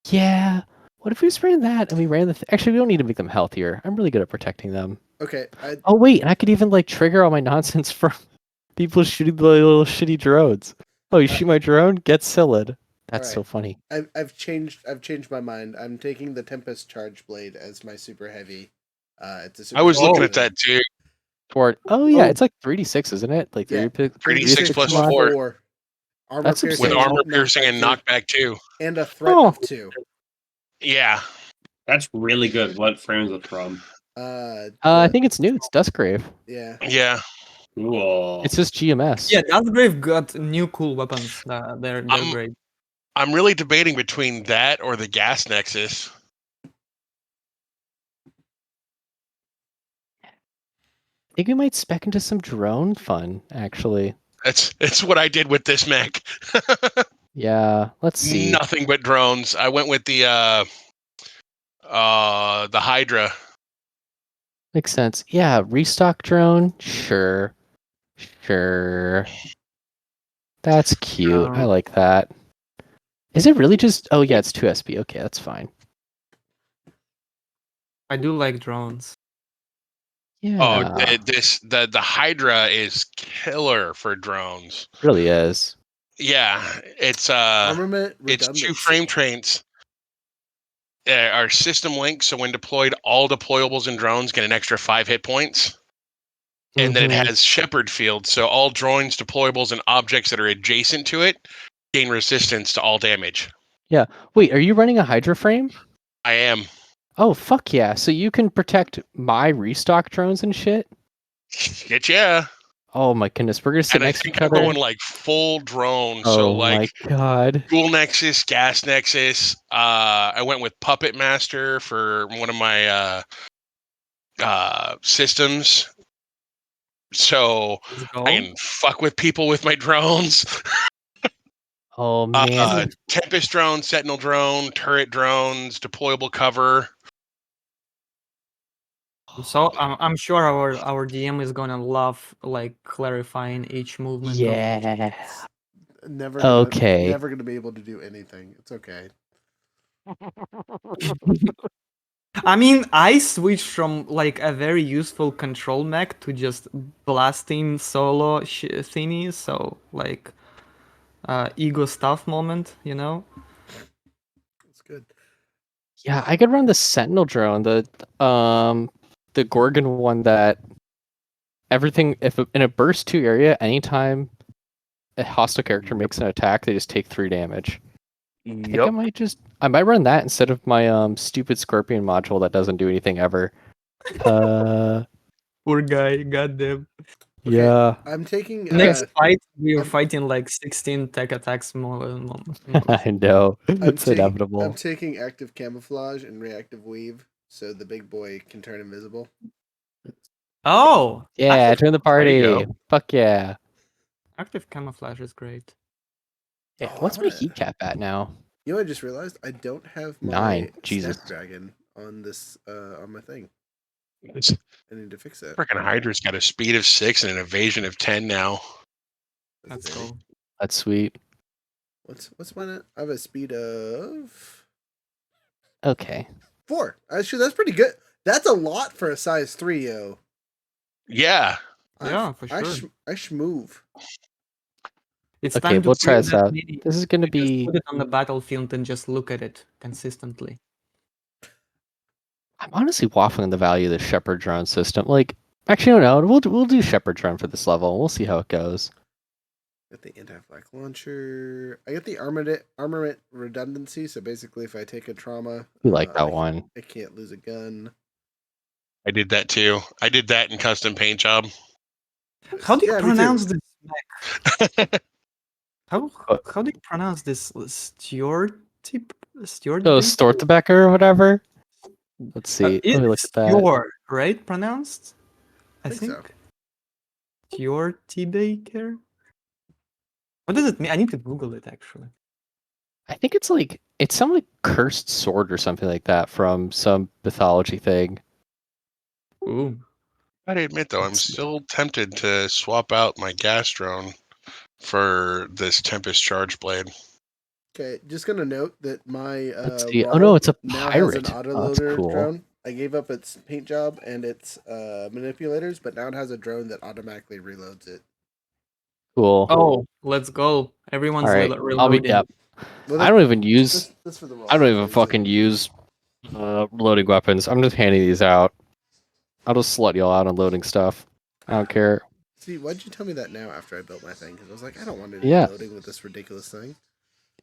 Yeah. What if we just ran that and we ran the? Actually, we don't need to make them healthier. I'm really good at protecting them. Okay, Oh wait, and I could even like trigger all my nonsense from people shooting the little shitty drones. Oh, you shoot my drone? Get Sillid. That's Alright. so funny. I've changed my mind. I'm taking the Tempest Charge Blade as my super heavy. It's a super I was heavy looking at blade. that too. Oh yeah, it's like 3d6, isn't it? Like Yeah, 3d6 plus 4. Armor That's piercing, With substantial. armor piercing knockback and 2, knockback 2. and a threat Oh. of 2. Yeah. That's really good. What frame is it from? I think it's new. It's Duskgrave. Yeah. Yeah. Cool. It's just GMS. yeah, Duskgrave got new cool weapons. They're great. I'm really debating between that or the gas nexus. I think we might spec into some drone fun, actually. It's what I did with this mech. Yeah, let's see. Nothing but drones. I went with the Hydra. Makes sense. Yeah, restock drone. Sure. That's cute. I like that. Is it really just? Oh yeah, it's 2 SP. Okay, that's fine. I do like drones. Yeah. Oh, the Hydra is killer for drones. Really is. Yeah, it's Armament it's redundancy. 2 frame trains. Are system linked, so when deployed, all deployables and drones get an extra 5 hit points. And then it has Shepherd Field, so all drones, deployables, and objects that are adjacent to it gain resistance to all damage. Yeah. Wait, are you running a Hydra frame? I am. Oh fuck yeah! So you can protect my restock drones and shit. Shit, yeah. Oh my goodness, we're gonna sit And I next to think each I'm other. going like full drone. Oh So my like god. dual nexus, gas nexus. I went with Puppet Master for one of my systems. So Let's go. I can fuck with people with my drones. Oh man. Tempest drone, Sentinel drone, turret drones, deployable cover. So I'm sure our DM is gonna love like clarifying each movement. Yeah. Never Okay. gonna be able to do anything. It's okay. I mean, I switched from like a very useful control mech to just blasting solo thingies. So like, ego stuff moment, you know. It's good. Yeah, I could run the Sentinel drone, the Gorgon one that everything if in a burst 2 area, anytime a hostile character makes an attack, they just take 3 damage. I think Yep. I might run that instead of my stupid Scorpion module that doesn't do anything ever. Poor guy, goddamn. Okay. Yeah. I'm taking. Next fight, we are I'm- fighting like 16 tech attacks more. I know. I'm It's taking. inevitable. I'm taking active camouflage and reactive weave, so the big boy can turn invisible. Oh! Yeah, active, turn the There you party. go. Fuck yeah. active camouflage is great. Yeah, Oh, what's I my wanna- heat cap at now? You know, I just realized I don't have my 9. Jesus. Snapdragon on this on my thing. This I need to fix that. freaking Hydra's got a speed of 6 and an evasion of 10 now. Let's Very- go. That's sweet. What's mine? I have a speed of Okay. 4. Actually, that's pretty good. That's a lot for a size 3, yo. Yeah. Yeah, for I sure. schmoove. It's Okay, time to we'll try create this that out. mini. This is gonna Just be. put it on the battlefield and just look at it consistently. I'm honestly waffling the value of the Shepherd drone system. Like, actually, no. We'll do Shepherd drone for this level. We'll see how it goes. Got the anti-flak launcher. I get the armament redundancy. So basically, if I take a trauma, We like that one. I can't lose a gun. I did that too. I did that in custom paint job. How do you Yeah, me too. pronounce this? How What? how do you pronounce this? Stewart? Stewart? Oh, Stortebecker or whatever. Let's see. Let me look It's at that. Stewart, right? Pronounced? I Think think. so. Stewart Baker. What does it mean? I need to Google it actually. I think it's like some like cursed sword or something like that from some mythology thing. Ooh. I admit though, I'm Let's see. still tempted to swap out my gas drone for this Tempest Charge Blade. Okay, just gonna note that my Let's see. Oh no, it's a now has an pirate. Oh, that's autoloader cool. drone. I gave up its paint job and its manipulators, but now it has a drone that automatically reloads it. Cool. Oh, let's go. Everyone's All right. reloading. I'll be. Yep. Well, I don't even use. This for the I don't even fucking use loading weapons. I'm just handing these out. I'll just slut y'all out on loading stuff. I don't care. See, why'd you tell me that now after I built my thing? Because I was like, I don't want to do Yeah. loading with this ridiculous thing.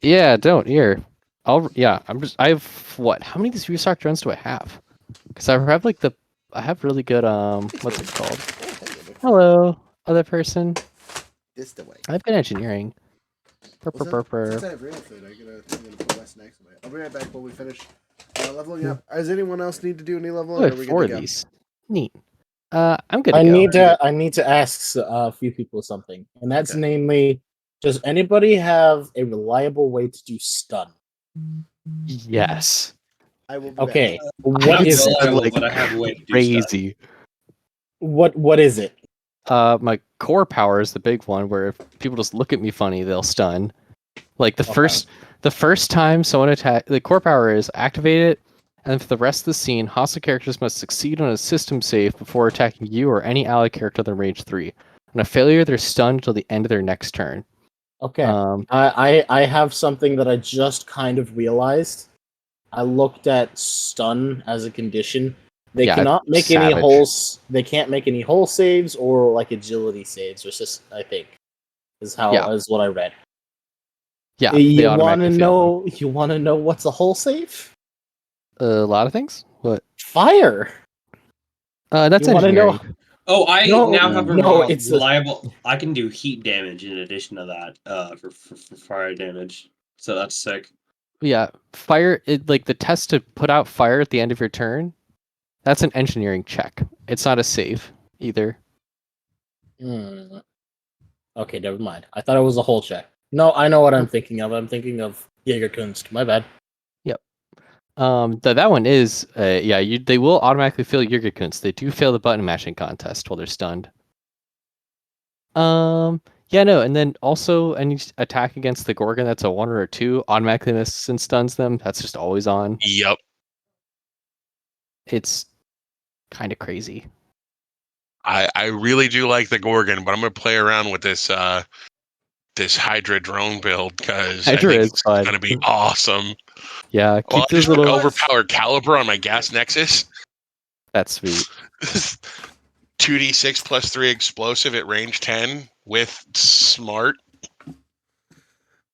Yeah, don't here. I have what? How many of these restock drones do I have? Because I have like I have really good what's it called? Hello, other person. This the way. I've been engineering. Since I have real food, I'm gonna put my snacks away. I'll be right back while we finish leveling up. Does anyone else need to do any leveling? Oh, Or are we good 4 to of go? these. Neat. I'm good to I go. I need to ask a few people something, and that's Okay. namely, does anybody have a reliable way to do stun? Yes. I will be Okay, back. what is it? reliable, but I have a way to do stuff. Crazy. What is it? My core power is the big one where if people just look at me funny, they'll stun. Like the first time someone the core power is activate it, and for the rest of the scene, hostile characters must succeed on a system save before attacking you or any ally character within range 3. On a failure, they're stunned until the end of their next turn. Okay, Um, I have something that I just kind of realized. I looked at stun as a condition. They Yeah, cannot make any savage. holes. They can't make any hull saves or like agility saves. Or just I think is what I read. Yeah, they You want to automatically fail them. know? You want to know what's a hull save? A lot of things. What? Fire. That's You wanna know- engineering. Oh, I No, now have a no, it's a- reliable. I can do heat damage in addition to that. For fire damage. So that's sick. Yeah, fire. Like the test to put out fire at the end of your turn. That's an engineering check. It's not a save either. Hmm. Okay, never mind. I thought it was a hull check. No, I know what I'm thinking of. I'm thinking of Jägerkunst. My bad. That one is they will automatically fail Jägerkunst. They do fail the button mashing contest while they're stunned. Yeah, no, and then also any attack against the Gorgon that's a 1 or a 2 automatically misses and stuns them. That's just always on. Yep. It's kind of crazy. I really do like the Gorgon, but I'm gonna play around with this this Hydra drone build because I Hydra think is it's fun. gonna be awesome. Yeah, keep Well, I those just put little. overpowered caliber on my gas nexus. That's sweet. 2d6 plus 3 explosive at range 10 with smart.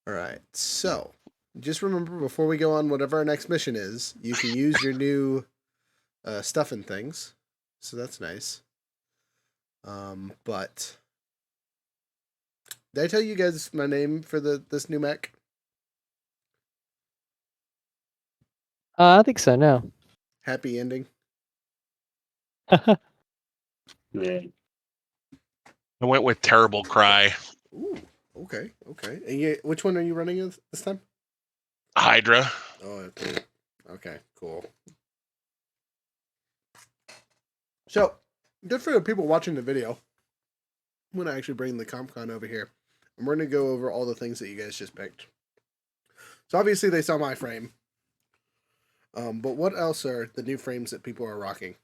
All right. So just remember before we go on whatever our next mission is, you can use your new stuff and things. So that's nice. But did I tell you guys my name for this new mech? I think so. No. Happy ending. Yeah. I went with Terrible Cry. Ooh. Okay. And which one are you running this time? Hydra. Oh. Okay. Cool. So good for the people watching the video. I'm gonna actually bring the CompCon over here, and we're gonna go over all the things that you guys just picked. So obviously they saw my frame. But what else are the new frames that people are rocking?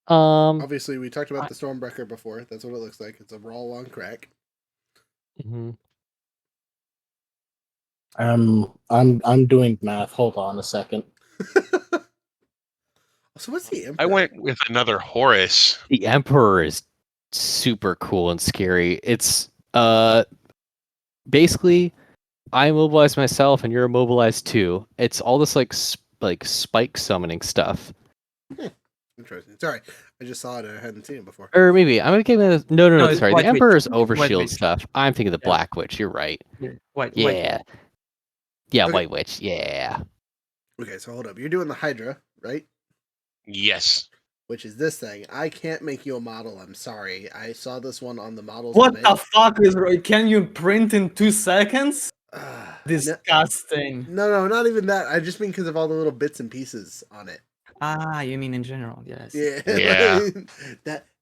Obviously, we talked about the Stormbreaker before. That's what it looks like. It's a raw long crack. Mhm. I'm doing math. Hold on a second. So what's the I Emperor? went with another Horus. The Emperor is super cool and scary. It's basically I immobilize myself and you're immobilized too. It's all this like spike summoning stuff. Interesting. Sorry, I just saw it and I hadn't seen it before. Or maybe I'm gonna give it a no. it's Sorry, White the Witch. Emperor's White overshield Witch. stuff. I'm thinking the Yeah. Black Witch. You're right. White Yeah, Witch. yeah, Okay. White Witch. Yeah. Okay, so hold up. You're doing the Hydra, right? Yes. Which is this thing. I can't make you a model. I'm sorry. I saw this one on the models. What to the make. fuck is right? Can you print in 2 seconds? No, Disgusting. no, not even that. I just mean because of all the little bits and pieces on it. Ah, you mean in general? Yes. Yeah, Yeah.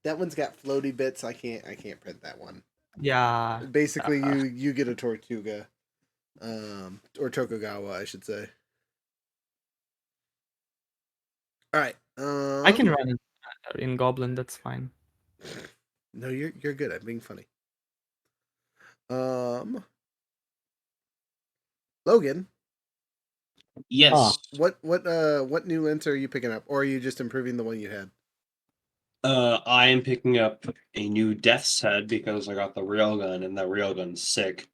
that one's got floaty bits. I can't print that one. Yeah. Basically, you get a Tortuga, or Tokugawa, I should say. All right. I can run it in Goblin. That's fine. No, you're good. I'm being funny. Logan, Yes. what new Lancer are you picking up, or are you just improving the one you had? I am picking up a new Death's Head because I got the railgun and that railgun's sick.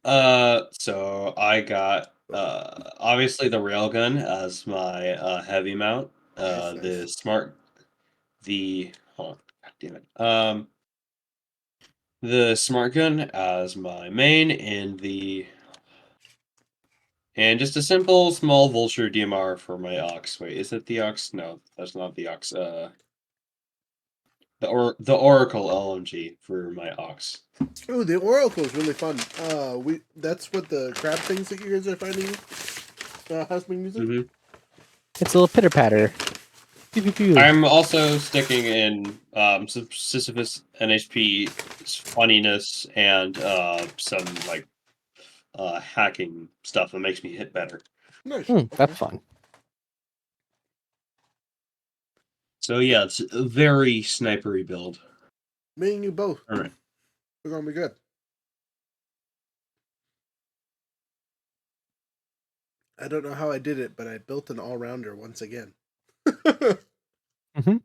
So I got obviously the railgun as my heavy mount. Nice. The smart hold on, god damn it. The smart gun as my main and just a simple small vulture DMR for my Ox. Wait, is it the Ox? No, that's not the Ox. The Oracle LMG for my Ox. Oh, the Oracle is really fun. That's what the crab things that you guys are finding has been using. Mm-hmm. It's a little pitter patter. I'm also sticking in some Sisyphus NHP funniness and some like hacking stuff that makes me hit better. Nice. That's fun. So yeah, it's a very snipery build. Me and you both. All right. We're gonna be good. I don't know how I did it, but I built an all-rounder once again. Mm-hmm.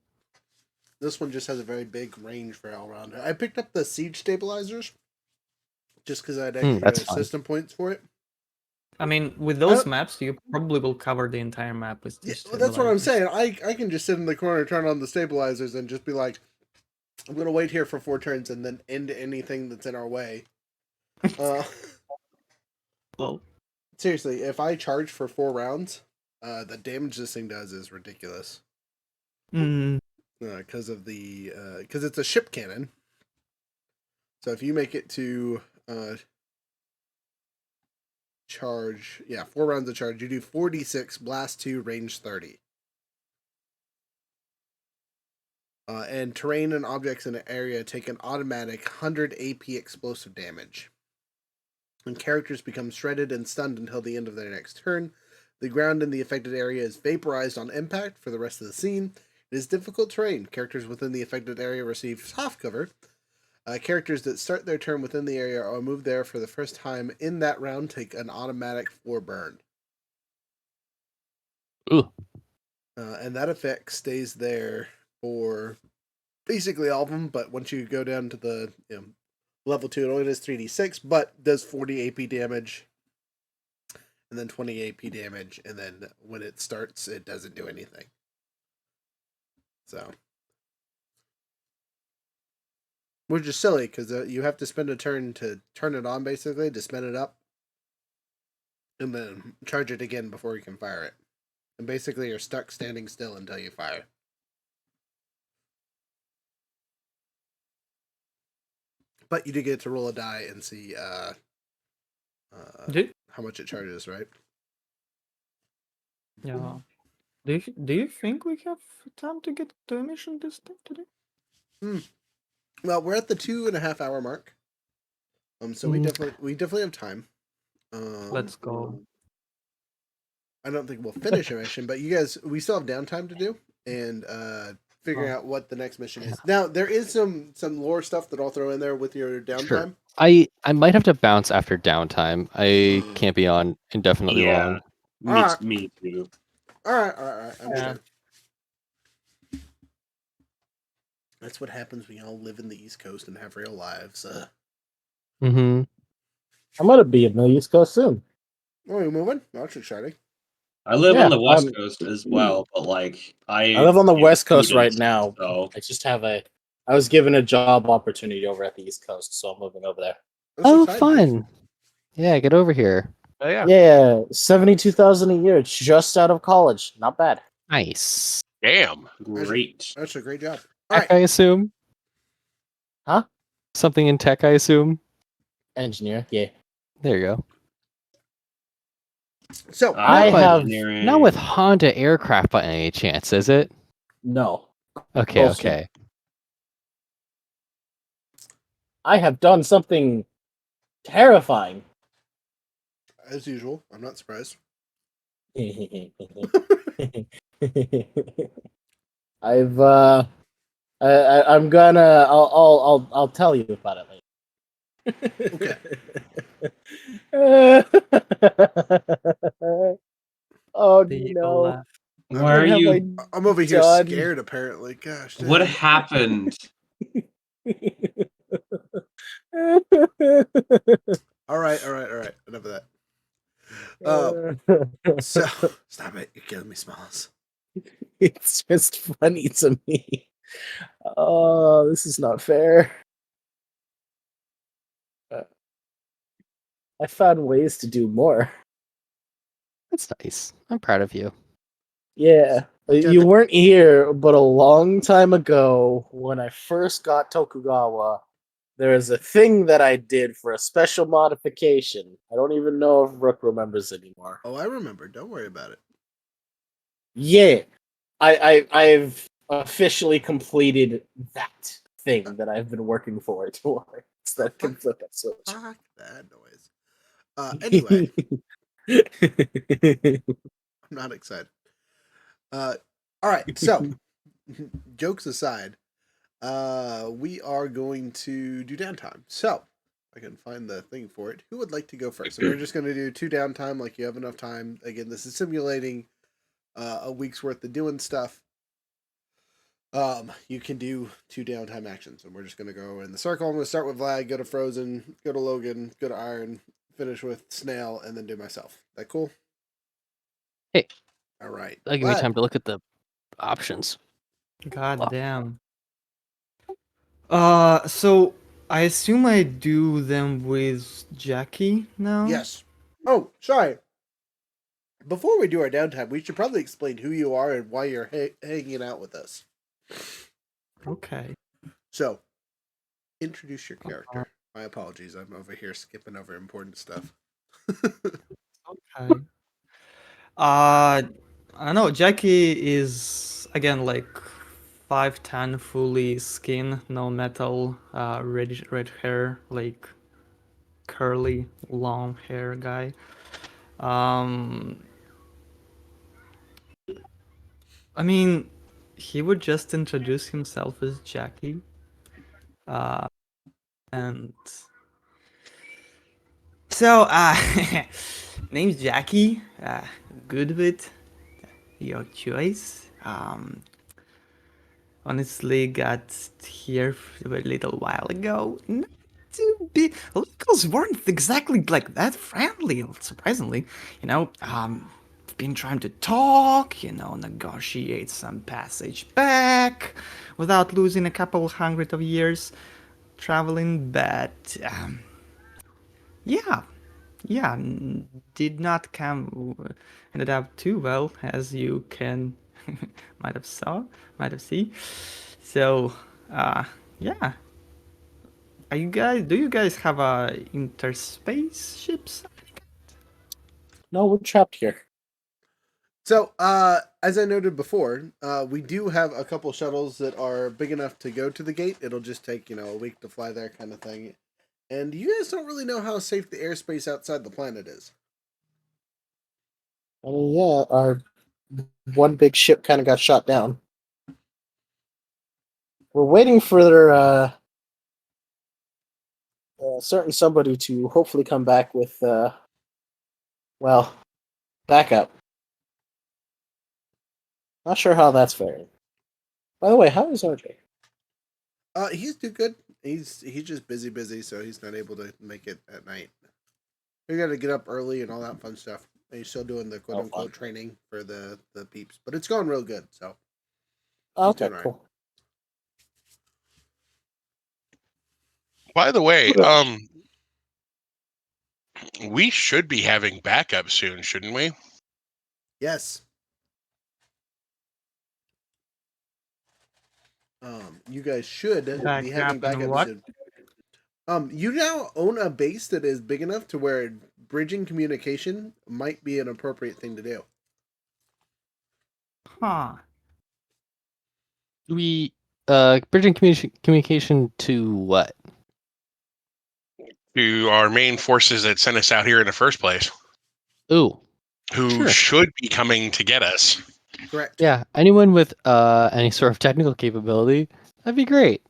This one just has a very big range for all-rounder. I picked up the siege stabilizers just because I had extra that's fun. system points for it. I mean, with those maps, you probably will cover the entire map with Yeah, these. well, that's what I'm stabilizers. saying. I can just sit in the corner, turn on the stabilizers, and just be like, I'm gonna wait here for 4 turns and then end anything that's in our way. Well, Seriously, if I charge for 4 rounds, the damage this thing does is ridiculous. Because of the because it's a ship cannon. So if you make it to charge, 4 rounds of charge, you do 46, blast 2, range 30. And terrain and objects in an area take an automatic 100 AP explosive damage. When characters become shredded and stunned until the end of their next turn, the ground in the affected area is vaporized on impact for the rest of the scene. It is difficult terrain. Characters within the affected area receive soft cover. Characters that start their turn within the area or move there for the first time in that round take an automatic 4 burn. Ooh. And that effect stays there for basically all of them, but once you go down to the level 2, it only does 3d6, but does 40 AP damage, and then 20 AP damage, and then when it starts, it doesn't do anything. So, which is silly because you have to spend a turn to turn it on, basically to spin it up, and then charge it again before you can fire it. And basically, you're stuck standing still until you fire. But you do get to roll a die and see how much it charges, right? Yeah. Do you think we have time to get to a mission this time today? Well, we're at the 2.5 hour mark. So we definitely have time. Let's go. I don't think we'll finish a mission, but we still have downtime to do, and figuring out what the next mission is. Now there is some lore stuff that I'll throw in there with your downtime. Sure. I might have to bounce after downtime. I can't be on indefinitely long. Me too. All right. Understood. That's what happens when you all live in the East Coast and have real lives. I'm gonna be in the East Coast soon. Oh, you're moving? Oh, that's exciting. I live on the West Coast as well, but like I live on the West Coast right students, now. So I just have I was given a job opportunity over at the East Coast, so I'm moving over there. That's Oh, exciting. fun! Yeah, get over here. Oh yeah. Yeah, 72,000 a year, just out of college. Not bad. Nice. Damn. great. That's a great job. All Tech, right. I assume. Huh? Something in tech, I assume. Engineer, yeah. There you go. So I have engineering. Not with Honda aircraft by any chance, is it? no. Okay, Bullshit. okay. I have done something terrifying. as usual, I'm not surprised. I've I'm gonna I'll tell you about it later. Oh The no! laugh. Why are What have you? I'm over here done? scared. Apparently, gosh. What dang. happened? All right. Enough of that. So stop it. You're killing me, Smalls. It's just funny to me. Oh, this is not fair. I found ways to do more. That's nice. I'm proud of you. Yeah, you weren't here, but a long time ago, when I first got Tokugawa, there is a thing that I did for a special modification. I don't even know if Rook remembers anymore. Oh, I remember. Don't worry about it. Yeah, I've officially completed that thing that I've been working towards that can flip that switch. Fuck that noise. Anyway, I'm not excited. All right. So, jokes aside, we are going to do downtime. So, I can find the thing for it. Who would like to go first? And we're just going to do 2 downtime, like you have enough time. Again, this is simulating a week's worth of doing stuff. You can do 2 downtime actions, and we're just going to go in the circle. I'm going to start with Vlad, go to Frozen, go to Logan, go to Iron, finish with Snail, and then do myself. That cool? Hey. All right. That'll give me time to look at the options. God damn. So I assume I do them with Jackie now? Yes. Oh, sorry. Before we do our downtime, we should probably explain who you are and why you're hanging out with us. Okay. So, introduce your character. My apologies. I'm over here skipping over important stuff. Okay. I don't know. Jackie is again like 5'10", fully skin, no metal, red hair, like curly, long hair guy. I mean, he would just introduce himself as Jackie. And so, name's Jackie. Good with your choice. honestly got here a little while ago. Not to be locals weren't exactly like that friendly, surprisingly. Been trying to talk, negotiate some passage back without losing a couple hundred of years traveling, but yeah, yeah, did not come ended up too well, as you can might have saw, might have seen. So, yeah. Do you guys have interspace ships? No, we're trapped here. So, as I noted before, we do have a couple shuttles that are big enough to go to the gate. It'll just take, a week to fly there kind of thing. And you guys don't really know how safe the airspace outside the planet is. I mean, yeah, our one big ship kind of got shot down. We're waiting for their certain somebody to hopefully come back with, backup. Not sure how that's faring. By the way, how is RJ? He's too good. He's just busy, so he's not able to make it at night. We got to get up early and all that fun stuff. And he's still doing the quote unquote training for the peeps, but it's going real good. So, Okay, cool. By the way, we should be having backup soon, shouldn't we? Yes. You guys should be having backup soon. You now own a base that is big enough to where bridging communication might be an appropriate thing to do. Huh. We bridging communication to what? To our main forces that sent us out here in the first place. Ooh. Who should be coming to get us. Correct. Yeah, anyone with any sort of technical capability, that'd be great.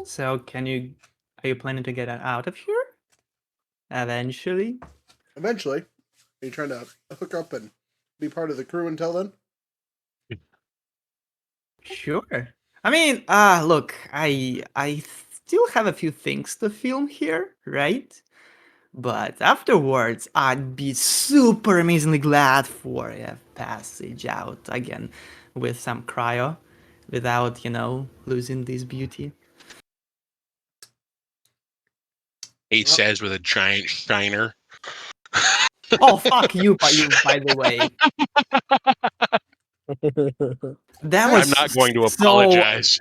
So, are you planning to get out of here? Eventually? Eventually. Are you trying to hook up and be part of the crew until then? Sure. I mean, look, I still have a few things to film here, right? But afterwards, I'd be super amazingly glad for a passage out again with some cryo without, losing this beauty. He says with a giant shiner. Oh, fuck you, by the way. That was I'm not going to apologize.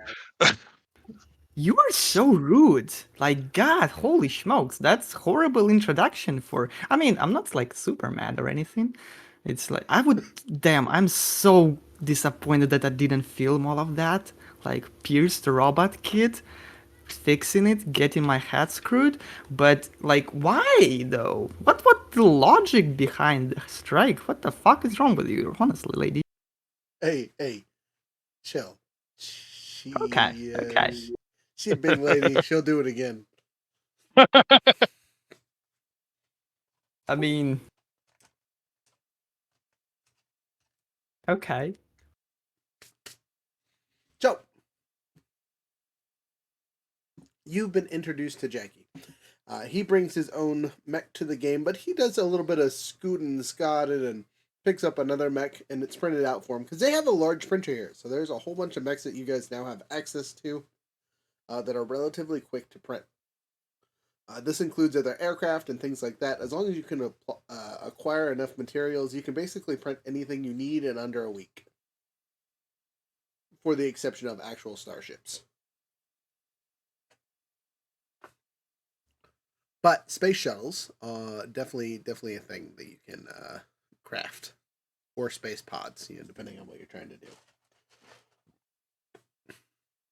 You are so rude. Like, God, holy smokes. That's horrible introduction for... I mean, I'm not, like, super mad or anything. It's like, Damn, I'm so disappointed that I didn't film all of that. Like, Pierce the robot kid, fixing it, getting my head screwed. But, like, why, though? What the logic behind the strike? What the fuck is wrong with you, honestly, lady? Hey, chill. Okay. She's a big lady. She'll do it again. I mean... Okay. So, you've been introduced to Jackie. He brings his own mech to the game, but he does a little bit of scooting and scotting and picks up another mech, and it's printed out for him because they have a large printer here. So there's a whole bunch of mechs that you guys now have access to that are relatively quick to print. This includes other aircraft and things like that. As long as you can acquire enough materials, you can basically print anything you need in under a week, for the exception of actual starships. But space shuttles, definitely a thing that you can craft, or space pods, depending on what you're trying to do.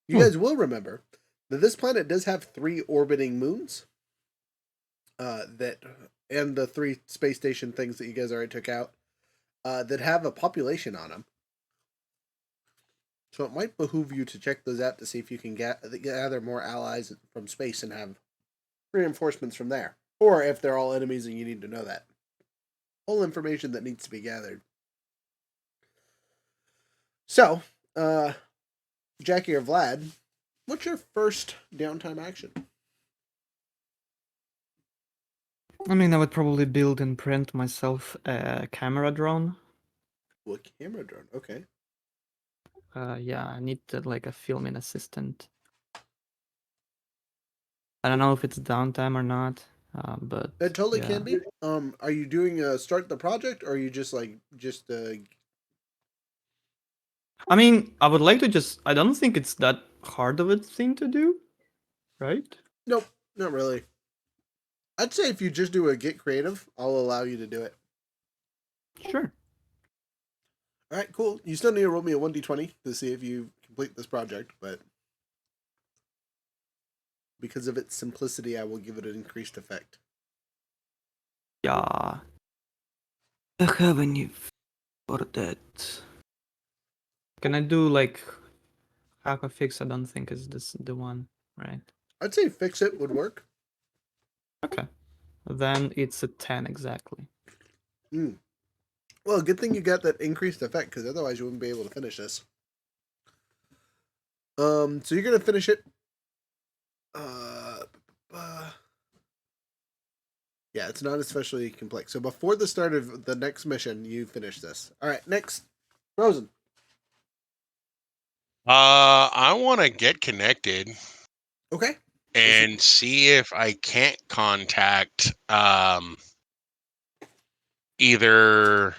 You guys will remember that this planet does have 3 orbiting moons. And the 3 space station things that you guys already took out, that have a population on them. So it might behoove you to check those out to see if you can gather more allies from space and have reinforcements from there. Or if they're all enemies and you need to know that. All information that needs to be gathered. So, Jackie or Vlad, what's your first downtime action? I mean, I would probably build and print myself a camera drone. Well, a camera drone. Okay. Yeah, I need like a filming assistant. I don't know if it's downtime or not, but It totally yeah. can be. Are you doing start the project, or are you just I mean, I would like to just. I don't think it's that hard of a thing to do, right? Nope, not really. I'd say if you just do a get creative, I'll allow you to do it. Sure. All right, cool. You still need to roll me a 1d20 to see if you complete this project, but because of its simplicity, I will give it an increased effect. Yeah. I haven't you for that. Can I do like hack a fix? I don't think is this the one, right? I'd say fix it would work. Okay. Then it's a 10 exactly. Well, good thing you got that increased effect, because otherwise you wouldn't be able to finish this. So you're gonna finish it. Yeah, it's not especially complex. So before the start of the next mission, you finish this. All right, next, Frozen. I want to get connected Okay. and see if I can't contact either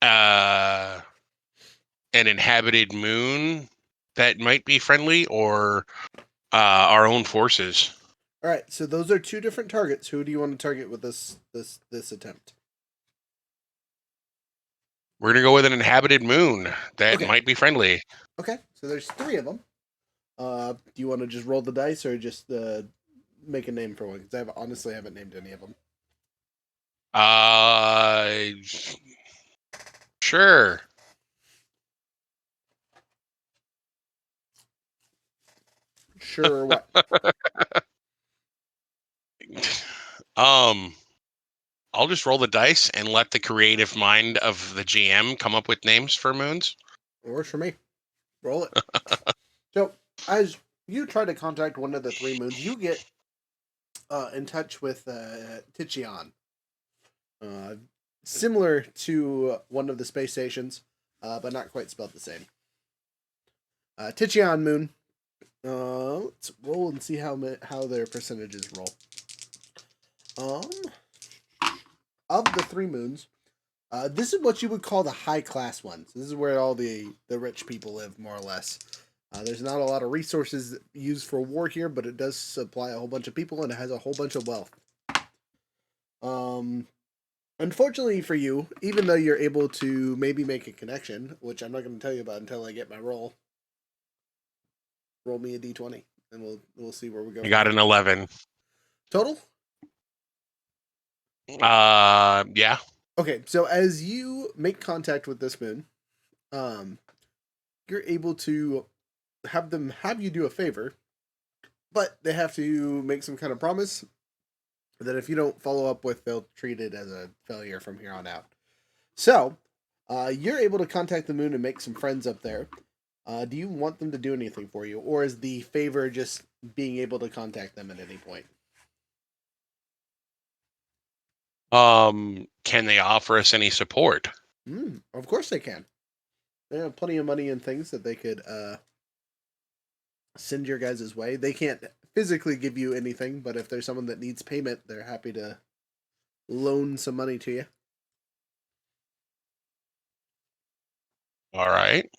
an inhabited moon that might be friendly or our own forces. All right. So those are two different targets. Who do you want to target with this attempt? We're gonna go with an inhabited moon that Okay. might be friendly. Okay. So there's three of them. Do you want to just roll the dice or just make a name for one? Because I honestly haven't named any of them. Sure. Sure. What? I'll just roll the dice and let the creative mind of the GM come up with names for moons. Works for me. Roll it. So as you try to contact one of the three moons, you get in touch with Tichion. Similar to one of the space stations, but not quite spelled the same. Tichion moon. Let's roll and see how their percentages roll. Of the three moons, this is what you would call the high class ones. This is where all the rich people live, more or less. There's not a lot of resources used for war here, but it does supply a whole bunch of people and it has a whole bunch of wealth. Unfortunately for you, even though you're able to maybe make a connection, which I'm not going to tell you about until I get my roll. Roll me a d20, and we'll see where we go. You got an 11 total. Yeah. Okay, so as you make contact with this moon, you're able to have them have you do a favor, but they have to make some kind of promise that if you don't follow up with, they'll treat it as a failure from here on out. So, you're able to contact the moon and make some friends up there. Do you want them to do anything for you, or is the favor just being able to contact them at any point? Can they offer us any support? Of course they can. They have plenty of money and things that they could send your guys' way. They can't physically give you anything, but if there's someone that needs payment, they're happy to loan some money to you. All right.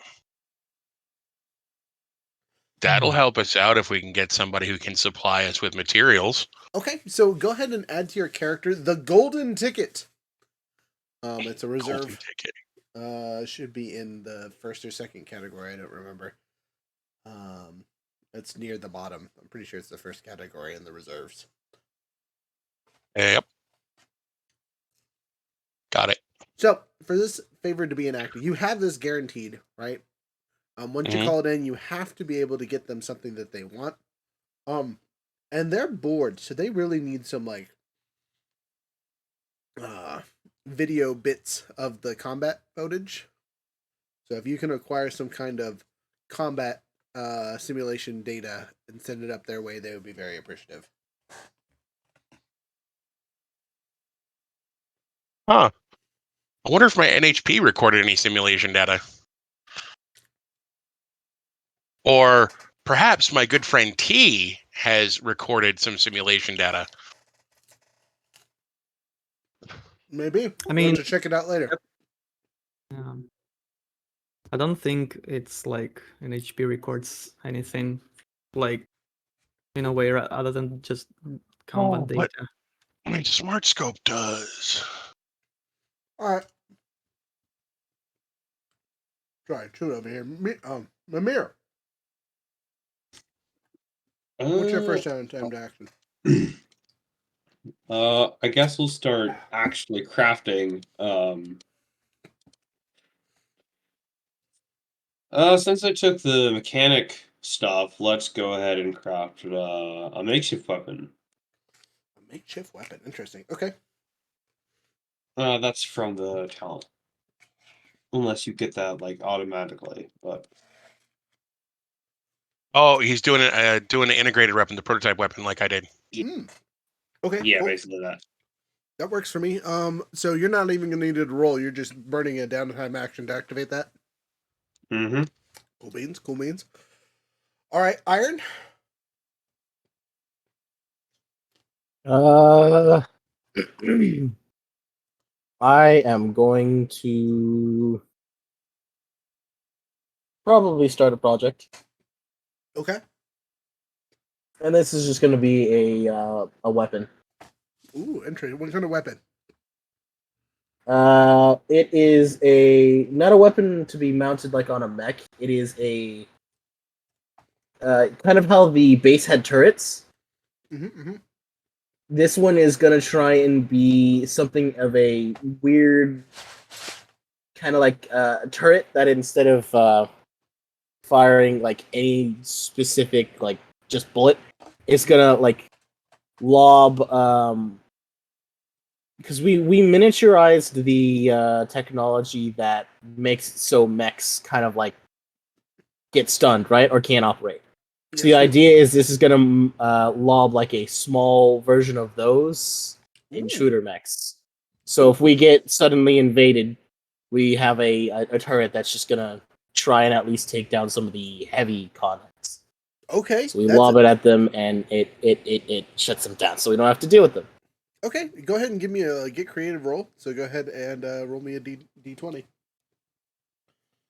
That'll help us out if we can get somebody who can supply us with materials. Okay, so go ahead and add to your character the golden ticket. It's a reserve. Golden ticket. Should be in the first or second category. I don't remember. It's near the bottom. I'm pretty sure it's the first category in the reserves. Yep. Got it. So for this favor to be enacted, you have this guaranteed, right? Once you call it in, you have to be able to get them something that they want. And they're bored, so they really need some like video bits of the combat footage. So if you can acquire some kind of combat simulation data and send it up their way, they would be very appreciative. Huh. I wonder if my NHP recorded any simulation data. Or perhaps my good friend T has recorded some simulation data. Maybe. I We'll mean, have to check it out later. I don't think it's like an HP records anything like in a way other than just combat data. But my smart scope does. All right. Try two over here. Mimir, what's your first time to action? I guess we'll start actually crafting. Since I took the mechanic stuff, let's go ahead and craft a makeshift weapon. A makeshift weapon. Interesting. Okay. That's from the talent, unless you get that like automatically. But Oh, he's doing an integrated weapon, the prototype weapon, like I did. Okay. yeah, Cool. basically that. That works for me. So you're not even gonna need to roll. You're just burning a downtime action to activate that. Mm-hmm. Cool beans. Cool beans. All right, Iron. I am going to probably start a project, Okay. and this is just going to be a weapon. Ooh, interesting. What kind of weapon? It is a not a weapon to be mounted like on a mech. It is a kind of how the base had turrets. Mm-hmm. This one is gonna try and be something of a weird kind of like a turret that instead of firing like any specific like just bullet, it's gonna like lob because we miniaturized the technology that makes it so mechs kind of like get stunned, right, or can't operate. So the idea is this is gonna lob like a small version of those intruder mechs. So if we get suddenly invaded, we have a turret that's just gonna try and at least take down some of the heavy connects. Okay. So we lob it at them, and it shuts them down, so we don't have to deal with them. Okay. Go ahead and give me a get creative roll. So go ahead and roll me a D20.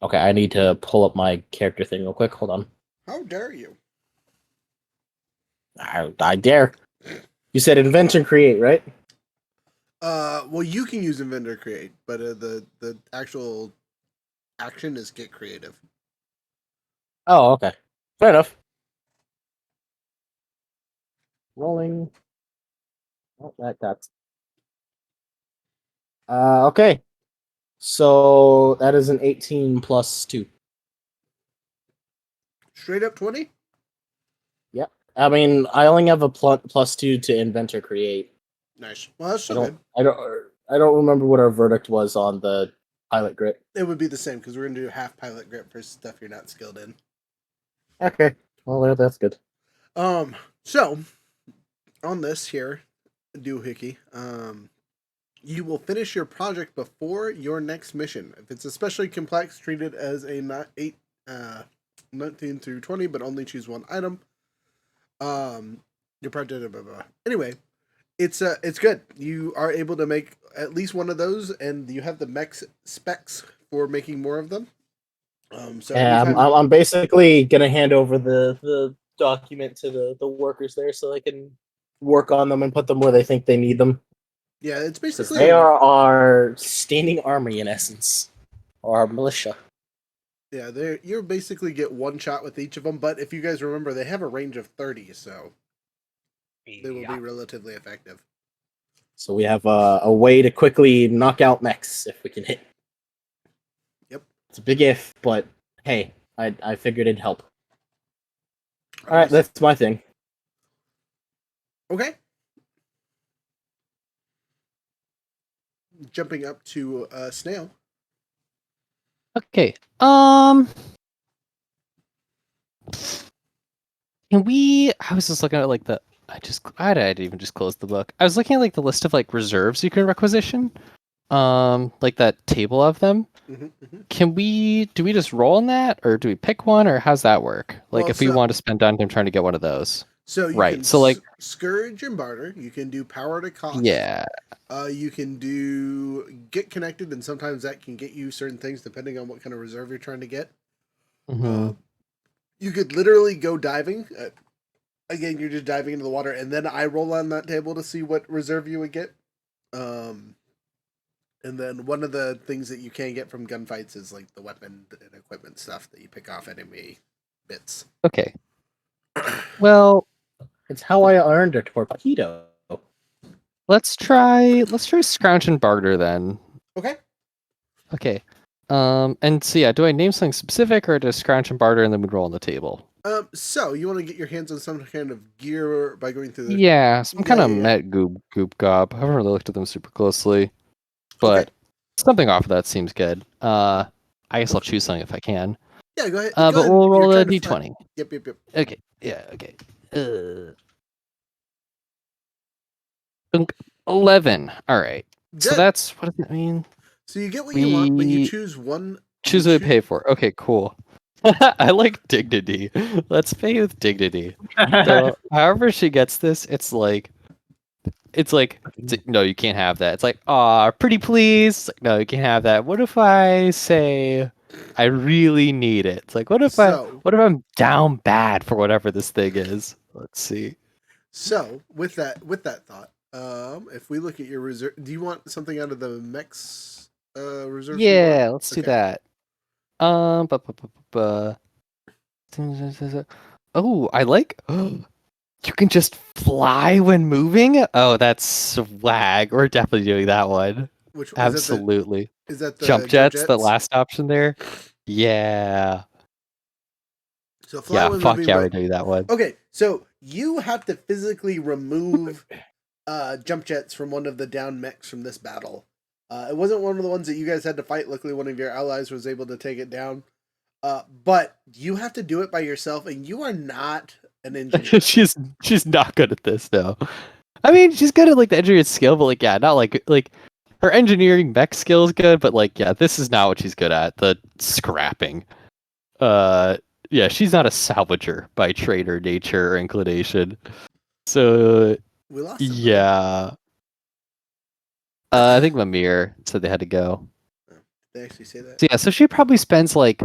Okay, I need to pull up my character thing real quick. Hold on. How dare you? I dare. You said invent and create, right? Well, you can use inventor create, but the actual action is get creative. Oh, okay. Fair enough. Rolling. Oh, that's. Okay. So that is an 18 plus 2. Straight up 20? Yep. I mean, I only have a plus 2 to invent or create. Nice. Well, that's so good. I don't remember what our verdict was on the pilot grit. It would be the same because we're going to do half pilot grip for stuff you're not skilled in. Okay. Well, that's good. So on this here, doohickey, you will finish your project before your next mission. If it's especially complex, treat it as a 19 through 20, but only choose one item. Your project, blah, blah, blah. Anyway, it's good. You are able to make at least one of those, and you have the mech specs for making more of them. So yeah, I'm basically gonna hand over the document to the workers there so they can work on them and put them where they think they need them. Yeah, it's basically They are our standing army in essence, or our militia. Yeah, you basically get one shot with each of them, but if you guys remember, they have a range of 30, so they will be relatively effective. So we have a way to quickly knock out mechs if we can hit. Yep. It's a big if, but hey, I figured it'd help. All right, that's my thing. Okay. Jumping up to Snail. Okay. Can we? I was just looking at like the. I'd even just close the book. I was looking at like the list of like reserves you can requisition. Like that table of them. Can we? Do we just roll on that, or do we pick one, or how's that work? Like Well, if we so- want to spend downtime trying to get one of those. So you Right, can so, like- scourge and barter. You can do power to cost. Yeah. You can do get connected, and sometimes that can get you certain things depending on what kind of reserve you're trying to get. Mhm. You could literally go diving. Again, you're just diving into the water, and then I roll on that table to see what reserve you would get. And then one of the things that you can get from gunfights is like the weapon and equipment stuff that you pick off enemy bits. Okay. Well, It's how I earned a torpedo. let's try scrounge and barter then. Okay. Okay. And so yeah, do I name something specific or just scrounge and barter and then we roll on the table? So you want to get your hands on some kind of gear by going through the Yeah, some kind of yeah. met goop gob. I haven't really looked at them super closely, but something off of that seems good. I guess I'll choose something if I can. Yeah, go ahead. But we'll roll a d20. Yep. Okay. Yeah. Okay. 11. All right. So Good. that's what does that mean? So you get what you want, but you We choose one. Choose what we pay for. Okay, cool. I like dignity. Let's pay with dignity. So, however she gets this, it's like, no, you can't have that. It's like, aw, pretty please. Like, no, you can't have that. What if I say I really need it? It's like, what if I'm down bad for whatever this thing is? Let's see. So with that thought, if we look at your reserve, do you want something out of the mechs reserve? Yeah, let's do that. Oh, I like. You can just fly when moving. Oh, that's swag. We're definitely doing that one. Which absolutely is that the jump jets? The last option there. Yeah. So fly when fuck moving, yeah, but... we're doing that one. Okay, so you have to physically remove jump jets from one of the down mechs from this battle. It wasn't one of the ones that you guys had to fight. Luckily, one of your allies was able to take it down. But you have to do it by yourself, and you are not an engineer. she's not good at this though. I mean, she's good at like the engineering skill, but like not like her engineering mech skill is good, but like this is not what she's good at. The scrapping. Yeah, she's not a salvager by trade or nature or inclination. So we lost him, yeah. I think Mimir said they had to go. They actually say that. So yeah, so she probably spends like,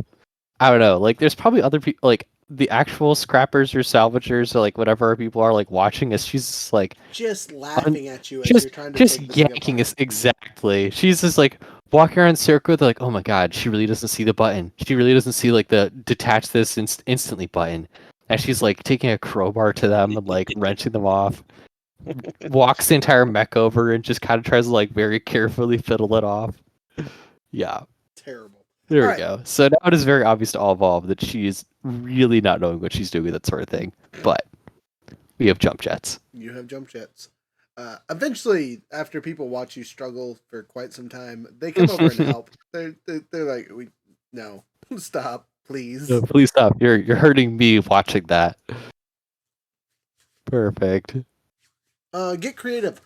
I don't know, like there's probably other people, like the actual scrappers or salvagers or like whatever people are like watching as she's like just laughing at you as you're trying to just take the yanking us. Exactly. She's just like walking around in circle. They're like, oh my god, she really doesn't see the button. She really doesn't see like the detach this instantly button. And she's like taking a crowbar to them and like wrenching them off. Walks the entire mech over and just kind of tries to like very carefully fiddle it off. Yeah. Terrible. There we go. So now it is very obvious to all involved that she is really not knowing what she's doing, that sort of thing. But we have jump jets. You have jump jets. Eventually, after people watch you struggle for quite some time, they come over and help. They're like, no, stop, please. No, please stop. You're hurting me watching that. Perfect. Get creative.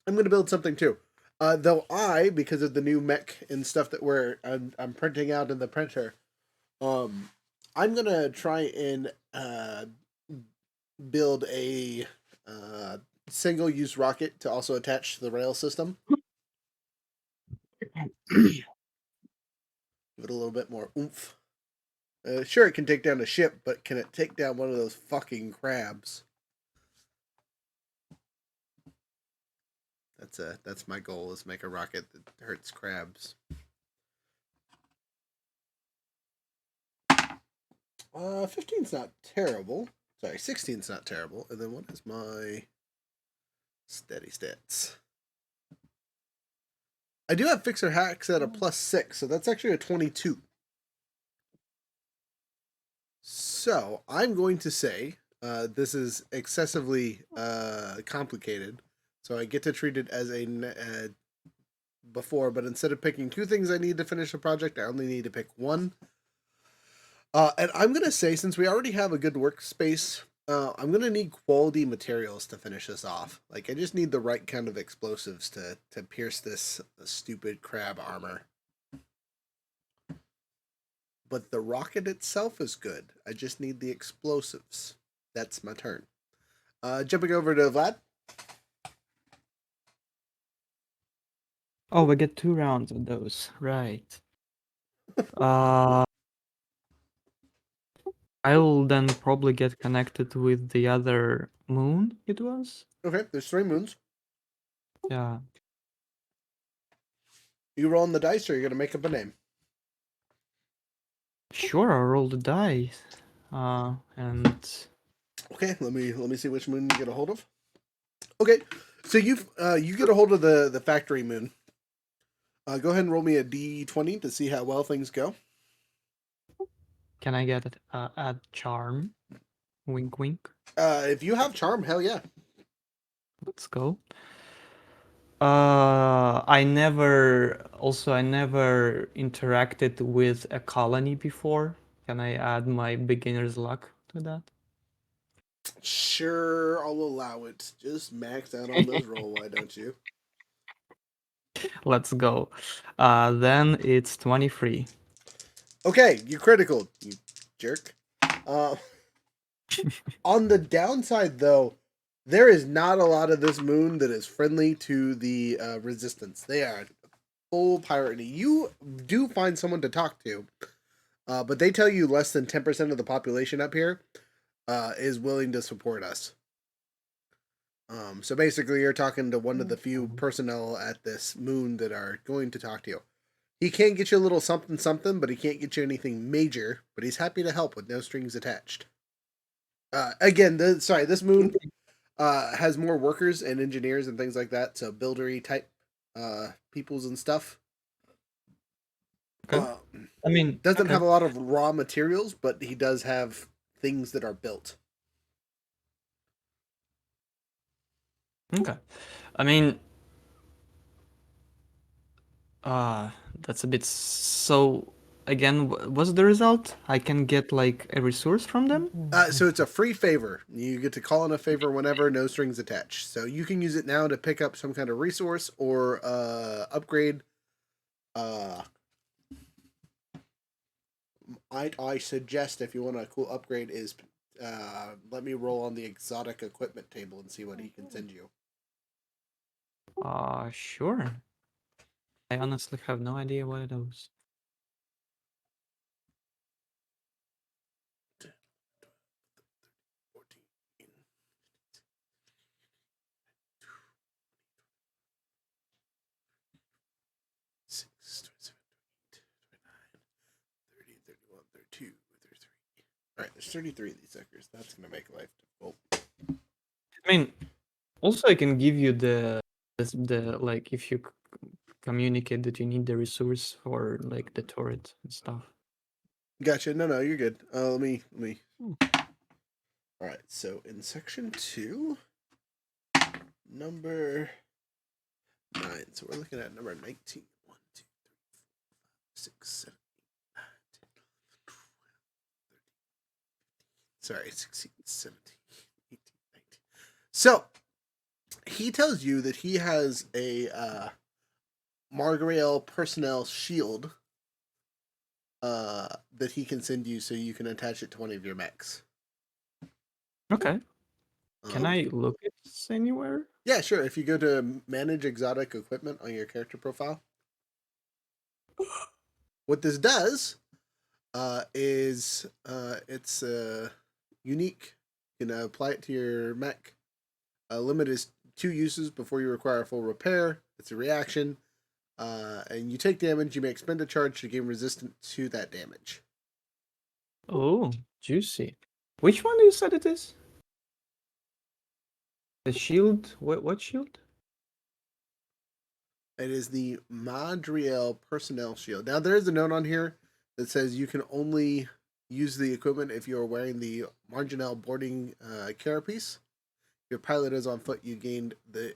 I'm gonna build something too. Though because of the new mech and stuff that I'm printing out in the printer, I'm gonna try and build a single-use rocket to also attach to the rail system. Give it a little bit more oomph. Sure, it can take down a ship, but can it take down one of those fucking crabs? That's my goal, is make a rocket that hurts crabs. 15's not terrible. Sorry, 16's not terrible. And then what is my steady stats? I do have fixer hacks at a +6, so that's actually a 22. So I'm going to say this is excessively complicated. So I get to treat it as a before, but instead of picking 2 things I need to finish a project, I only need to pick 1. And I'm going to say, since we already have a good workspace, I'm going to need quality materials to finish this off. Like, I just need the right kind of explosives to pierce this stupid crab armor. But the rocket itself is good. I just need the explosives. That's my turn. Jumping over to Vlad. Oh, we get 2 rounds of those, right? Uh, I'll then probably get connected with the other moon. It was. Okay, there's 3 moons. Yeah. You rolling the dice, or you're gonna make up a name? Sure, I'll roll the dice. And Okay, let me see which moon you get a hold of. Okay, so you get a hold of the factory moon. Go ahead and roll me a d20 to see how well things go. can I get add charm? Wink, wink. If you have charm, hell yeah. Let's go. I never interacted with a colony before. Can I add my beginner's luck to that? Sure, I'll allow it. Just max out on this roll, why don't you? Let's go. Then it's 23. Okay, you critical, you jerk. On the downside, though, there is not a lot of this moon that is friendly to the resistance. They are full piracy. You do find someone to talk to, but they tell you less than 10% of the population up here is willing to support us. So basically, you're talking to one of the few personnel at this moon that are going to talk to you. He can't get you a little something something, but he can't get you anything major. But he's happy to help with no strings attached. Again, this moon has more workers and engineers and things like that. So buildery type peoples and stuff. Okay. I mean, doesn't okay. have a lot of raw materials, but he does have things that are built. Okay. I mean, that's a bit so. Again, what's the result? I can get like a resource from them? So it's a free favor. You get to call in a favor whenever, no strings attached. So you can use it now to pick up some kind of resource or upgrade. I suggest, if you want a cool upgrade, is let me roll on the exotic equipment table and see what he can send you. Sure. I honestly have no idea what it is. All right, there's 33 of these suckers. That's gonna make life difficult. I mean, also I can give you the like if you communicate that you need the resource for like the turret and stuff. Gotcha. No, you're good. Let me. All right. So in section 2, number 9. So we're looking at number 19. 1, 2, 3, 4, 5, 6, 7, 8, 9, 10, 12, 13. Sorry, 16, 17, 18, 19. So he tells you that he has a Margariel personnel shield that he can send you, so you can attach it to one of your mechs. Okay. Can I look at this anywhere? Yeah, sure. If you go to manage exotic equipment on your character profile, what this does is it's unique. You can apply it to your mech. Limit is 2 uses before you require a full repair. It's a reaction. And you take damage, you may expend a charge to gain resistance to that damage. Oh, juicy. Which one you said it is? The shield? What shield? It is the Madriel personnel shield. Now, there is a note on here that says you can only use the equipment if you are wearing the marginal boarding carapace. If your pilot is on foot, you gained the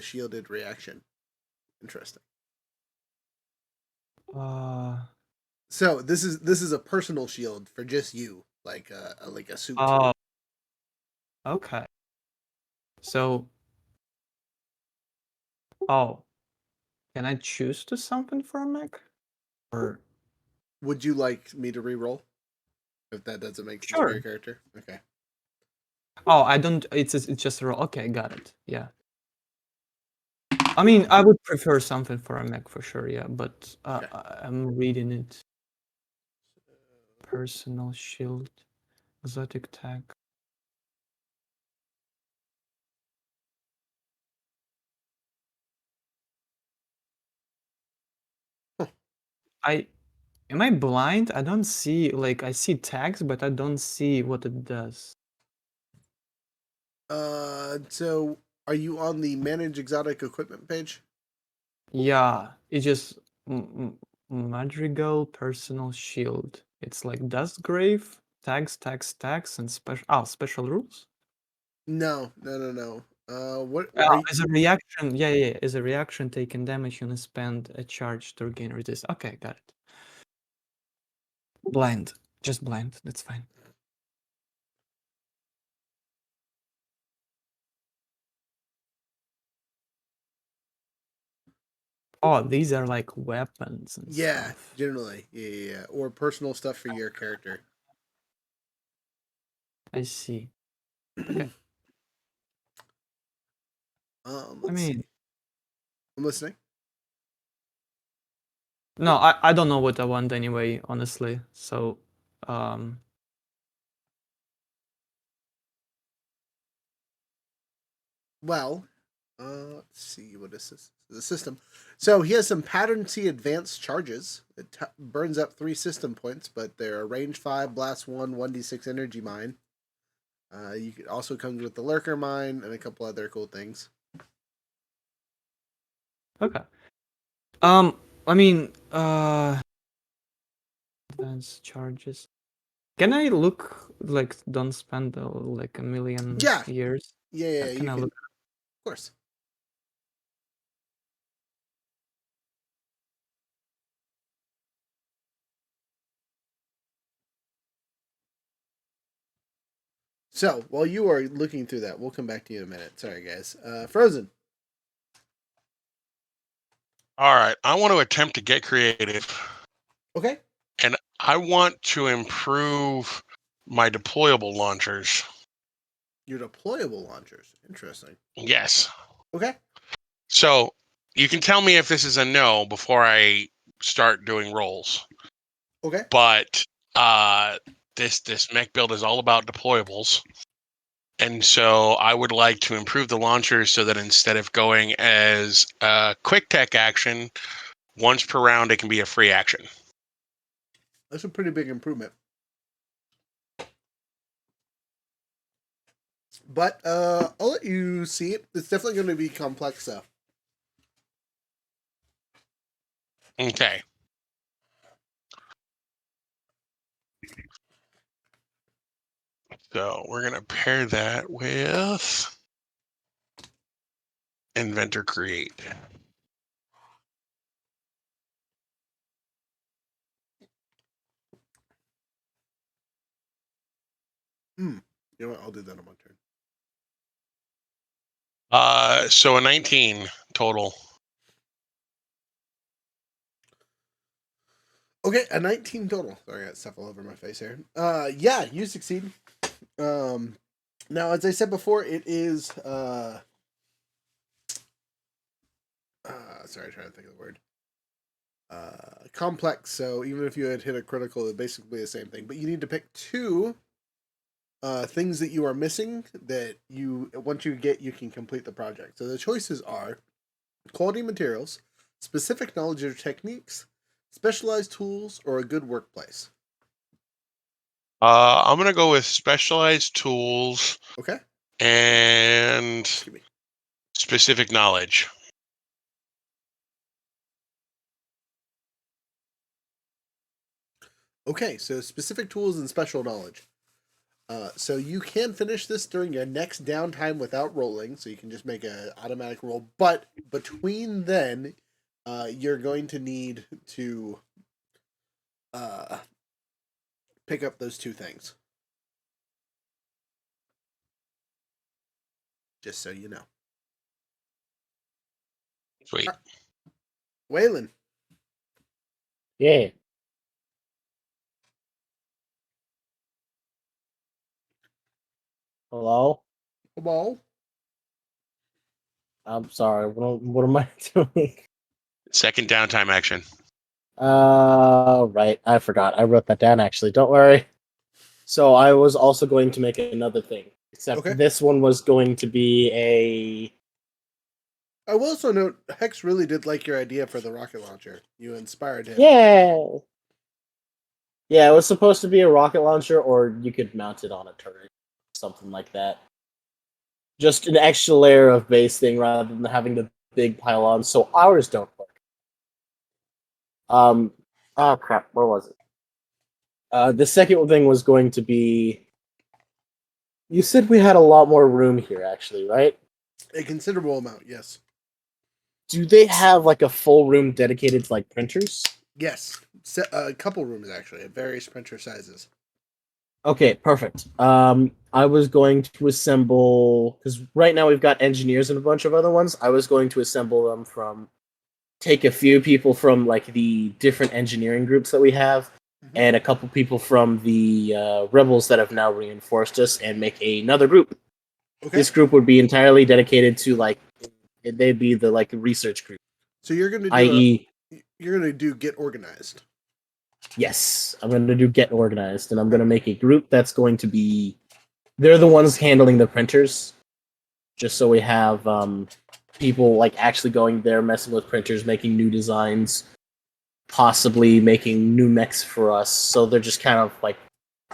shielded reaction. Interesting. So this is a personal shield for just you, like a suit. Oh. Okay. So. Oh. Can I choose to something for a mech? Or Would you like me to re-roll? If that doesn't make sense for Sure. your character, okay. Oh, I don't. It's just a roll. Okay, got it. Yeah. I mean, I would prefer something for a mech for sure. Yeah, but Okay. I'm reading it. Personal shield, exotic tag. Am I blind? I don't see, like, I see tags, but I don't see what it does. So are you on the manage exotic equipment page? Yeah, it just Madrigal personal shield. It's like Dustgrave, tags, and special rules. No. What are Oh, you? is a reaction. Yeah. Is a reaction taking damage and spend a charge to regain resist. Okay, got it. Blind, just blind. That's fine. Oh, these are like weapons and Yeah, stuff. generally, yeah, or personal stuff for your character. I see. Okay. Let's see. mean, I'm listening. no, I don't know what I want anyway, honestly. So, um, Well, let's see what is this? The system. So he has some pattern C advanced charges. It burns up 3 system points, but they're range 5, blast 1, 1d6 energy mine. You could also comes with the lurker mine and a couple other cool things. okay. I mean, advanced charges. Can I look like don't spend like a million Yeah. years? Yeah, Can you I can. look? Of course. So while you are looking through that, we'll come back to you in a minute. Sorry, guys. Frozen. All right, I want to attempt to get creative. Okay. And I want to improve my deployable launchers. Your deployable launchers. Interesting. Yes. Okay. So you can tell me if this is a no before I start doing rolls. Okay. But this mech build is all about deployables. And so I would like to improve the launchers so that instead of going as a quick tech action, once per round it can be a free action. That's a pretty big improvement. But I'll let you see it. It's definitely going to be complex though. Okay. So we're going to pair that with Inventor Create. You know what? I'll do that on my turn. So a 19 total. Okay, a 19 total. Sorry, I got stuff all over my face here. Yeah, you succeed. Now, as I said before, it is sorry, trying to think of the word. Complex. So even if you had hit a critical, it's basically the same thing. But you need to pick 2 things that you are missing that you once you get, you can complete the project. So the choices are quality materials, specific knowledge or techniques, specialized tools, or a good workplace. I'm gonna go with specialized tools. Okay. And specific knowledge. Okay, so specific tools and special knowledge. So you can finish this during your next downtime without rolling, so you can just make an automatic roll. But between then, you're going to need to pick up those two things. Just so you know. Sweet. Waylon. Yeah. Hello? Hello? I'm sorry. What am I doing? Second downtime action. Right. I forgot. I wrote that down actually. Don't worry. So I was also going to make another thing. Except Okay. this one was going to be a I will also note, Hex really did like your idea for the rocket launcher. You inspired him. Yeah. Yeah, it was supposed to be a rocket launcher, or you could mount it on a turret. Something like that. Just an extra layer of base thing rather than having the big pylons, so ours don't work. Oh crap, where was it? The second thing was going to be. You said we had a lot more room here, actually, right? A considerable amount, yes. Do they have like a full room dedicated to like printers? Yes. A couple rooms, actually, at various printer sizes. Okay, perfect. I was going to assemble because right now we've got engineers and a bunch of other ones. I was going to assemble them from take a few people from like the different engineering groups that we have, and a couple people from the rebels that have now reinforced us, and make another group. Okay. This group would be entirely dedicated to like they'd be the like research group, So you're going to do i.e. you're going to do get organized. Yes, I'm going to do get organized, and I'm going to make a group that's going to be. They're the ones handling the printers, just so we have people like actually going there, messing with printers, making new designs, possibly making new mechs for us. So they're just kind of like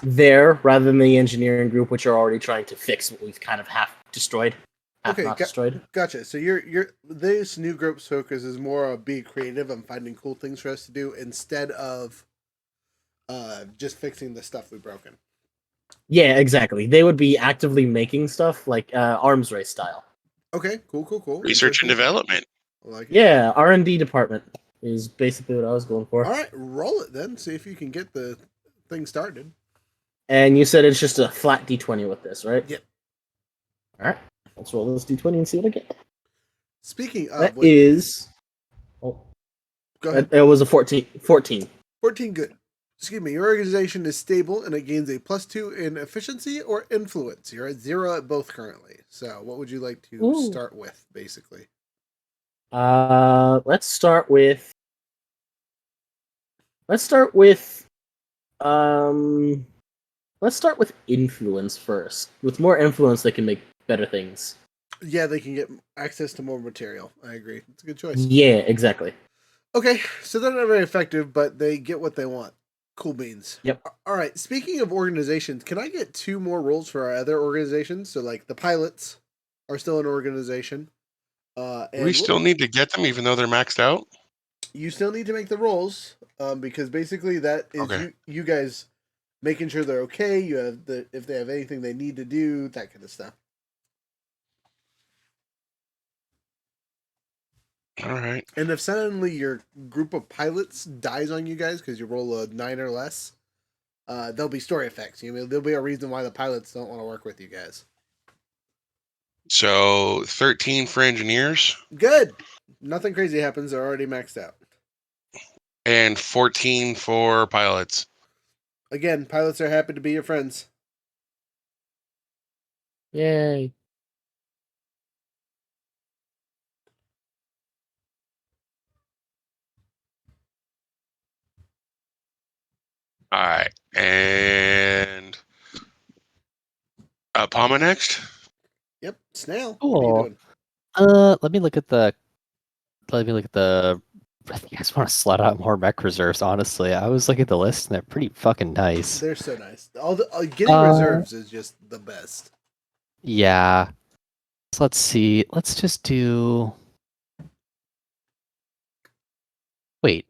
there rather than the engineering group, which are already trying to fix what we've kind of half destroyed, half Okay, not destroyed. Gotcha. So you're this new group's focus is more of being creative and finding cool things for us to do instead of just fixing the stuff we've broken. Yeah, exactly. They would be actively making stuff like arms race style. Okay, cool. Research and development. I like it. Yeah, R&D department is basically what I was going for. All right, roll it then. See if you can get the thing started. And you said it's just a flat D20 with this, right? Yep. All right. Let's roll this D20 and see what I get. Speaking of, That is... Oh, go ahead. It was a 14. 14. 14, good. Excuse me, your organization is stable and it gains a +2 in efficiency or influence. You're at 0 at both currently. So what would you like to start with, basically? Let's start with... Let's start with influence first. With more influence, they can make better things. Yeah, they can get access to more material. I agree. It's a good choice. Yeah, exactly. Okay, so they're not very effective, but they get what they want. Cool beans. Yep. All right, speaking of organizations, can I get 2 more roles for our other organizations? So, like, the pilots are still an organization. And We still need to get them, even though they're maxed out. You still need to make the rolls, because basically that is Okay. you guys making sure they're okay. You have if they have anything they need to do, that kind of stuff. All right. And if suddenly your group of pilots dies on you guys because you roll a 9 or less, there'll be story effects. There'll be a reason why the pilots don't want to work with you guys. So 13 for engineers Good. Nothing crazy happens. They're already maxed out. and 14 for pilots. Again, pilots are happy to be your friends. Yay. All right. And Palma next. Yep. Snail. What are you Cool. doing? Let me look at the. I think I just want to slut out more mech reserves. Honestly, I was looking at the list and they're pretty fucking nice. They're so nice. Getting reserves is just the best. Yeah. So let's see. Let's just do. Wait,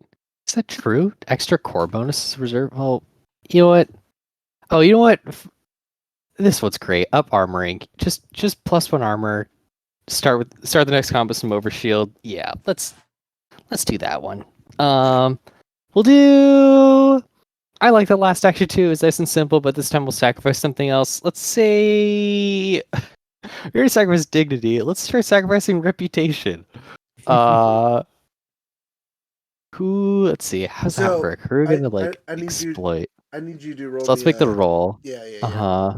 is that true? Extra core bonuses reserve? Oh, you know what? Oh, you know what? This one's great. Up armoring. Just +1 armor. Start the next combo some overshield. Yeah, let's Let's do that one. We'll do. I like the last action too. It's nice and simple, but this time we'll sacrifice something else. Let's say we're gonna sacrifice dignity. Let's try sacrificing reputation. Who? Let's see. How's that work? Who are we gonna like I need exploit? I need you to roll. So let's make the roll. Yeah.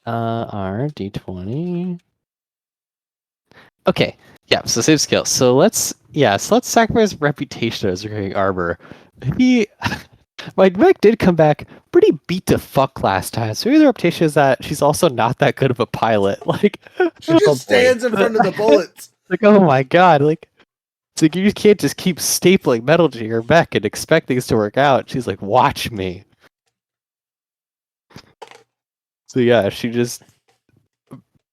R D20. Okay. Yeah. So save skill. So let's sacrifice reputation as we're getting armor. My mech did come back pretty beat to fuck last time. So maybe the reputation is that she's also not that good of a pilot. Like she just stands in front of the bullets. Like, oh my god, like it's like you can't just keep stapling metal to your mech and expect things to work out. She's like, watch me. So yeah, she just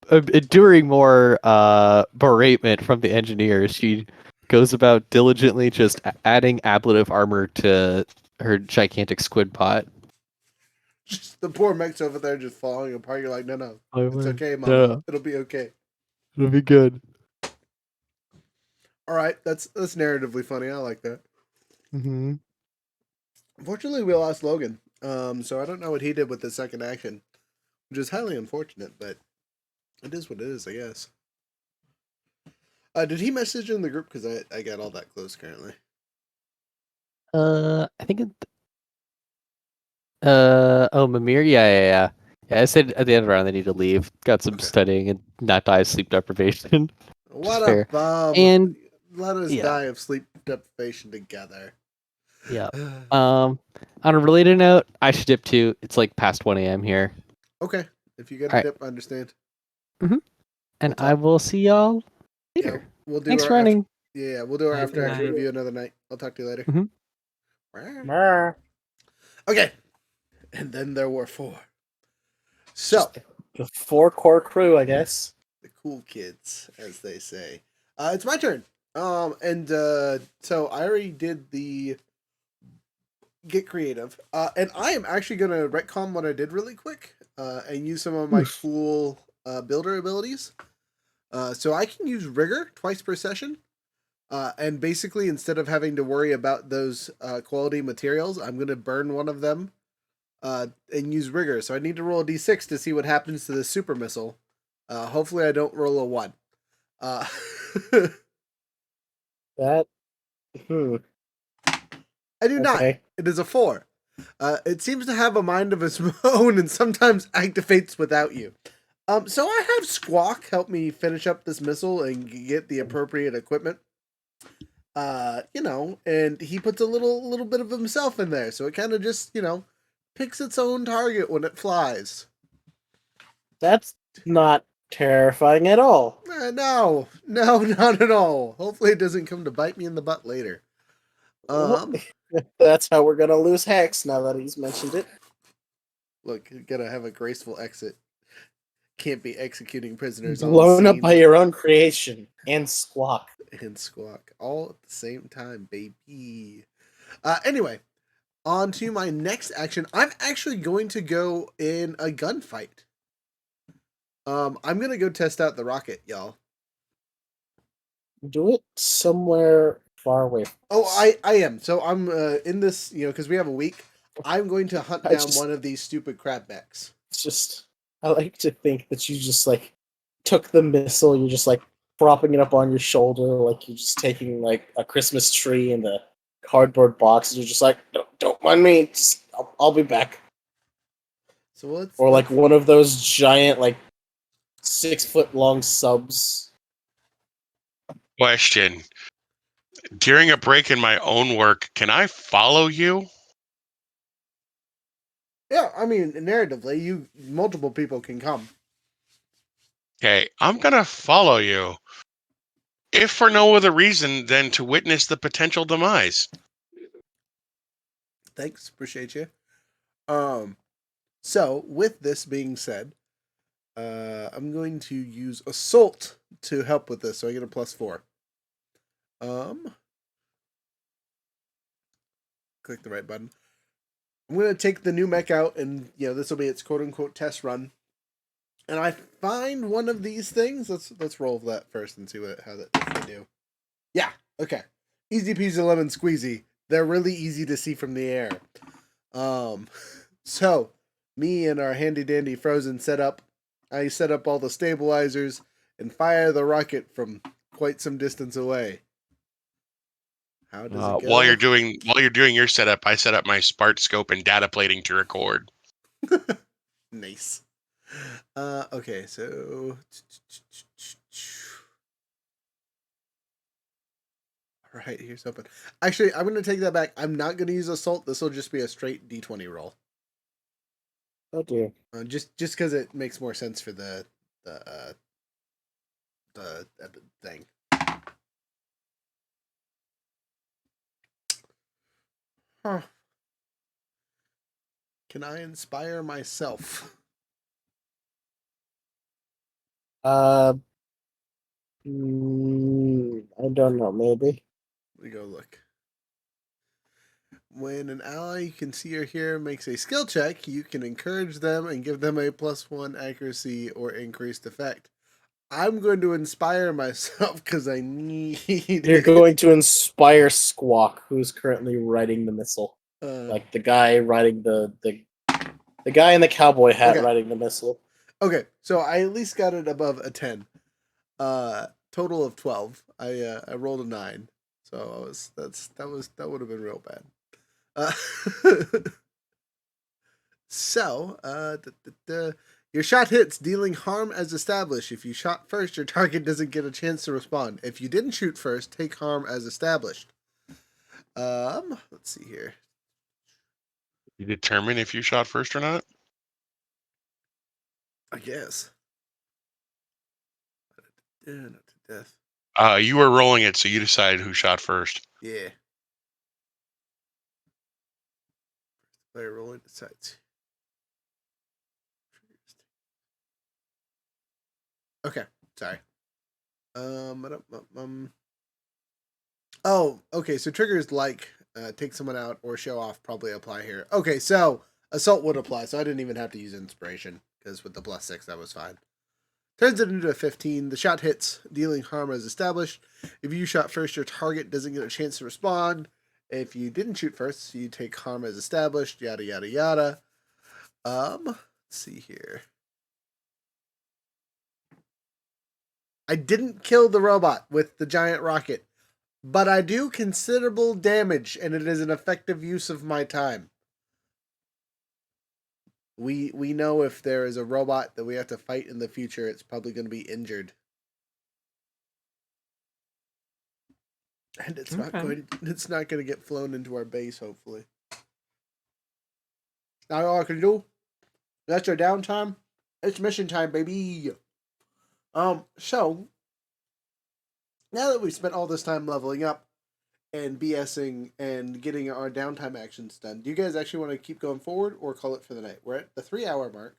enduring more beratement from the engineers. She goes about diligently just adding ablative armor to her gigantic squid pot. Just the poor mech's over there just falling apart. You're like, no, it's okay, Mama. Yeah. It'll be okay. It'll be good. All right, that's narratively funny. I like that. Mm-hmm. Unfortunately, we lost Logan. So I don't know what he did with the second action, which is highly unfortunate, but it is what it is, I guess. Did he message in the group? Because I got all that close currently. I think it. Oh, Mimir. Yeah. I said at the end of the round they need to leave. Got some studying and not die of sleep deprivation. What a fair. bum! And let us die of sleep deprivation together. Yeah. On a related note, I should dip too. It's like past 1 a.m. here. Okay. If you get a dip, I understand. Mm-hmm. And I will see y'all later. Yeah, we'll do Thanks for running. We'll do our after action review another night. I'll talk to you later. Mm-hmm. Okay. And then there were 4. So the 4 core crew, I guess. The cool kids, as they say. It's my turn. So I already did the get creative. And I am actually gonna retcon what I did really quick. And use some of my cool builder abilities. So I can use rigor twice per session. And basically, instead of having to worry about those quality materials, I'm going to burn one of them and use rigor. So I need to roll a d6 to see what happens to this super missile. Hopefully, I don't roll a 1. That. I do not. It is a 4. It seems to have a mind of its own and sometimes activates without you. So I have Squawk help me finish up this missile and get the appropriate equipment. And he puts a little bit of himself in there, so it kind of just, picks its own target when it flies. That's not terrifying at all. No, not at all. Hopefully it doesn't come to bite me in the butt later. That's how we're gonna lose Hex now that he's mentioned it. Look, you gotta have a graceful exit. Can't be executing prisoners blown up by your own creation and Squawk. All at the same time, baby. Anyway, on to my next action. I'm actually going to go in a gunfight. I'm gonna go test out the rocket, y'all. Do it somewhere far away. I am. So I'm in this, because we have a week. I'm going to hunt down one of these stupid crab mechs. It's just, I like to think that you just took the missile, you're just propping it up on your shoulder, like you're just taking a Christmas tree in the cardboard box, and you're just don't mind me, just I'll be back. So what's or one of those giant 6-foot long subs. Question: during a break in my own work, can I follow you? Yeah, I mean, narratively, multiple people can come. Okay, I'm gonna follow you. If for no other reason than to witness the potential demise. Thanks, appreciate you. So with this being said, I'm going to use assault to help with this, so I get a +4. Click the right button. I'm going to take the new mech out, and this will be its quote-unquote test run. and I find one of these things. Let's roll that first and see if they do. Yeah. Okay. Easy peasy lemon squeezy. They're really easy to see from the air. So me and our handy dandy Frozen setup. I set up all the stabilizers and fire the rocket from quite some distance away. How does it go? While you're doing your setup, I set up my Spart scope and data plating to record. Nice. Okay, so all right, here's something. Actually, I'm gonna take that back. I'm not gonna use assault. This will just be a straight D20 roll. Oh dear. Just because it makes more sense for the thing. Huh. Can I inspire myself? I don't know. Maybe. Let me go look. When an ally you can see or hear makes a skill check, you can encourage them and give them a +1 accuracy or increased effect. I'm going to inspire myself because I need You're going to inspire Squawk, who's currently riding the missile. Like the guy riding the guy in the cowboy hat riding the missile. Okay, so I at least got it above a 10. Total of 12. I rolled a 9. So that would have been real bad. Your shot hits, dealing harm as established. If you shot first, your target doesn't get a chance to respond. If you didn't shoot first, take harm as established. Let's see here. You determine if you shot first or not? I guess. Not to death. You were rolling it, so you decided who shot first. Yeah. Player rolling decides. Okay, sorry. Oh, okay. So triggers like take someone out or show off probably apply here. Okay, so assault would apply, so I didn't even have to use inspiration because with the +6 that was fine. Turns it into a 15. The shot hits, dealing harm as established. If you shot first, your target doesn't get a chance to respond. If you didn't shoot first, you take harm as established. Yada yada yada. Let's see here. I didn't kill the robot with the giant rocket, but I do considerable damage, and it is an effective use of my time. We know if there is a robot that we have to fight in the future, it's probably going to be injured. And it's not going to get flown into our base, hopefully. Now all I can do, that's our downtime. It's mission time, baby. So now that we've spent all this time leveling up and BSing and getting our downtime actions done, do you guys actually want to keep going forward or call it for the night? We're at the 3-hour mark,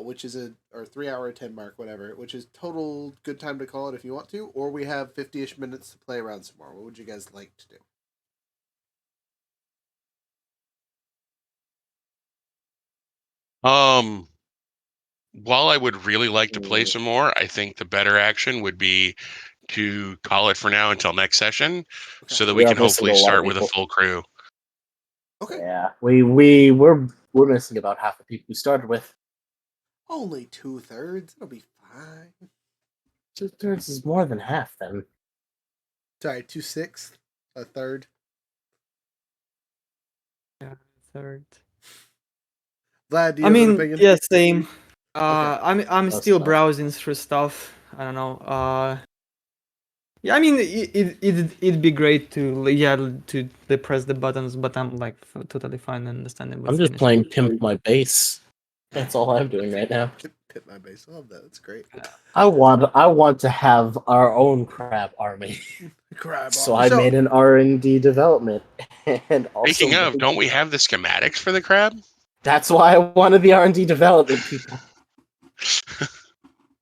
which is or 3-hour 10 mark, whatever, which is total good time to call it if you want to, or we have 50-ish minutes to play around some more. What would you guys like to do? While I would really like to play some more, I think the better action would be to call it for now until next session, so that we can hopefully start with a full crew. Okay. Yeah, we're missing about half the people we started with. Only 2/3. It'll be fine. 2/3 is more than half, then. Sorry, 2/6, a third. Yeah, third. Vlad, do you have an opinion? Yeah, same. Okay. I'm still browsing through stuff. I don't know. Yeah, I mean, it'd be great to press the buttons, but I'm like totally fine and understanding. I'm just playing Pimp My Base. That's all I'm doing right now. Pimp My Base. I love that. That's great. I want to have our own crab army. So I made an R&D development, and also. Speaking of, don't we have the schematics for the crab? That's why I wanted the R&D development people.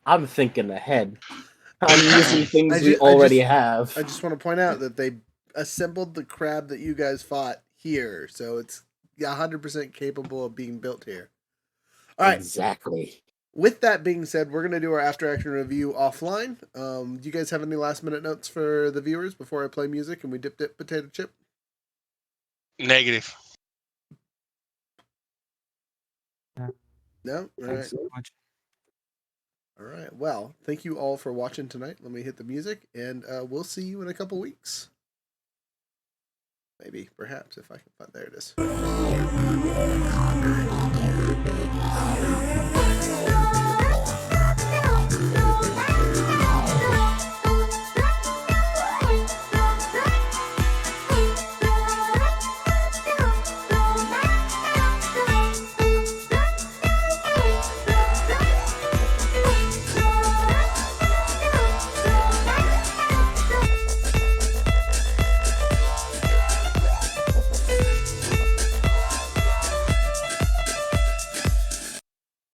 I'm thinking ahead. I'm using things we already have. I just want to point out that they assembled the crab that you guys fought here, so it's 100% capable of being built here. All right. Exactly. with that being said, we're gonna do our after action review offline. Do you guys have any last minute notes for the viewers before I play music and we dip potato chip? Negative. No. All right. Thanks so much. All right. Well, thank you all for watching tonight. Let me hit the music, and we'll see you in a couple weeks. Maybe, perhaps, if I can find. There it is.